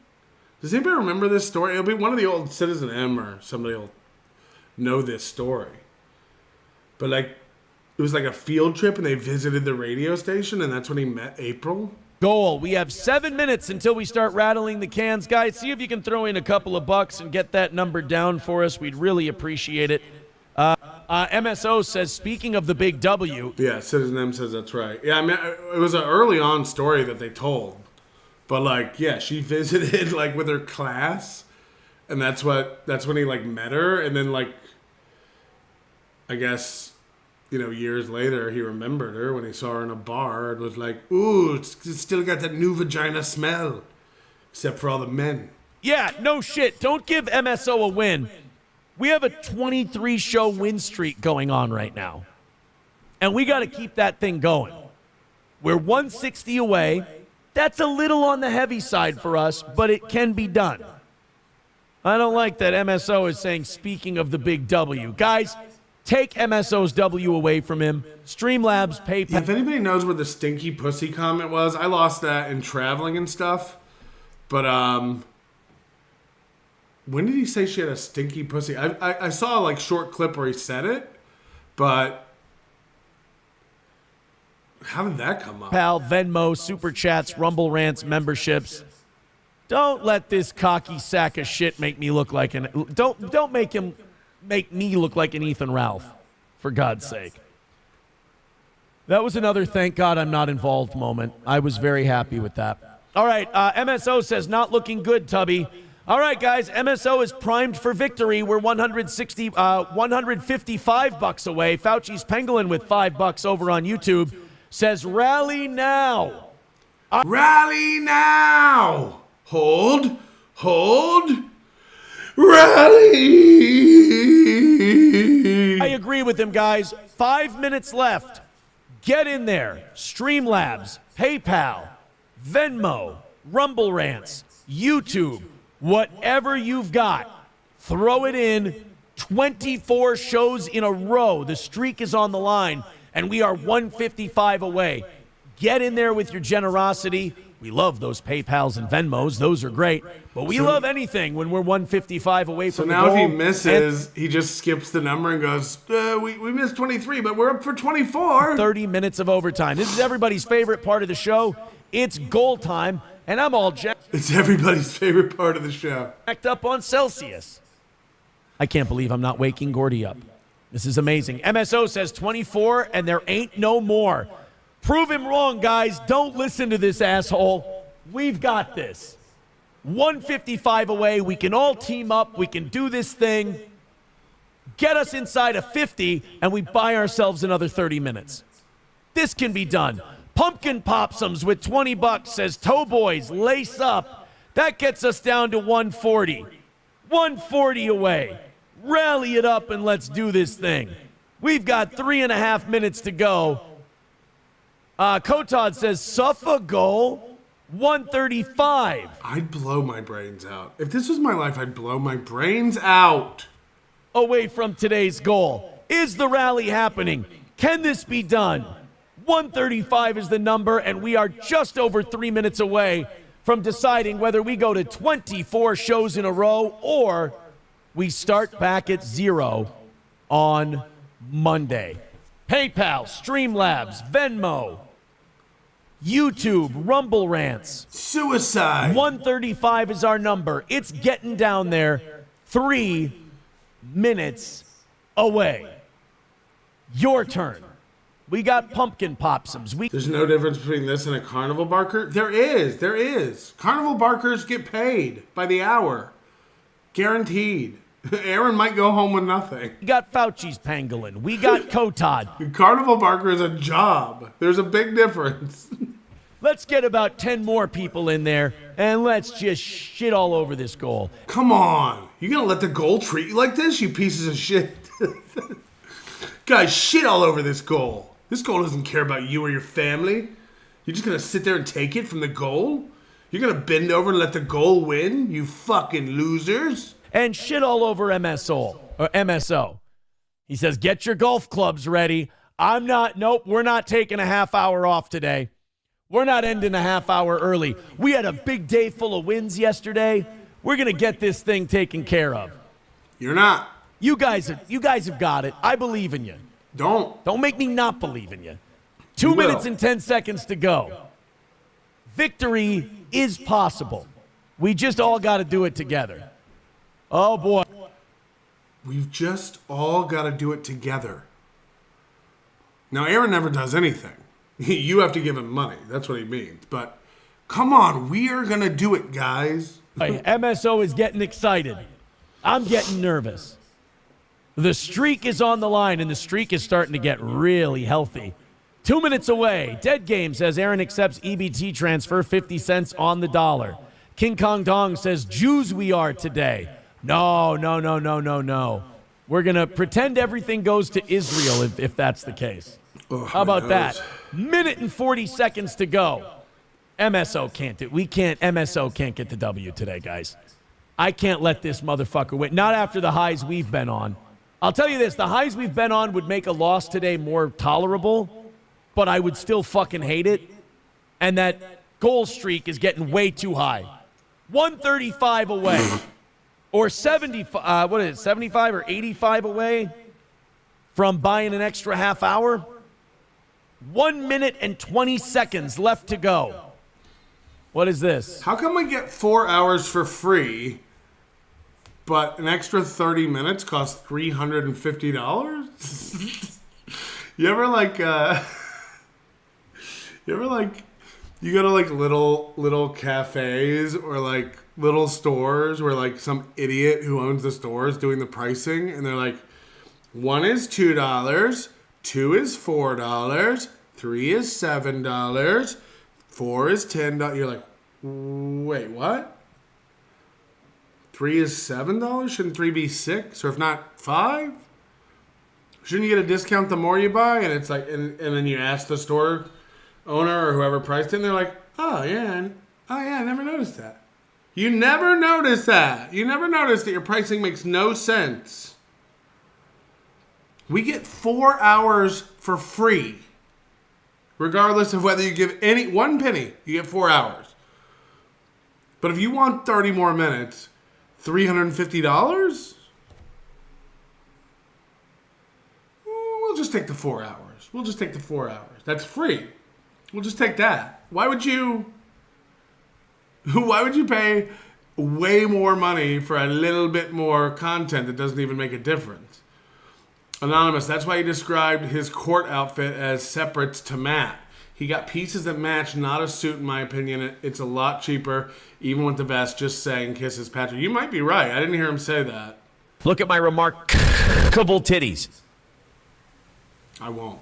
[SPEAKER 1] Does anybody remember this story? It'll be one of the old Citizen M or somebody will know this story. But, like, it was like a field trip, and they visited the radio station, and that's when he met April?
[SPEAKER 9] Goal. We have 7 minutes until we start rattling the cans. Guys, see if you can throw in a couple of bucks and get that number down for us. We'd really appreciate it. MSO says, speaking of the big W.
[SPEAKER 1] Yeah, Citizen M says that's right. Yeah, I mean, it was an early on story that they told. But, like, yeah, she visited, like, with her class. And that's when he, like, met her. And then, like, I guess, you know, years later, he remembered her when he saw her in a bar and was like, ooh, it's still got that new vagina smell. Except for all the men.
[SPEAKER 9] Yeah, no shit. Don't give MSO a win. We have a 23-show win streak going on right now. And we got to keep that thing going. We're 160 away. That's a little on the heavy side for us, but it can be done. I don't like that MSO is saying, speaking of the big W. Guys, take MSO's W away from him. Streamlabs, PayPal.
[SPEAKER 1] Yeah, if anybody knows where the stinky pussy comment was, I lost that in traveling and stuff. But, when did he say she had a stinky pussy? I saw a, like, short clip where he said it, but how did that come up?
[SPEAKER 9] PayPal, Venmo, Super Chats, Rumble Rants, memberships. Don't let this cocky sack of shit make me look like an... Don't make me look like an Ethan Ralph, for God's sake. That was another thank God I'm not involved moment. I was very happy with that. All right, MSO says, not looking good, Tubby. All right, guys, MSO is primed for victory. We're 155 bucks away. Fauci's Pangolin with $5 over on YouTube says, rally now.
[SPEAKER 1] Rally now. Hold. Rally.
[SPEAKER 9] I agree with him, guys. 5 minutes left. Get in there. Streamlabs, PayPal, Venmo, Rumble Rants, YouTube. Whatever you've got, throw it in. 24 shows in a row. The streak is on the line, and we are 155 away. Get in there with your generosity. We love those PayPals and Venmos. Those are great. But we love anything when we're 155 away from the goal.
[SPEAKER 1] So now if he misses, he just skips the number and goes, we missed 23, but we're up for 24.
[SPEAKER 9] 30 minutes of overtime. This is everybody's favorite part of the show. It's goal time. And I'm all jacked.
[SPEAKER 1] It's everybody's favorite part of the show.
[SPEAKER 9] Jacked up on Celsius. I can't believe I'm not waking Gordy up. This is amazing. MSO says 24, and there ain't no more. Prove him wrong, guys. Don't listen to this asshole. We've got this. 155 away. We can all team up. We can do this thing. Get us inside of 50, and we buy ourselves another 30 minutes. This can be done. Pumpkin Popsums with $20 says, Toe Boys, lace up. That gets us down to 140. 140 away. Rally it up and let's do this thing. We've got 3.5 minutes to go. Kotod says, Suffa goal, 135.
[SPEAKER 1] I'd blow my brains out. If this was my life, I'd blow my brains out.
[SPEAKER 9] Away from today's goal. Is the rally happening? Can this be done? 135 is the number, and we are just over 3 minutes away from deciding whether we go to 24 shows in a row or we start back at 0 on Monday. PayPal, Streamlabs, Venmo, YouTube, Rumble Rants.
[SPEAKER 1] Suicide.
[SPEAKER 9] 135 is our number. It's getting down there. 3 minutes away. Your turn. We got pumpkin popsums.
[SPEAKER 1] There's no difference between this and a carnival barker? There is. Carnival barkers get paid by the hour. Guaranteed. Aaron might go home with nothing.
[SPEAKER 9] We got Fauci's pangolin. We got Kotod.
[SPEAKER 1] Carnival barker is a job. There's a big difference.
[SPEAKER 9] Let's get about 10 more people in there, and let's just shit all over this goal.
[SPEAKER 1] Come on. You gonna let the goal treat you like this, you pieces of shit? Guys, shit all over this goal. This goal doesn't care about you or your family. You're just gonna sit there and take it from the goal? You're gonna bend over and let the goal win, you fucking losers?
[SPEAKER 9] And shit all over MSO. He says, get your golf clubs ready. Nope, we're not taking a half hour off today. We're not ending a half hour early. We had a big day full of wins yesterday. We're going to get this thing taken care of.
[SPEAKER 1] You're not.
[SPEAKER 9] You guys have got it. I believe in you.
[SPEAKER 1] Don't
[SPEAKER 9] make me not believe in you. 2 minutes and 10 seconds to go. Victory is possible. We just all got to do it together. Oh, boy.
[SPEAKER 1] We've just all got to do it together. Now, Aaron never does anything. You have to give him money. That's what he means. But come on, we are going to do it, guys.
[SPEAKER 9] MSO is getting excited. I'm getting nervous. The streak is on the line, and the streak is starting to get really healthy. 2 minutes away. Dead Game says Aaron accepts EBT transfer, 50 cents on the dollar. King Kong Dong says Jews we are today. No. We're going to pretend everything goes to Israel if that's the case. How about that? Minute and 40 seconds to go. MSO can't do it. MSO can't get the W today, guys. I can't let this motherfucker win. Not after the highs we've been on. I'll tell you this, the highs we've been on would make a loss today more tolerable, but I would still fucking hate it. And that goal streak is getting way too high. 135 away. Or 75 or 85 away from buying an extra half hour? 1 minute and 20 seconds left to go. What is this?
[SPEAKER 1] How come we get 4 hours for free, but an extra 30 minutes costs $350? You ever you go to like little cafes or like little stores where like some idiot who owns the store is doing the pricing and they're like, 1 is $2, 2 is $4, 3 is $7, 4 is $10. You're like, wait, what? 3 is $7? Shouldn't 3 be 6? Or if not 5? Shouldn't you get a discount the more you buy? And it's like, and then you ask the store owner or whoever priced it, and they're like, oh yeah, I never noticed that. You never notice that. You never notice that your pricing makes no sense. We get 4 hours for free. Regardless of whether you give 1 penny, you get 4 hours. But if you want 30 more minutes, $350? We'll just take the 4 hours. We'll just take the 4 hours. That's free. We'll just take that. Why would you pay way more money for a little bit more content that doesn't even make a difference? Anonymous, that's why he described his court outfit as separates to Matt. He got pieces that match, not a suit in my opinion. It's a lot cheaper, even with the vest. Just saying, kisses, Patrick. You might be right. I didn't hear him say that.
[SPEAKER 4] Look at my remarkable titties.
[SPEAKER 1] I won't.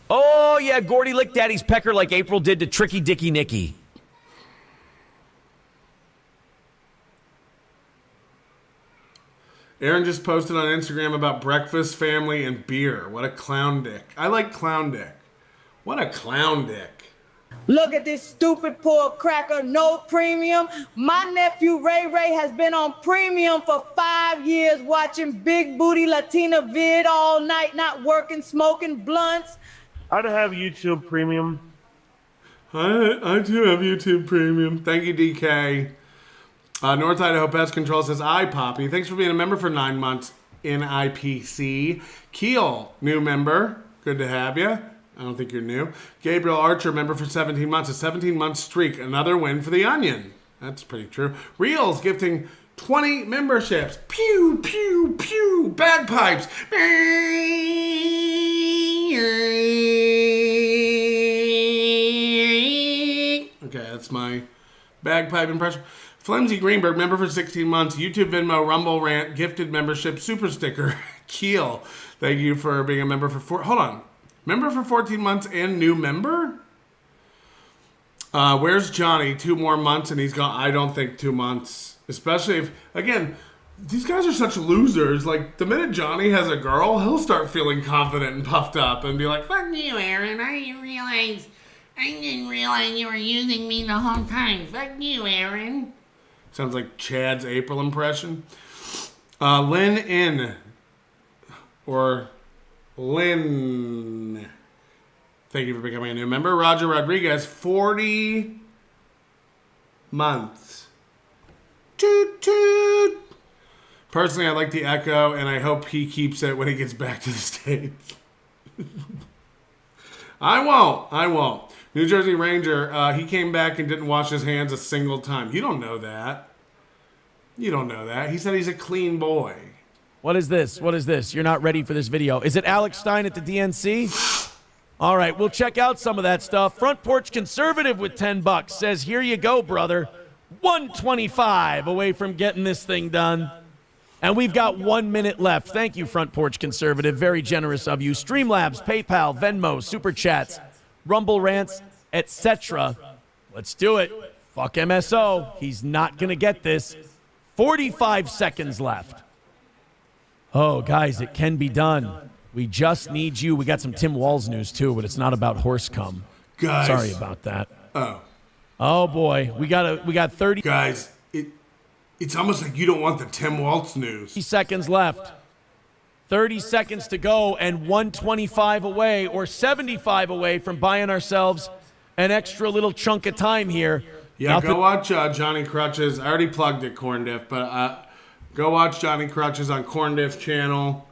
[SPEAKER 4] Oh, yeah, Gordy licked Daddy's pecker like April did to Tricky Dicky Nicky.
[SPEAKER 1] Aaron just posted on Instagram about breakfast, family, and beer. What a clown dick. I like clown dick. What a clown dick.
[SPEAKER 6] Look at this stupid poor cracker, no premium. My nephew Ray Ray has been on premium for 5 years watching big booty Latina vid all night, not working, smoking blunts.
[SPEAKER 5] I'd have YouTube Premium.
[SPEAKER 1] I too have YouTube Premium. Thank you, DK. North Idaho Pest Control says, "I, Poppy. Thanks for being a member for 9 months in IPC. Keel, new member. Good to have you. I don't think you're new. Gabriel Archer, member for 17 months. A 17-month streak. Another win for the Onion. That's pretty true. Reels gifting 20 memberships. Pew, pew, pew. Bagpipes. Okay, that's my bagpipe impression. Flimsy Greenberg, member for 16 months. YouTube, Venmo, Rumble, Rant, gifted membership, super sticker. Keel, thank you for being a member for hold on. Member for 14 months and new member? Where's Johnny? 2 more months and he's gone. I don't think 2 months. Especially if, again, these guys are such losers. Like, the minute Johnny has a girl, he'll start feeling confident and puffed up and be like, fuck you, Aaron. I didn't realize you were using me the whole time. Fuck you, Aaron. Sounds like Chad's April impression. Lynn In. Or Lynn. Thank you for becoming a new member. Roger Rodriguez, 40 months. Toot toot. Personally, I like the Echo, and I hope he keeps it when he gets back to the States. I won't. New Jersey Ranger, he came back and didn't wash his hands a single time. You don't know that. You don't know that. He said he's a clean boy.
[SPEAKER 9] What is this? What is this? You're not ready for this video. Is it Alex Stein at the DNC? All right, we'll check out some of that stuff. Front Porch Conservative with $10 says, here you go, brother. 125 away from getting this thing done. And we've got 1 minute left. Thank you, Front Porch Conservative. Very generous of you. Streamlabs, PayPal, Venmo, Super Chats, Rumble Rants, etc. Let's do it. Fuck MSO. He's not going to get this. 45 seconds left. Oh, guys, it can be done. We just need you. We got some Tim Walz news, too, but it's not about horse cum.
[SPEAKER 1] Guys.
[SPEAKER 9] Sorry about that.
[SPEAKER 1] Oh.
[SPEAKER 9] Oh, boy. We got 30.
[SPEAKER 1] Guys, it's almost like you don't want the Tim Walz news.
[SPEAKER 9] 30 seconds left. 30 seconds to go and 125 away or 75 away from buying ourselves an extra little chunk of time here.
[SPEAKER 1] Yeah, go watch Johnny Crutches. I already plugged it, Corn Diff, but go watch Johnny Crutches on Corn Diff's channel.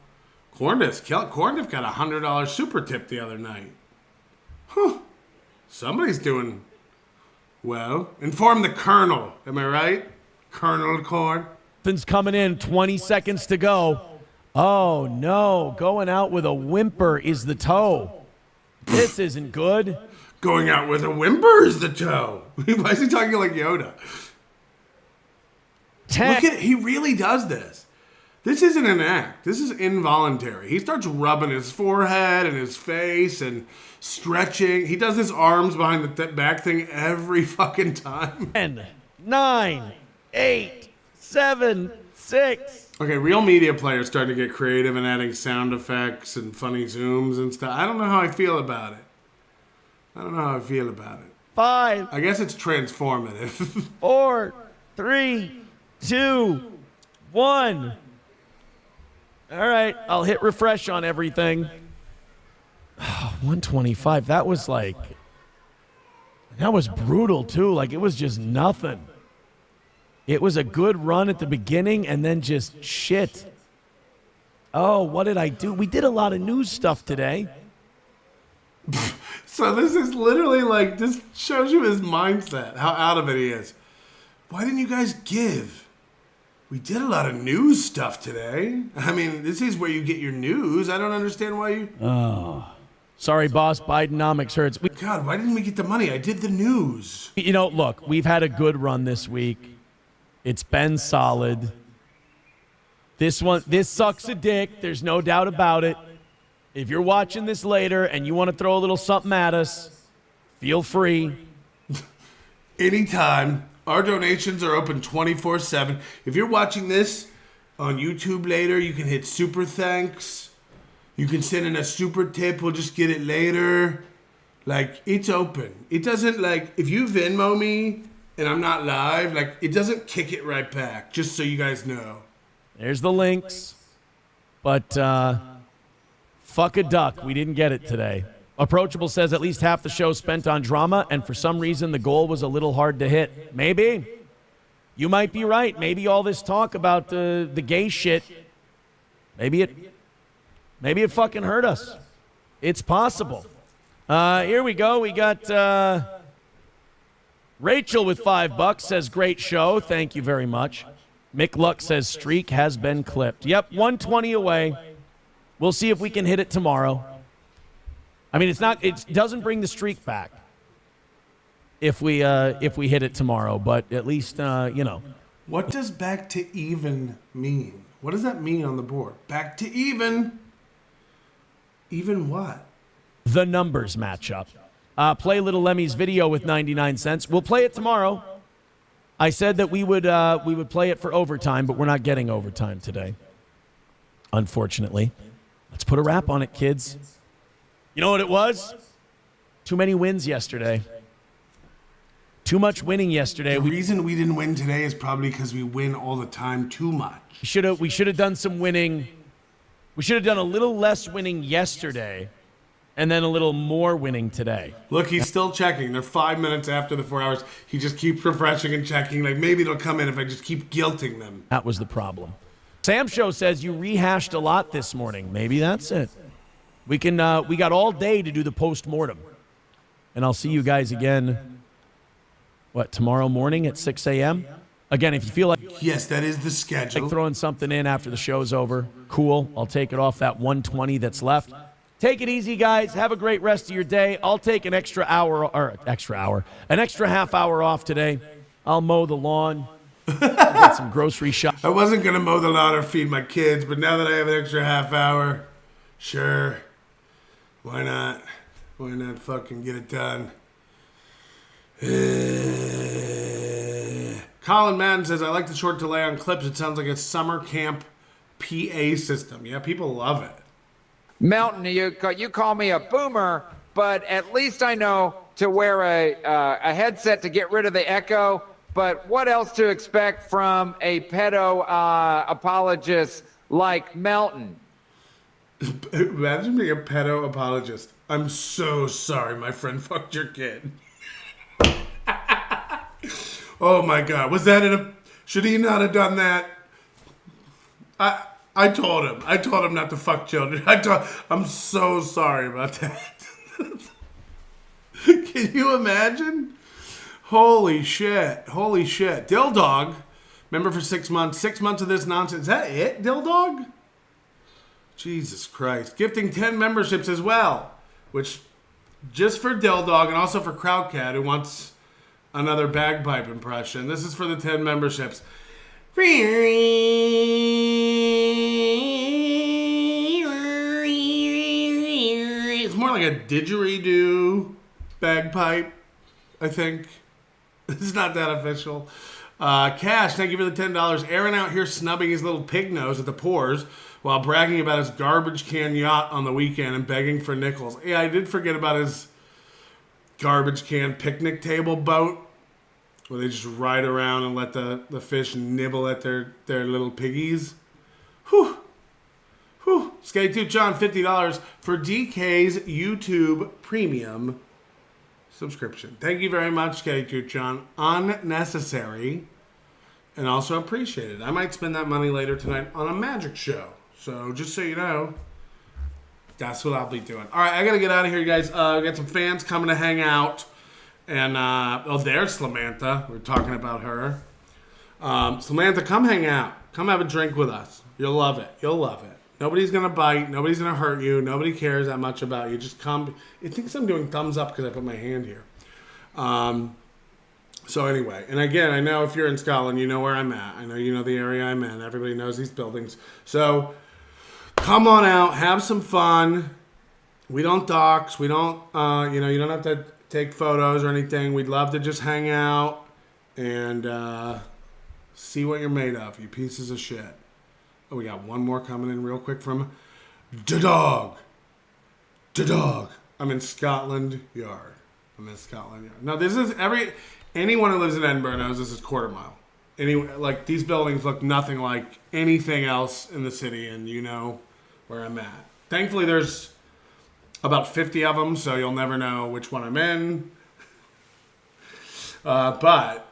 [SPEAKER 1] Corn Diff got a $100 super tip the other night. Huh. Somebody's doing well. Inform the Colonel. Am I right? Colonel Corn.
[SPEAKER 9] Things coming in. 20 seconds to go. Oh, no. Going out with a whimper is the toe. This isn't good.
[SPEAKER 1] Going out with a whimper is the toe. Why is he talking like Yoda? Look at, he really does this. This isn't an act. This is involuntary. He starts rubbing his forehead and his face and stretching. He does his arms behind the back thing every fucking time.
[SPEAKER 9] 10, 9, 8, 7, 6.
[SPEAKER 1] Okay, real media players starting to get creative and adding sound effects and funny zooms and stuff. I don't know how I feel about it.
[SPEAKER 9] 5.
[SPEAKER 1] I guess it's transformative.
[SPEAKER 9] 4, 3, 2, 1. All right, I'll hit refresh on everything. 125. That was brutal too. Like, it was just nothing. It was a good run at the beginning and then just shit. Oh, what did I do? We did a lot of news stuff today.
[SPEAKER 1] So this is literally like, this shows you his mindset, how out of it he is. Why didn't you guys give? We did a lot of news stuff today. I mean, this is where you get your news. I don't understand why you...
[SPEAKER 9] Oh. Sorry, boss. Bidenomics hurts.
[SPEAKER 1] God, why didn't we get the money? I did the news.
[SPEAKER 9] You know, look, we've had a good run this week. It's been solid. This sucks a dick. There's no doubt about it. If you're watching this later and you want to throw a little something at us, feel free.
[SPEAKER 1] Anytime. Our donations are open 24/7. If you're watching this on YouTube later, you can hit super thanks. You can send in a super tip. We'll just get it later. Like, it's open. It doesn't, like, if you Venmo me and I'm not live, like, it doesn't kick it right back, just so you guys know.
[SPEAKER 9] There's the links. But, fuck a duck. We didn't get it today. Approachable says at least half the show spent on drama, and for some reason the goal was a little hard to hit. Maybe. You might be right. Maybe all this talk about the gay shit, maybe it fucking hurt us. It's possible. Here we go. We got Rachel with $5 says, great show. Thank you very much. Mick Luck says, streak has been clipped. Yep, 120 away. We'll see if we can hit it tomorrow. I mean, it doesn't bring the streak back if we hit it tomorrow, but at least,
[SPEAKER 1] What does back to even mean? What does that mean on the board? Back to even? Even what?
[SPEAKER 9] The numbers match up. Play Little Lemmy's video with 99 cents. We'll play it tomorrow. I said that we would play it for overtime, but we're not getting overtime today, unfortunately. Let's put a wrap on it, kids. You know what it was? Too many wins yesterday. Too much winning yesterday.
[SPEAKER 1] The reason we didn't win today is probably because we win all the time too much.
[SPEAKER 9] We should have done some winning. We should have done a little less winning yesterday and then a little more winning today.
[SPEAKER 1] Look, he's still checking. They're 5 minutes after the 4 hours. He just keeps refreshing and checking. Like, maybe it'll come in if I just keep guilting them.
[SPEAKER 9] That was the problem. Sam Show says you rehashed a lot this morning. Maybe that's it. We got all day to do the post-mortem. And I'll see you guys again, tomorrow morning at 6 a.m.? Again, if you feel like...
[SPEAKER 1] Yes, that is the schedule.
[SPEAKER 9] Like throwing something in after the show's over, cool. I'll take it off that 120 that's left. Take it easy, guys. Have a great rest of your day. I'll take an extra half hour off today. I'll mow the lawn. I'll get some grocery shopping.
[SPEAKER 1] I wasn't going to mow the lawn or feed my kids, but now that I have an extra half hour, sure. Why not? Why not fucking get it done? Colin Madden says, I like the short delay on clips. It sounds like a summer camp PA system. Yeah, people love it.
[SPEAKER 14] Melton, you call me a boomer, but at least I know to wear a headset to get rid of the echo. But what else to expect from a pedo apologist like Melton?
[SPEAKER 1] Imagine being a pedo apologist. I'm so sorry my friend fucked your kid. Oh my God. Was that should he not have done that? I told him not to fuck children. I'm so sorry about that. Can you imagine? Holy shit. Dill Dog, member for 6 months. 6 months of this nonsense. Is that it, Dill Dog? Jesus Christ. Gifting 10 memberships as well, which just for Dill Dog and also for Crowdcat, who wants another bagpipe impression. This is for the 10 memberships. It's more like a didgeridoo bagpipe, I think. It's not that official. Cash, thank you for the $10. Aaron out here snubbing his little pig nose at the pores while bragging about his garbage can yacht on the weekend and begging for nickels. Yeah, I did forget about his garbage can picnic table boat where they just ride around and let the fish nibble at their little piggies. Whew. Skate2 John, $50 for DK's YouTube Premium subscription. Thank you very much, Skate2 John. Unnecessary and also appreciated. I might spend that money later tonight on a magic show. So just so you know, that's what I'll be doing. All right, I got to get out of here, you guys. We got some fans coming to hang out. And, there's Samantha. We're talking about her. Samantha, come hang out. Come have a drink with us. You'll love it. Nobody's going to bite. Nobody's going to hurt you. Nobody cares that much about you. Just come. It thinks I'm doing thumbs up because I put my hand here. So anyway, and again, I know if you're in Scotland, you know where I'm at. I know you know the area I'm in. Everybody knows these buildings. So come on out. Have some fun. We don't dox. We don't, you don't have to take photos or anything. We'd love to just hang out and see what you're made of, you pieces of shit. Oh, we got one more coming in real quick from Da Dog. I'm in Scotland Yard. Now, this is anyone who lives in Edinburgh knows this is quarter mile. These buildings look nothing like anything else in the city, and you know where I'm at. Thankfully, there's about 50 of them, so you'll never know which one I'm in. But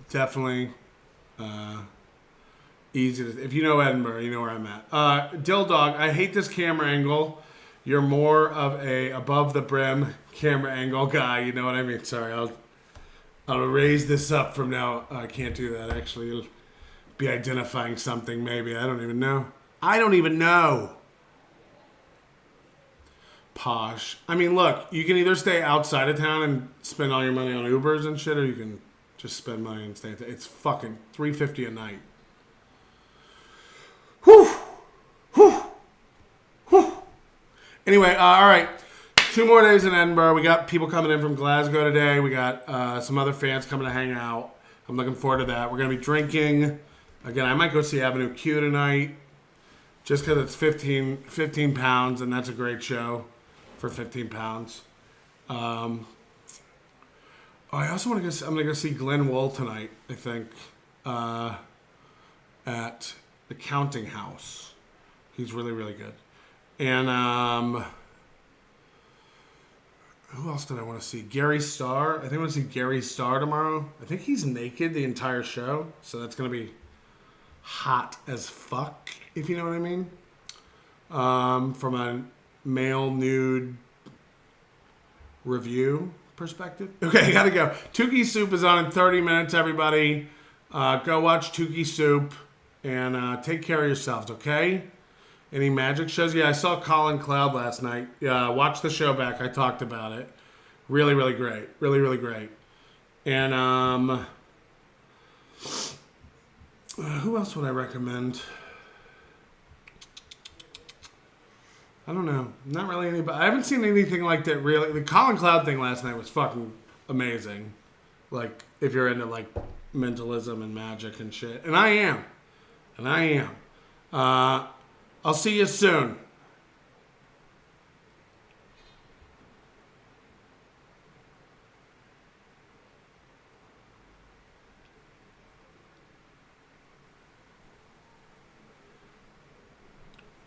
[SPEAKER 1] definitely easy to, if you know Edinburgh, you know where I'm at. Dill Dog, I hate this camera angle. You're more of a above the brim camera angle guy. You know what I mean? Sorry, I'll raise this up from now. I can't do that. Actually, it'll be identifying something. Maybe I don't even know. I don't even know. Posh. I mean, look, you can either stay outside of town and spend all your money on Ubers and shit, or you can just spend money and stay. It's fucking $350 a night. Whew. Whew. Whew. Anyway, all right. 2 more days in Edinburgh. We got people coming in from Glasgow today. We got some other fans coming to hang out. I'm looking forward to that. We're going to be drinking. Again, I might go see Avenue Q tonight just because it's 15 pounds, and that's a great show for 15 pounds. I also want to go. I'm going to go see Glenn Wool tonight, I think, at the Counting House. He's really, really good. And who else did I want to see? Gary Starr. I think I want to see Gary Starr tomorrow. I think he's naked the entire show, so that's going to be hot as fuck, if you know what I mean. From a male nude review perspective. Okay, I gotta go. Tukey Soup is on in 30 minutes, everybody. Go watch Tukey Soup and take care of yourselves, okay? Any magic shows? Yeah, I saw Colin Cloud last night. Yeah, watch the show back. I talked about it. Really, really great. Really, really great. And who else would I recommend? I don't know. Not really anybody. I haven't seen anything like that really. The Colin Cloud thing last night was fucking amazing. Like, if you're into, like, mentalism and magic and shit. And I am. I'll see you soon.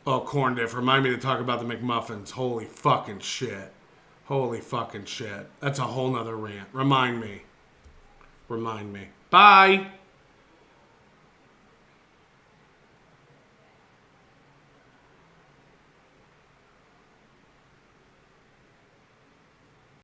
[SPEAKER 1] Oh, corn diff. Remind me to talk about the McMuffins. Holy fucking shit. Holy fucking shit. That's a whole nother rant. Remind me. Bye.